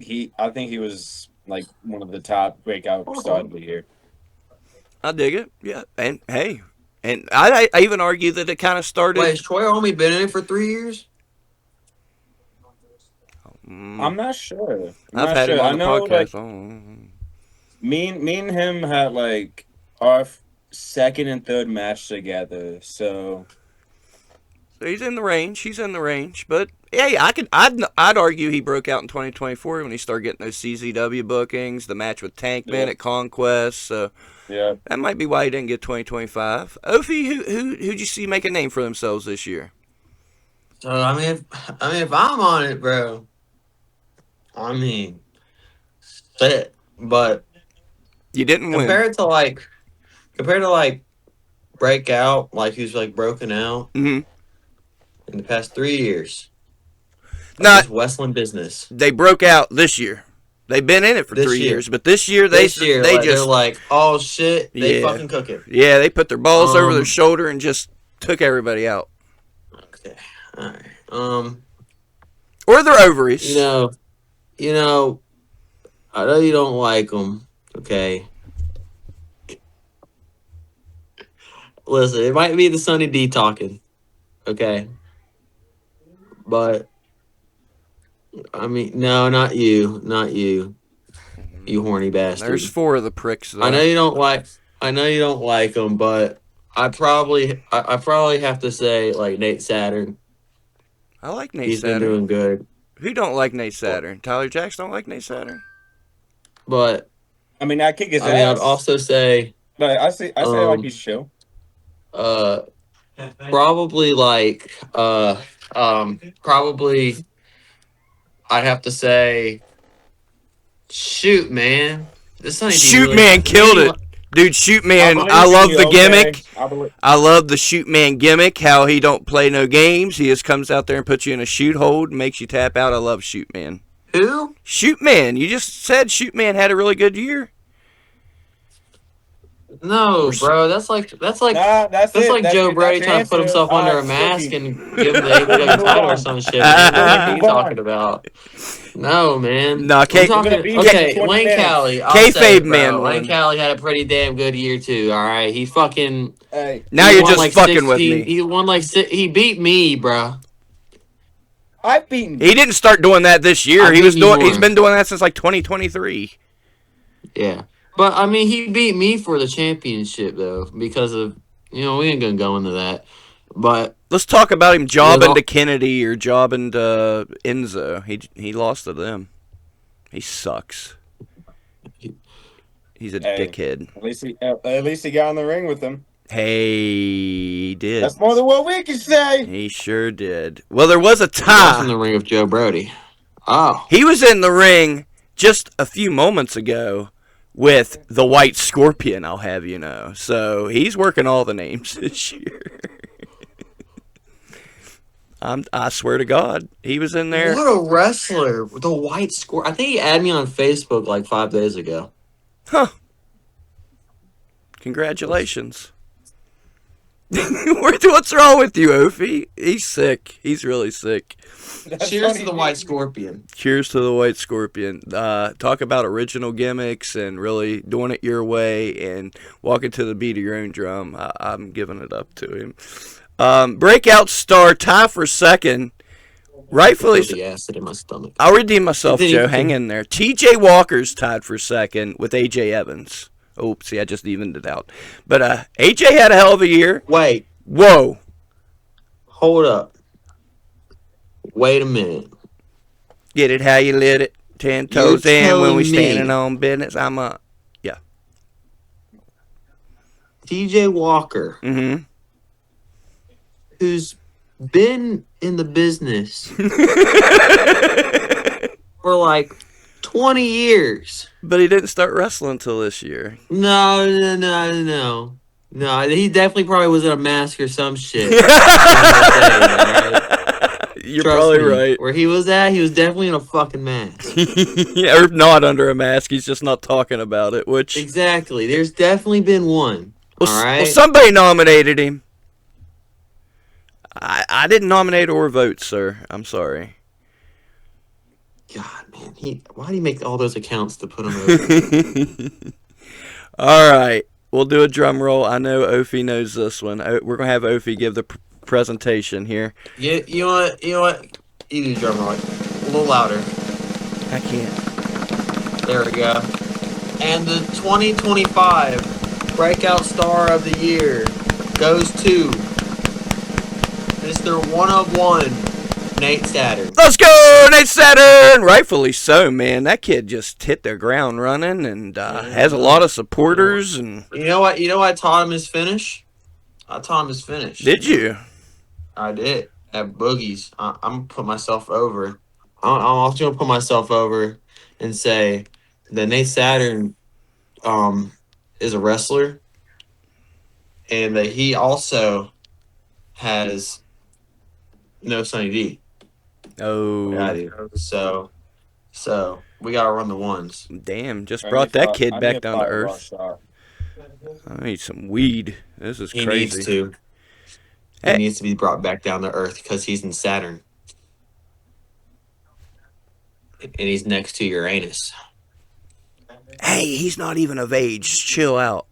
he was like one of the top breakout stars of the year. I dig it. Yeah, and hey, and I even argue that it kind of started. Wait, has Troy only been in it for 3 years? I'm not sure. I've had him on the podcast. Me and him had like our second and third match together, so he's in the range. But hey, I'd argue he broke out in 2024 when he started getting those CZW bookings, the match with Tankman at Conquest. So yeah, that might be why he didn't get 2025. Ophi, who'd you see make a name for themselves this year? So if I'm on it, bro. I mean, shit. But you didn't win. Compared to like breakout, like who's like broken out in the past 3 years. Not Westland business. They broke out this year. They've been in it for 3 years, but this year they're like, oh shit, they fucking cook it. Yeah, they put their balls over their shoulder and just took everybody out. Okay, all right. Or their ovaries. You know, I know you don't like them. Okay. Listen, it might be the Sunny D talking. Okay. But I mean, no, not you, not you, you horny bastard. There's 4 of the pricks though. I know you don't like. I know you don't like him, but I probably have to say like Nate Saturn. I like Nate He's Saturn. been doing good. Who don't like Nate Saturn? Tyler Jacks don't like Nate Saturn. But I mean, I kick his I mean, ass. I'd also say, But I say like he's chill. probably like probably I'd have to say, shoot, man. This Sonny D Shoot really Man has killed me it. Dude, Shoot Man, believe I love you, the okay? gimmick. I believe. I love the Shoot Man gimmick, how he don't play no games. He just comes out there and puts you in a shoot hold and makes you tap out. I love Shoot Man. Who? Shoot Man. You just said Shoot Man had a really good year. No, bro. That's like Nah, that's that's it. like That's Joe your- Brady that's your trying to put answer. himself under a Spooky. mask and give him the AEW title or some shit. Man. What are you talking about? No, man. Nah, I'm talking, We're gonna be here okay, for 20 Wayne minutes. Callie. I'll Kayfabe say, bro, man Wayne won. Callie had a pretty damn good year too. All right, he fucking. Hey, Now he you're won just like fucking with 16 me. He won like he beat me, bro. I've beaten. He didn't start doing that this year. I He was beat you doing. more. He's been doing that since like 2023. Yeah, but I mean, he beat me for the championship though, because of we ain't gonna go into that, but. Let's talk about him jobbing all- to Kennedy or jobbing to Enzo. He lost to them. He sucks. He's a dickhead. At least he got in the ring with him. Hey, he did. That's more than what we can say. He sure did. Well, there was a He was in tie. the ring with Joe Brody. Oh. He was in the ring just a few moments ago with the White Scorpion, I'll have you know. So he's working all the names this year. I swear to God, he was in there. What a wrestler. The White Scorpion. I think he added me on Facebook like 5 days ago. Huh. Congratulations. What's wrong with you, Ophi? He's sick. He's really sick. Cheers to the White Scorpion. Cheers to the White Scorpion. Talk about original gimmicks and really doing it your way and walking to the beat of your own drum. I'm giving it up to him. Breakout star, tie for second. Rightfully The acid in my stomach. I'll redeem myself, Did he- Joe. Hang in there. TJ Walker's tied for second with AJ Evans. Oops, see, I just evened it out. But AJ had a hell of a year. Wait. Whoa. Hold up. Wait a minute. Get it how you lit it. 10 toes You're in when we telling standing me- on business. Yeah. TJ Walker, Mm-hmm. who's been in the business for like 20 years. But he didn't start wrestling until this year. No. No, he definitely probably was in a mask or some shit. You're Trust probably me, right. Where he was at, he was definitely in a fucking mask. Yeah, or not under a mask. He's just not talking about it, which... Exactly. There's definitely been one. All right? Well, somebody nominated him. I didn't nominate or vote, sir. I'm sorry. God, man. Why do you make all those accounts to put him over? All right. We'll do a drum roll. I know Ophi knows this one. We're going to have Ophi give the presentation here. You know what? You do drum roll. A little louder. I can't. There we go. And the 2025 Breakout Star of the Year goes to Mr. One of One, Nate Saturn. Let's go, Nate Saturn! Rightfully so, man. That kid just hit the ground running and has a lot of supporters. And You know what? I taught him his finish. I taught him his finish. did you? I did. At Boogie's. I'm gonna put myself over. I'm also gonna put myself over and say that Nate Saturn is a wrestler, and that he also has no Sonny D. Oh, I do. So we gotta run the ones. damn! Just brought that kid back down to earth. I need some weed. This is He crazy. needs to. Hey. He needs to be brought back down to earth because he's in Saturn. And he's next to Uranus. Hey, he's not even of age. Chill out.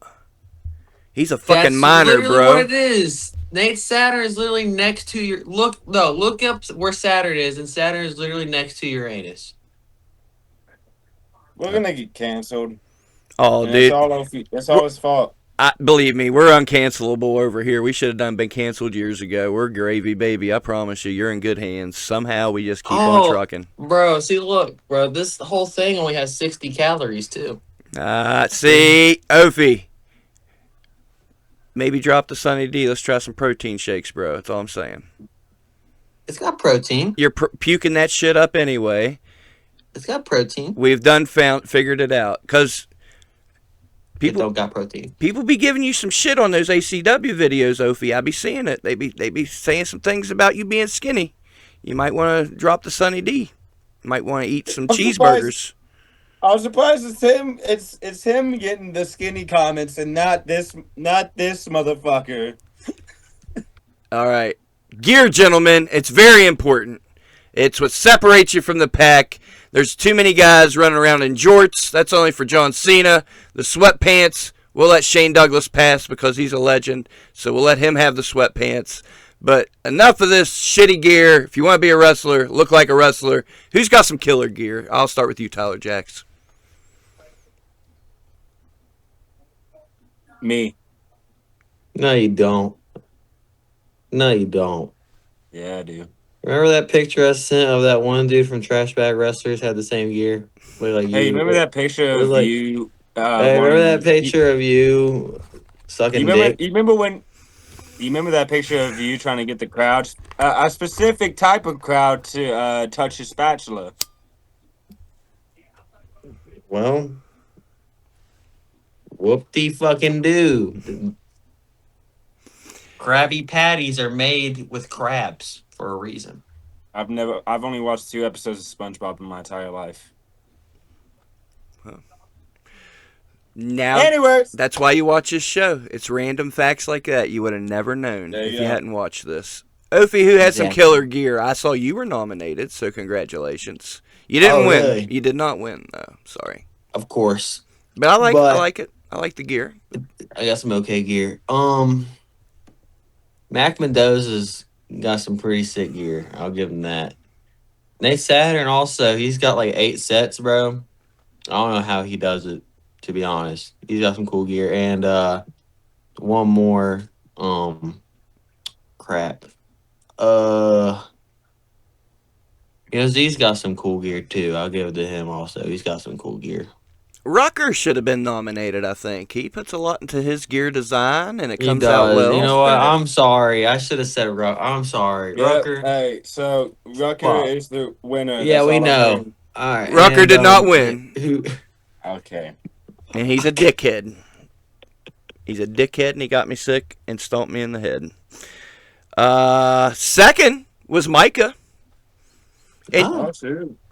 He's a fucking That's minor, literally bro. what it is. Nate Saturn is literally next to your look up where Saturn is, and Saturn is literally next to Uranus. We're gonna get canceled, Oh, and it's dude. all it's all his fault. Believe me, we're uncancelable over here. We should have been canceled years ago. We're gravy, baby. I promise you, you're in good hands. Somehow we just keep on trucking. Bro, see, look, bro, this whole thing only has 60 calories too. See, Opie. Maybe drop the Sunny D. Let's try some protein shakes, bro. That's all I'm saying. It's got protein. You're puking that shit up anyway. It's got protein. We've figured it out. Because people don't got protein. People be giving you some shit on those ACW videos, Opie. I be seeing it. They be saying some things about you being skinny. You might want to drop the Sunny D. You might want to eat some cheeseburgers. I was surprised it's him. It's him getting the skinny comments and not this motherfucker. All right, gear, gentlemen. It's very important. It's what separates you from the pack. There's too many guys running around in jorts. That's only for John Cena. The sweatpants, we'll let Shane Douglas pass because he's a legend. So we'll let him have the sweatpants. But enough of this shitty gear. If you want to be a wrestler, look like a wrestler. Who's got some killer gear? I'll start with you, Tyler Jacks. Me. No, you don't. No, you don't. Yeah, I do. Remember that picture I sent of that one dude from Trash Bag Wrestlers had the same gear? Like hey, you. remember that picture of you? Hey, remember that picture of you sucking dick? You remember that picture of you trying to get the crowd, a specific type of crowd, to touch your spatula? Well, whoop-de-fucking-do. Krabby Patties are made with crabs for a reason. I've only watched 2 episodes of SpongeBob in my entire life. Now, anyways, that's why you watch this show. It's random facts like that you would have never known if you hadn't watched this. Opie, who had some killer gear? I saw you were nominated, so congratulations. You didn't win. Really? You did not win, though. Sorry. Of course. But I like it. I like the gear. I got some okay gear. Mac Mendoza's got some pretty sick gear. I'll give him that. Nate Saturn also, he's got like 8 sets, bro. I don't know how he does it, to be honest. He's got some cool gear. And one more crap. Z's got some cool gear too. I'll give it to him also. He's got some cool gear. Rucker should have been nominated, I think. He puts a lot into his gear design, and it comes does. out well. You know what? I'm sorry. I should have said Rucker. I'm sorry. Yep. Rucker. Hey, so Rucker is the winner. Yeah, we know. All right. Rucker did not win. Okay. And he's a dickhead. He's a dickhead, and he got me sick and stomped me in the head. Second was Micah. And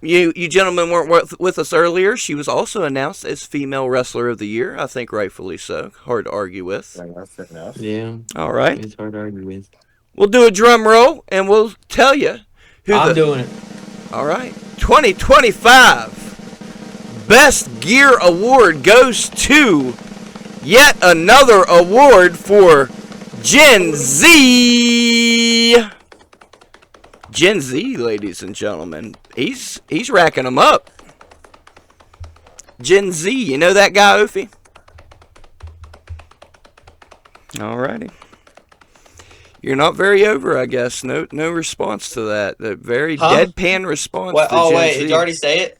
you gentlemen weren't with us earlier. She was also announced as Female Wrestler of the Year. I think rightfully so. Hard to argue with. Yeah. All right. It's hard to argue with. We'll do a drum roll, and we'll tell you who I'm doing it. All right. 2025 Best Gear Award goes to yet another award for Gen Z. Gen Z, ladies and gentlemen. He's racking them up. Gen Z, you know that guy, Opie? Alrighty. You're not very over, I guess. No response to that. The very deadpan response to Gen Z. Did you already say it?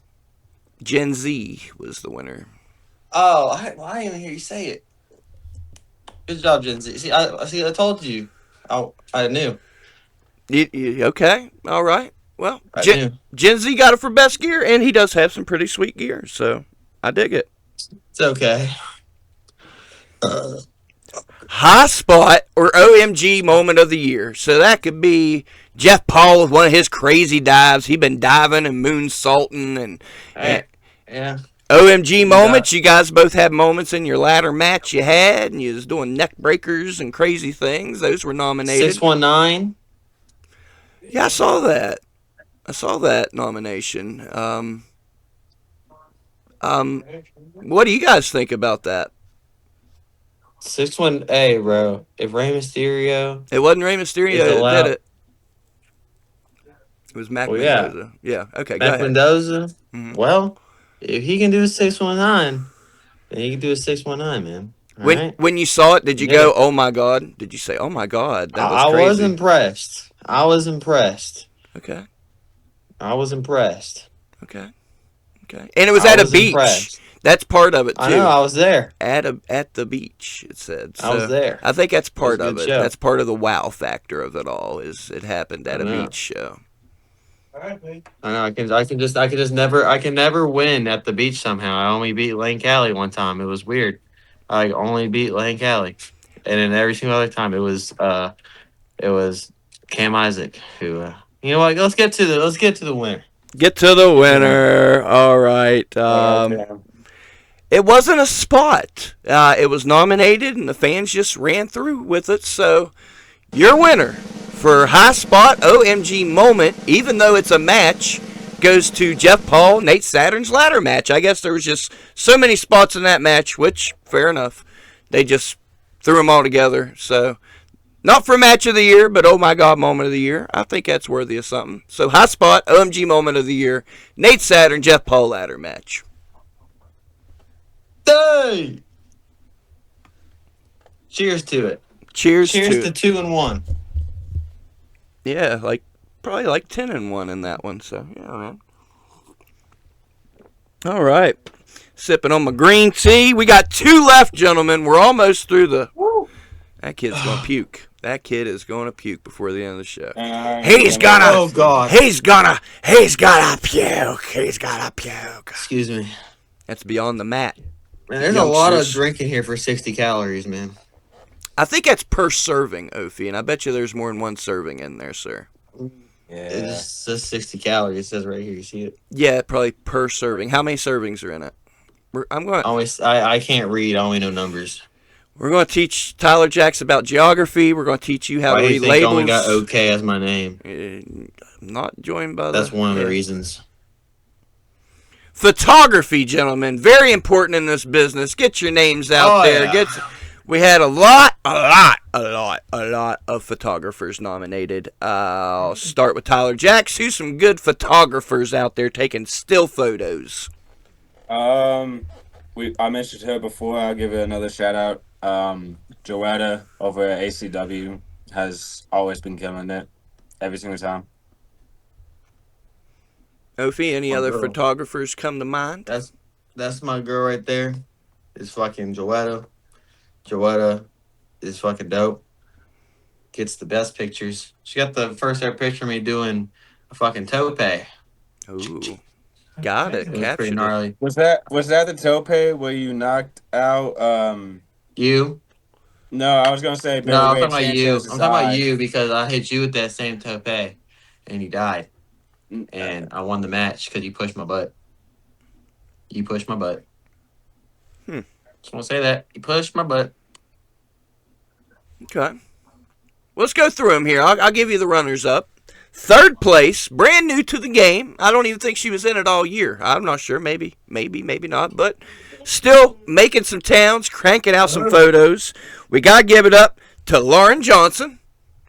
Gen Z was the winner. Oh, I didn't even hear you say it. Good job, Gen Z. See, I told you. I knew. Okay, all right. Well, Gen Z got it for best gear, and he does have some pretty sweet gear, so I dig it. It's okay. High spot or OMG moment of the year. So that could be Jeff Paul with one of his crazy dives. He's been diving and moonsaulting and yeah. OMG moments. You guys both had moments in your ladder match you had, and you was doing neck breakers and crazy things. Those were nominated. 619. Yeah, I saw that. Nomination. What do you guys think about that? 6-1. Hey, bro. If Rey Mysterio It wasn't Rey is Mysterio that did allowed, it. It was Mac well, yeah, Mendoza. Yeah. Okay. Go Mac ahead. Mendoza. hmm Well, if he can do a 619, then he can do a 619, man. All right, When you saw it, did he you did go, it. "Oh my God"? Did you say, "Oh my God, that was I was crazy"? impressed. I was impressed. Okay. I was impressed. Okay. Okay. And it was I at a was beach. impressed. That's part of it I know. too. I was there. At the beach, it said. I was So there. I think that's It was a part of good it. show. That's part of the wow factor of it all. Is it happened I at a know. beach show? I know. I can never win at the beach somehow. I only beat Lane Cali one time. It was weird. I only beat Lane Cali, and then every single other time it was Cam Isaac who. You know what? Let's get to the winner. Get to the Get to the winner. winner. All right. It wasn't a spot. It was nominated, and the fans just ran through with it. So your winner for High Spot OMG Moment, even though it's a match, goes to Jeff Paul, Nate Saturn's ladder match. I guess there was just so many spots in that match, which, fair enough. They just threw them all together. So, not for match of the year, but oh my God, moment of the year. I think that's worthy of something. So, High Spot OMG Moment of the year, Nate Saturn, Jeff Paul ladder match. Hey! Cheers to it. Cheers Cheers to to 2-1. Yeah, probably like 10-1 in that one. So, yeah, man. All right. Sipping on my green tea. We got 2 left, gentlemen. We're almost through the. Woo. That kid's going to puke. That kid is going to puke before the end of the show. He's gonna. Oh God. He's gonna puke. He's gonna puke. Excuse me. That's beyond the mat. Man, there's a lot of drinking here for 60 calories, man. I think that's per serving, Ophi, and I bet you there's more than one serving in there, sir. Yeah. It just says 60 calories. It says right here. You see it? Yeah, probably per serving. How many servings are in it? I can't read. I only know numbers. We're going to teach Tyler Jacks about geography. We're going to teach you how to read labels. I only got OK as my name. I'm not joined by That's one of the reasons. Photography, gentlemen, very important in this business. Get your names out there. Yeah. We had a lot of photographers nominated. I'll start with Tyler Jacks. Who's some good photographers out there taking still photos? I mentioned her before. I'll give it another shout out. Joetta over at ACW has always been killing it every single time. Ophi, any other photographers come to mind? That's my girl right there. It's fucking Joetta. Joetta is fucking dope. Gets the best pictures. She got the first ever picture of me doing a fucking tope. Ooh. Got it. It was pretty gnarly. Was that the tope where you knocked out you? No, I was gonna say no. I'm talking about you. I'm talking about you because I hit you with that same tope, and you died. And I won the match because you pushed my butt. You pushed my butt. Just want to say that you pushed my butt. Okay. Let's go through them here. I'll give you the runners up. Third place, brand new to the game. I don't even think she was in it all year. I'm not sure. Maybe not. But still making some towns, cranking out some photos. We got to give it up to Lauren Johnson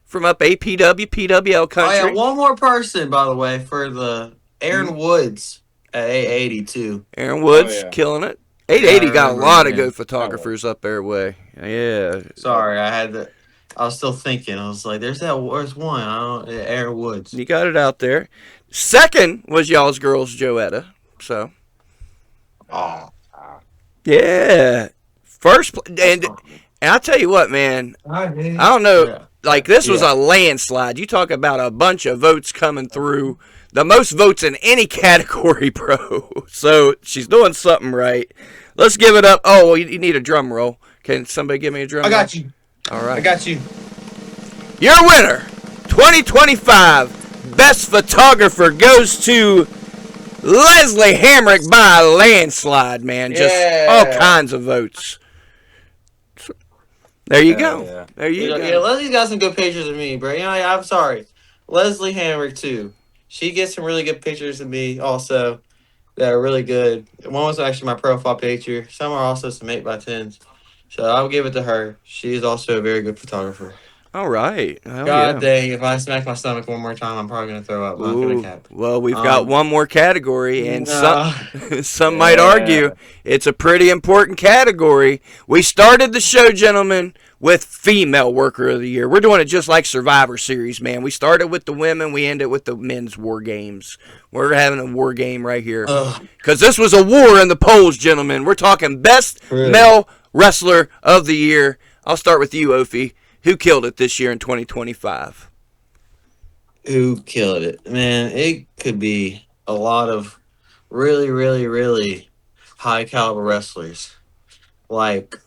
from up APW, PWL country. Oh, yeah, one more person, by the way, for the Aaron Woods at 880, too. Aaron Woods, killing it. 880 got a lot of good photographers up their way. Yeah. Sorry, I was still thinking. I was like, "There's one. Aaron Woods." You got it out there. Second was y'all's girls, Joetta. So. Oh. Yeah. First, and I'll tell you what, man. I don't know. Yeah. Like, this was a landslide. You talk about a bunch of votes coming through. The most votes in any category, bro. So she's doing something right. Let's give it up. Oh, well, you need a drum roll. Can somebody give me a drum roll? I got you. All right. I got you. Your winner, 2025 Best Photographer, goes to Leslie Hamrick by a landslide, man. Just all kinds of votes. There you go. Yeah. There you go. Yeah, Leslie's got some good pictures of me, bro. You know, I'm sorry. Leslie Hamrick, too. She gets some really good pictures of me also that are really good. One was actually my profile picture. Some are also some 8x10s. So I'll give it to her. She is also a very good photographer. All right. Hell God yeah. dang, if I smack my stomach one more time, I'm probably going to throw up. I'm not going to Ooh. cap. Well, we've got one more category, and No. some might argue it's a pretty important category. We started the show, gentlemen, with Female Worker of the Year. We're doing it just like Survivor Series, man. We started with the women, we ended with the men's war games. We're having a war game right here. Because this was a war in the polls, gentlemen. We're talking best male wrestler of the year. I'll start with you, Ophi. Who killed it this year in 2025? Who killed it? Man, it could be a lot of really, really, really high caliber wrestlers. Like,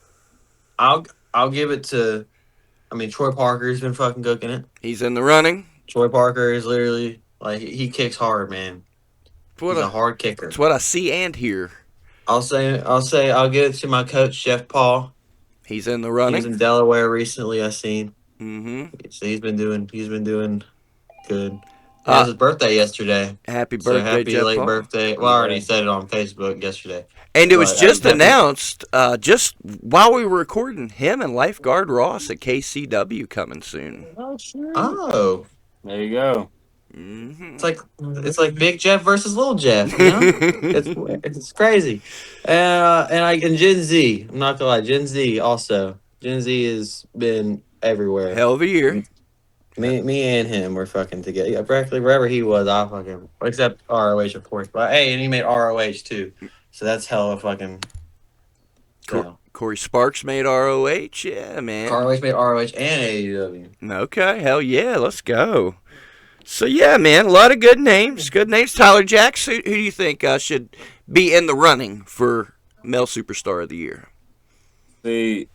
I'll give it to. I mean, Troy Parker's been fucking cooking it. He's in the running. Troy Parker is literally like he kicks hard, man. He's a hard kicker. That's what I see and hear. I'll give it to my coach Jeff Paul. He's in the He running. was in Delaware recently. I seen. Mm-hmm. So he's been doing good. It was his birthday yesterday. Happy So birthday, happy Jeff late Paul. birthday. Well, I already said it on Facebook yesterday. And it was just announced, just while we were recording, him and Lifeguard Ross at KCW coming soon. Oh, there you go. Mm-hmm. It's like Big Jeff versus Little Jeff. You know, it's crazy. And Gen Z. I'm not gonna lie, Gen Z also. Gen Z has been everywhere. Hell of a year. Me and him were fucking together. Yeah, practically wherever he was, I fucking except ROH of course. But hey, and he made ROH too. So that's hella fucking. Corey Sparks made ROH. Yeah, man. ROH made ROH and AEW. Okay, hell yeah, let's go. So yeah, man, a lot of good names. Good names. Tyler Jacks, who do you think should be in the running for Male Superstar of the Year? I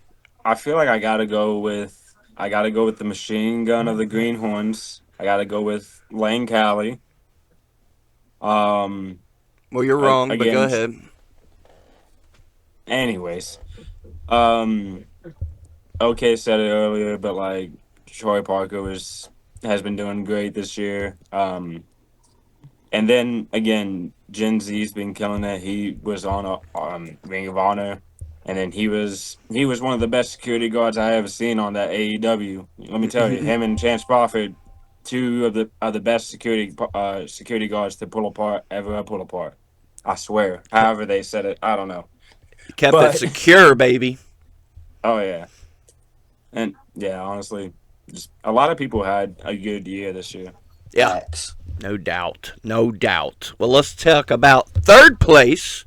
feel like I gotta go with the machine gun of the Greenhorns. I gotta go with Lane Cali. Well, you're wrong, but go ahead. Anyways, okay, said it earlier, but like Troy Parker has been doing great this year. And then again, Gen Z's been killing it. He was on a Ring of Honor, and then he was one of the best security guards I ever seen on that AEW. Let me tell you, him and Chance Crawford, two of the best security guards to pull apart. I swear. However they said it, I don't know. Kept it secure, baby. Oh yeah, and yeah, honestly, just a lot of people had a good year this year. Yeah, no doubt. Well, let's talk about third place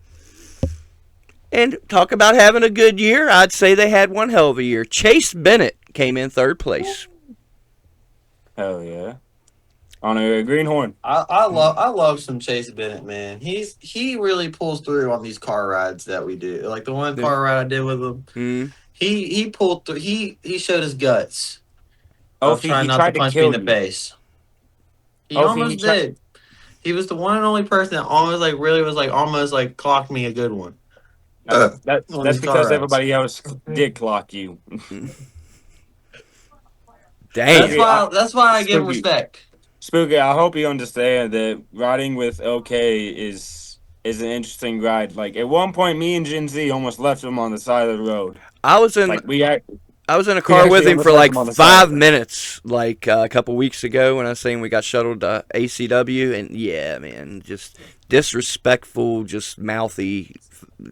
and talk about having a good year. I'd say they had one hell of a year. Chase Bennett came in third place. Hell yeah. On a greenhorn. I love some Chase Bennett, man. He really pulls through on these car rides that we do. Like the one car ride I did with him. Mm-hmm. He pulled through. He showed his guts. He trying not to punch me in the face. He almost did. He was the one and only person that almost almost clocked me a good one. That's because everybody else did clock you. Damn. That's why I give respect. Spooky, I hope you understand that riding with OK is an interesting ride. Like at one point, me and Gen Z almost left him on the side of the road. I was in a car with him for like 5 minutes, like a couple weeks ago when I was saying we got shuttled to ACW, and yeah, man, just disrespectful, just mouthy,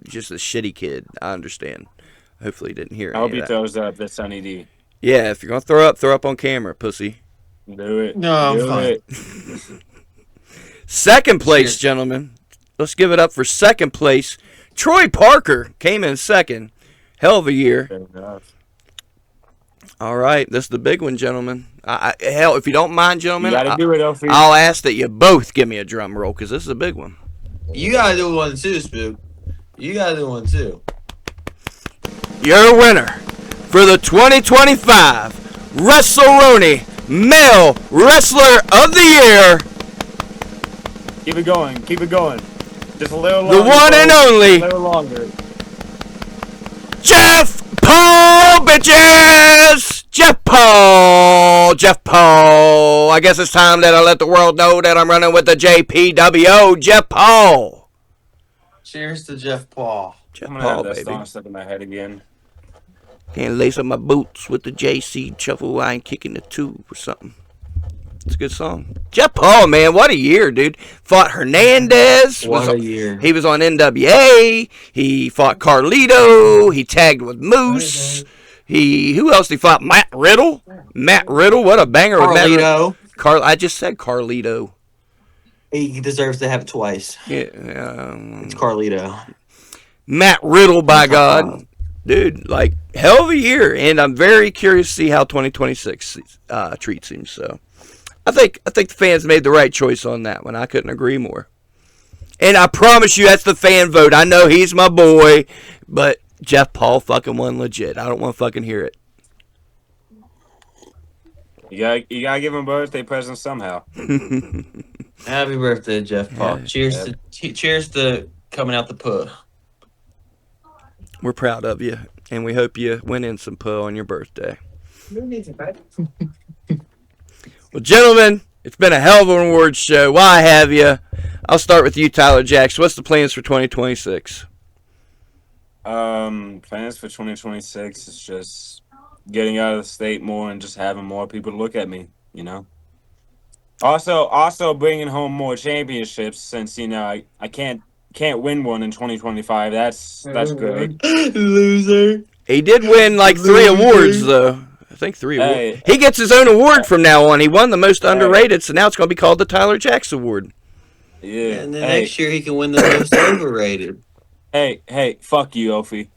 just a shitty kid. I understand. Hopefully, he didn't hear. I hope he throws up that Sunny D. Yeah, if you're gonna throw up on camera, pussy. Do it. No, I'm fine. Second place, gentlemen. Let's give it up for second place. Troy Parker came in second. Hell of a year. All right, this is the big one, gentlemen. Hell, if you don't mind, gentlemen, I'll ask that you both give me a drum roll because this is a big one. You gotta do one too, Spook. You gotta do one too. Your winner for the 2025 WrestleRoni Male Wrestler of the Year. Keep it going. Just a little longer. The one and only. A little longer. Jeff Paul, bitches! Jeff Paul. I guess it's time that I let the world know that I'm running with the JPWO, Jeff Paul. Cheers to Jeff Paul. I'm gonna have that song stuck in my head again. Can't lace up my boots with the JC shuffle. I ain't kicking the tube or something. It's a good song. Jeff Paul, man, what a year, dude. Fought Hernandez. What a year. He was on NWA. He fought Carlito. He tagged with Moose. Who else did he fought? Matt Riddle. What a banger with Matt Riddle. I just said Carlito. He deserves to have it twice. Yeah, it's Carlito. Matt Riddle, by God. Dude, like, hell of a year. And I'm very curious to see how 2026 treats him. So I think the fans made the right choice on that one. I couldn't agree more. And I promise you that's the fan vote. I know he's my boy, but Jeff Paul fucking won legit. I don't want to fucking hear it. You gotta give him a birthday present somehow. Happy birthday, Jeff Paul. Yeah. Cheers to coming out the pub. We're proud of you, and we hope you win in some puh on your birthday. Well, gentlemen, it's been a hell of an awards show. While I have you, I'll start with you, Tyler Jackson. What's the plans for 2026? Plans for 2026 is just getting out of the state more and just having more people to look at me, you know. Also bringing home more championships since, you know, I can't win one in 2025. That's good. Loser. He did win like 3 awards though. I think 3 awards. He gets his own award from now on. He won the most underrated, so now it's going to be called the Tyler Jackson Award. Yeah. And then next year he can win the most overrated. Hey, fuck you, Ophi.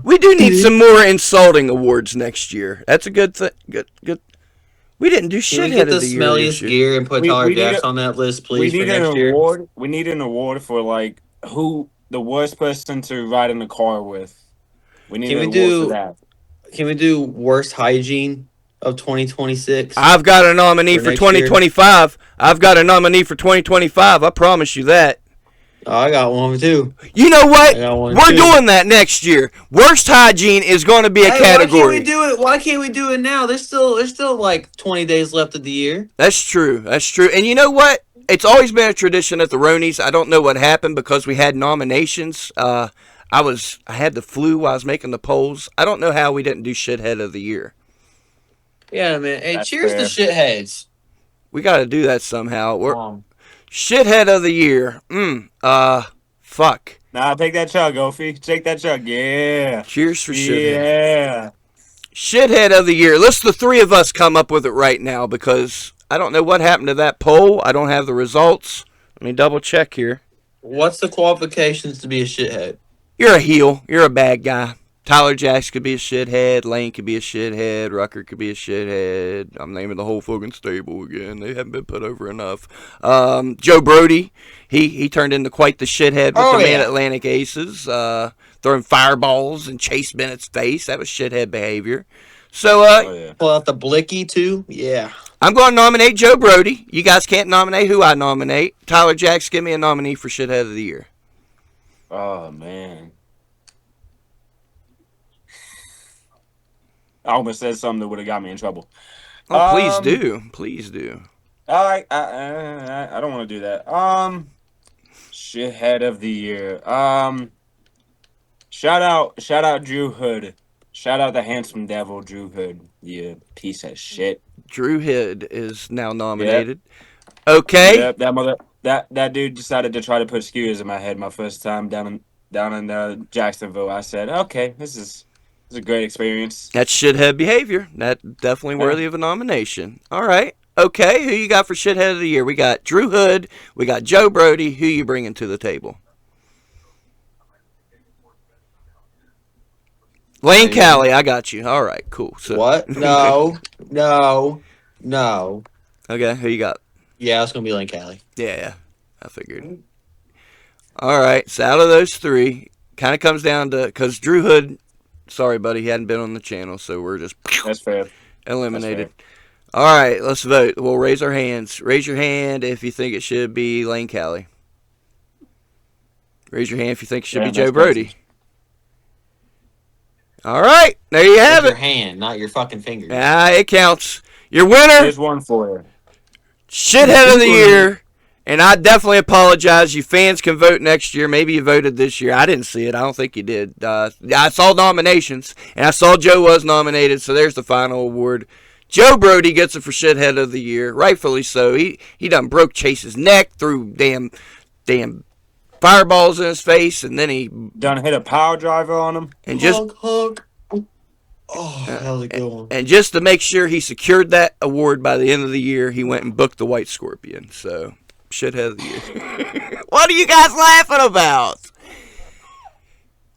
We do need some more insulting awards next year. That's a good thing. Good. We didn't do shit. Can we get the smelliest gear and put Tyler Jackson on that list, please? We need for next an year? award. We need an award for like who the worst person to ride in the car with. We need an award for that. Can we do worst hygiene of 2026? I've got a nominee for 2025. I've got a nominee for 2025. I promise you that. Oh, I got one too. You know what? We're doing that next year. Worst hygiene is going to be a category. Why can't we do it? Why can't we do it now? There's still like 20 days left of the year. That's true. And you know what? It's always been a tradition at the Ronies. I don't know what happened because we had nominations. I had the flu while I was making the polls. I don't know how we didn't do shithead of the year. Yeah, man. Hey, cheers to shitheads. We got to do that somehow. Shithead of the year. Fuck. Nah, take that chug, Ophi. Take that chug. Yeah. Cheers for shithead. Yeah. Shithead of the year. Let's the 3 of us come up with it right now because I don't know what happened to that poll. I don't have the results. Let me double check here. What's the qualifications to be a shithead? You're a heel. You're a bad guy. Tyler Jackson could be a shithead. Lane could be a shithead. Rucker could be a shithead. I'm naming the whole fucking stable again. They haven't been put over enough. Joe Brody, he turned into quite the shithead with the Mid-Atlantic Aces, throwing fireballs in Chase Bennett's face. That was shithead behavior. So, pull out the blicky too. Yeah. I'm going to nominate Joe Brody. You guys can't nominate who I nominate. Tyler Jackson, give me a nominee for shithead of the year. Oh man. I almost said something that would have got me in trouble. Oh, please do. Please do. I don't want to do that. Shithead of the year. Shout out Drew Hood. Shout out the handsome devil Drew Hood. You piece of shit. Drew Hood is now nominated. Yep. Okay. Yep, that dude decided to try to put skewers in my head my first time down in Jacksonville. I said, okay, this is a great experience. That's shithead behavior. That's definitely worthy of a nomination. All right. Okay, who you got for shithead of the year? We got Drew Hood. We got Joe Brody. Who you bringing to the table? Lane Callie, I got you. All right, cool. So, what? No. Okay, who you got? Yeah, it's going to be Lane Callie. Yeah, I figured. All right, so out of those 3, kind of comes down to, because Drew Hood, sorry, buddy, he hadn't been on the channel, so we're just That's fair. Eliminated. That's fair. All right, let's vote. We'll raise our hands. Raise your hand if you think it should be Lane Callie. Raise your hand if you think it should be Joe Brody. All right, there you have it. Your hand, not your fucking finger. It counts. Your winner. There's one for you. Shithead of the year. And I definitely apologize. You fans can vote next year. Maybe you voted this year. I didn't see it. I don't think you did. I saw nominations, and I saw Joe was nominated, so there's the final award. Joe Brody gets it for shithead of the year, rightfully so. He done broke Chase's neck, threw damn fireballs in his face, and then he done hit a power driver on him. And just honk. Oh, that was a good one. And just to make sure he secured that award by the end of the year, he went and booked the White Scorpion. So, shithead of the year. What are you guys laughing about?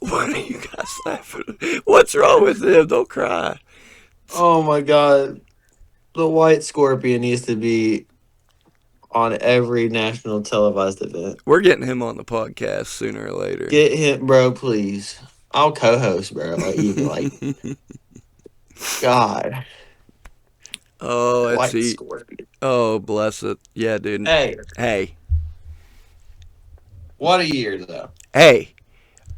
What are you guys laughing about? What's wrong with him? Don't cry. Oh my God. The White Scorpion needs to be on every national televised event. We're getting him on the podcast sooner or later. Get him, bro, please. I'll co-host, bro. Like, God. Oh, let's White see. Scorpion. Oh, bless it. Yeah, dude. Hey. What a year, though. Hey,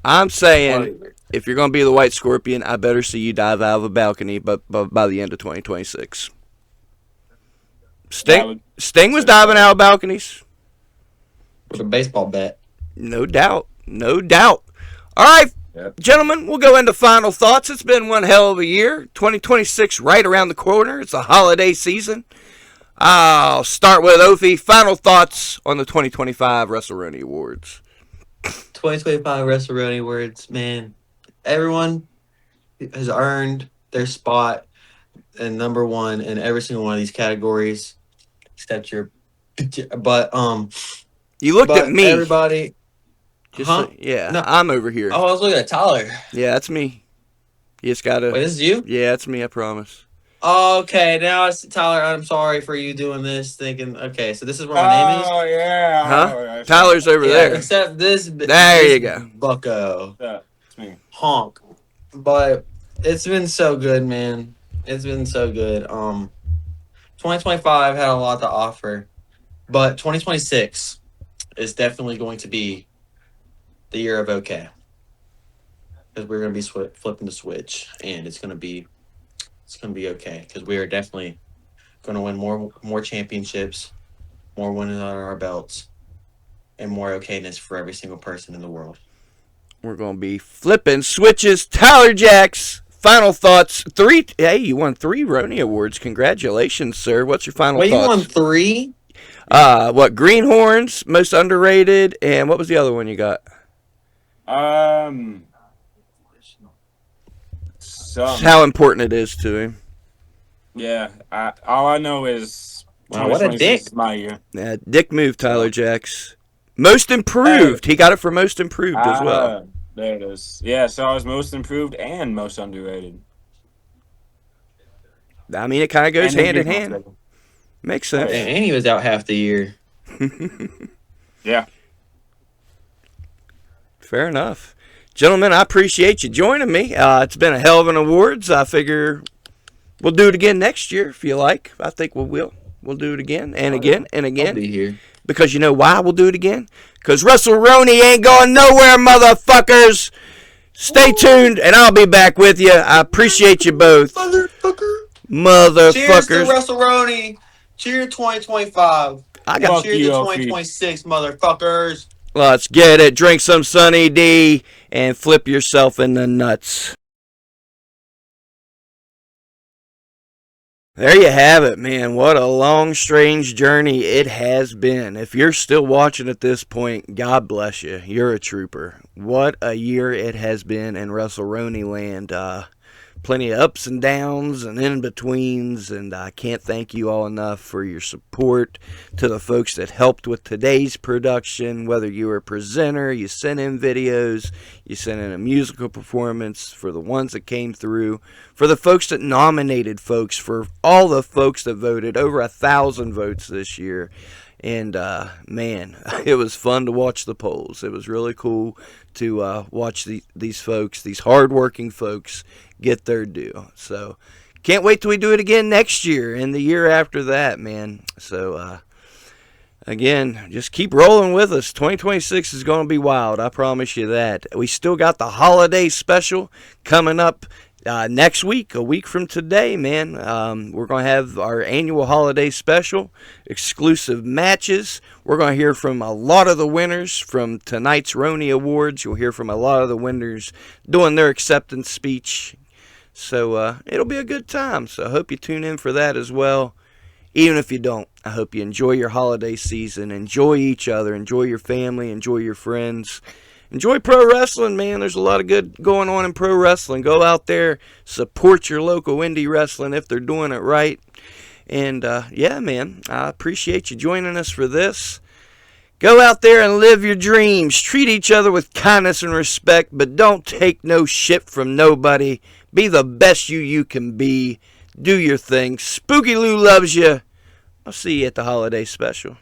I'm saying if you're going to be the White Scorpion, I better see you dive out of a balcony by the end of 2026. Sting was diving out of balconies. With a baseball bat. No doubt. No doubt. All right, gentlemen, we'll go into final thoughts. It's been one hell of a year. 2026 right around the corner. It's a holiday season. I'll start with Ophi. Final thoughts on the 2025 WrestleRoni Awards. 2025 WrestleRoni Awards, man. Everyone has earned their spot in number one in every single one of these categories, except your. But you looked at me. Everybody. No, I'm over here. Oh, I was looking at Tyler. Yeah, that's me. You just gotta. Wait, this is you? Yeah, that's me. I promise. Okay, now it's Tyler. I'm sorry for you doing this. Thinking, okay, so this is where my name is. Oh yeah. Huh? Right. Tyler's over there. Except this. There you go. Bucko. It's me. Honk. But it's been so good, man. It's been so good. 2025 had a lot to offer, but 2026 is definitely going to be the year of okay. Because we're going to be flipping the switch, and it's going to be okay. Because we are definitely going to win more championships, more wins on our belts, and more okayness for every single person in the world. We're going to be flipping switches. Tyler Jacks, final thoughts. Hey, you won 3 Roni Awards. Congratulations, sir. What's your final thoughts? Wait, you won 3? What, Greenhorns, most underrated, and what was the other one you got? How important it is to him. Yeah, all I know is what a dick. Is my year. Yeah, dick move, Tyler Jacks. Most improved. He got it for most improved as well. There it is. Yeah, so I was most improved and most underrated. I mean, it kind of goes hand in hand. Makes sense. And he was out half the year. Yeah. Fair enough. Gentlemen, I appreciate you joining me. It's been a hell of an awards. I figure we'll do it again next year if you like. I think we will. We'll do it again and again and again. I'll be here. Because you know why we'll do it again? Because WrestleRoni ain't going nowhere, motherfuckers. Stay tuned, and I'll be back with you. I appreciate you both. Motherfuckers. Cheers to WrestleRoni. Cheers to 2025. Cheers to 2026, motherfuckers. Let's get it. Drink some Sunny D and flip yourself in the nuts. There you have it, man. What a long, strange journey it has been. If you're still watching at this point, God bless you. You're a trooper. What a year it has been in WrestleRoni land. Plenty of ups and downs and in-betweens, and I can't thank you all enough for your support. To the folks that helped with today's production, whether you were a presenter, you sent in videos, you sent in a musical performance, for the ones that came through, for the folks that nominated folks, for all the folks that voted, over 1,000 votes this year. And, man, it was fun to watch the polls. It was really cool to watch these folks, these hardworking folks, get their due. So, can't wait till we do it again next year and the year after that, man. So, again, just keep rolling with us. 2026 is going to be wild. I promise you that. We still got the holiday special coming up Next week, a week from today, man, we're going to have our annual holiday special, exclusive matches. We're going to hear from a lot of the winners from tonight's Roni Awards. You'll hear from a lot of the winners doing their acceptance speech. So it'll be a good time. So I hope you tune in for that as well. Even if you don't, I hope you enjoy your holiday season. Enjoy each other. Enjoy your family. Enjoy your friends. Enjoy pro wrestling, man. There's a lot of good going on in pro wrestling. Go out there, support your local indie wrestling if they're doing it right. And, yeah, man, I appreciate you joining us for this. Go out there and live your dreams. Treat each other with kindness and respect, but don't take no shit from nobody. Be the best you can be. Do your thing. Spooky Lou loves you. I'll see you at the holiday special.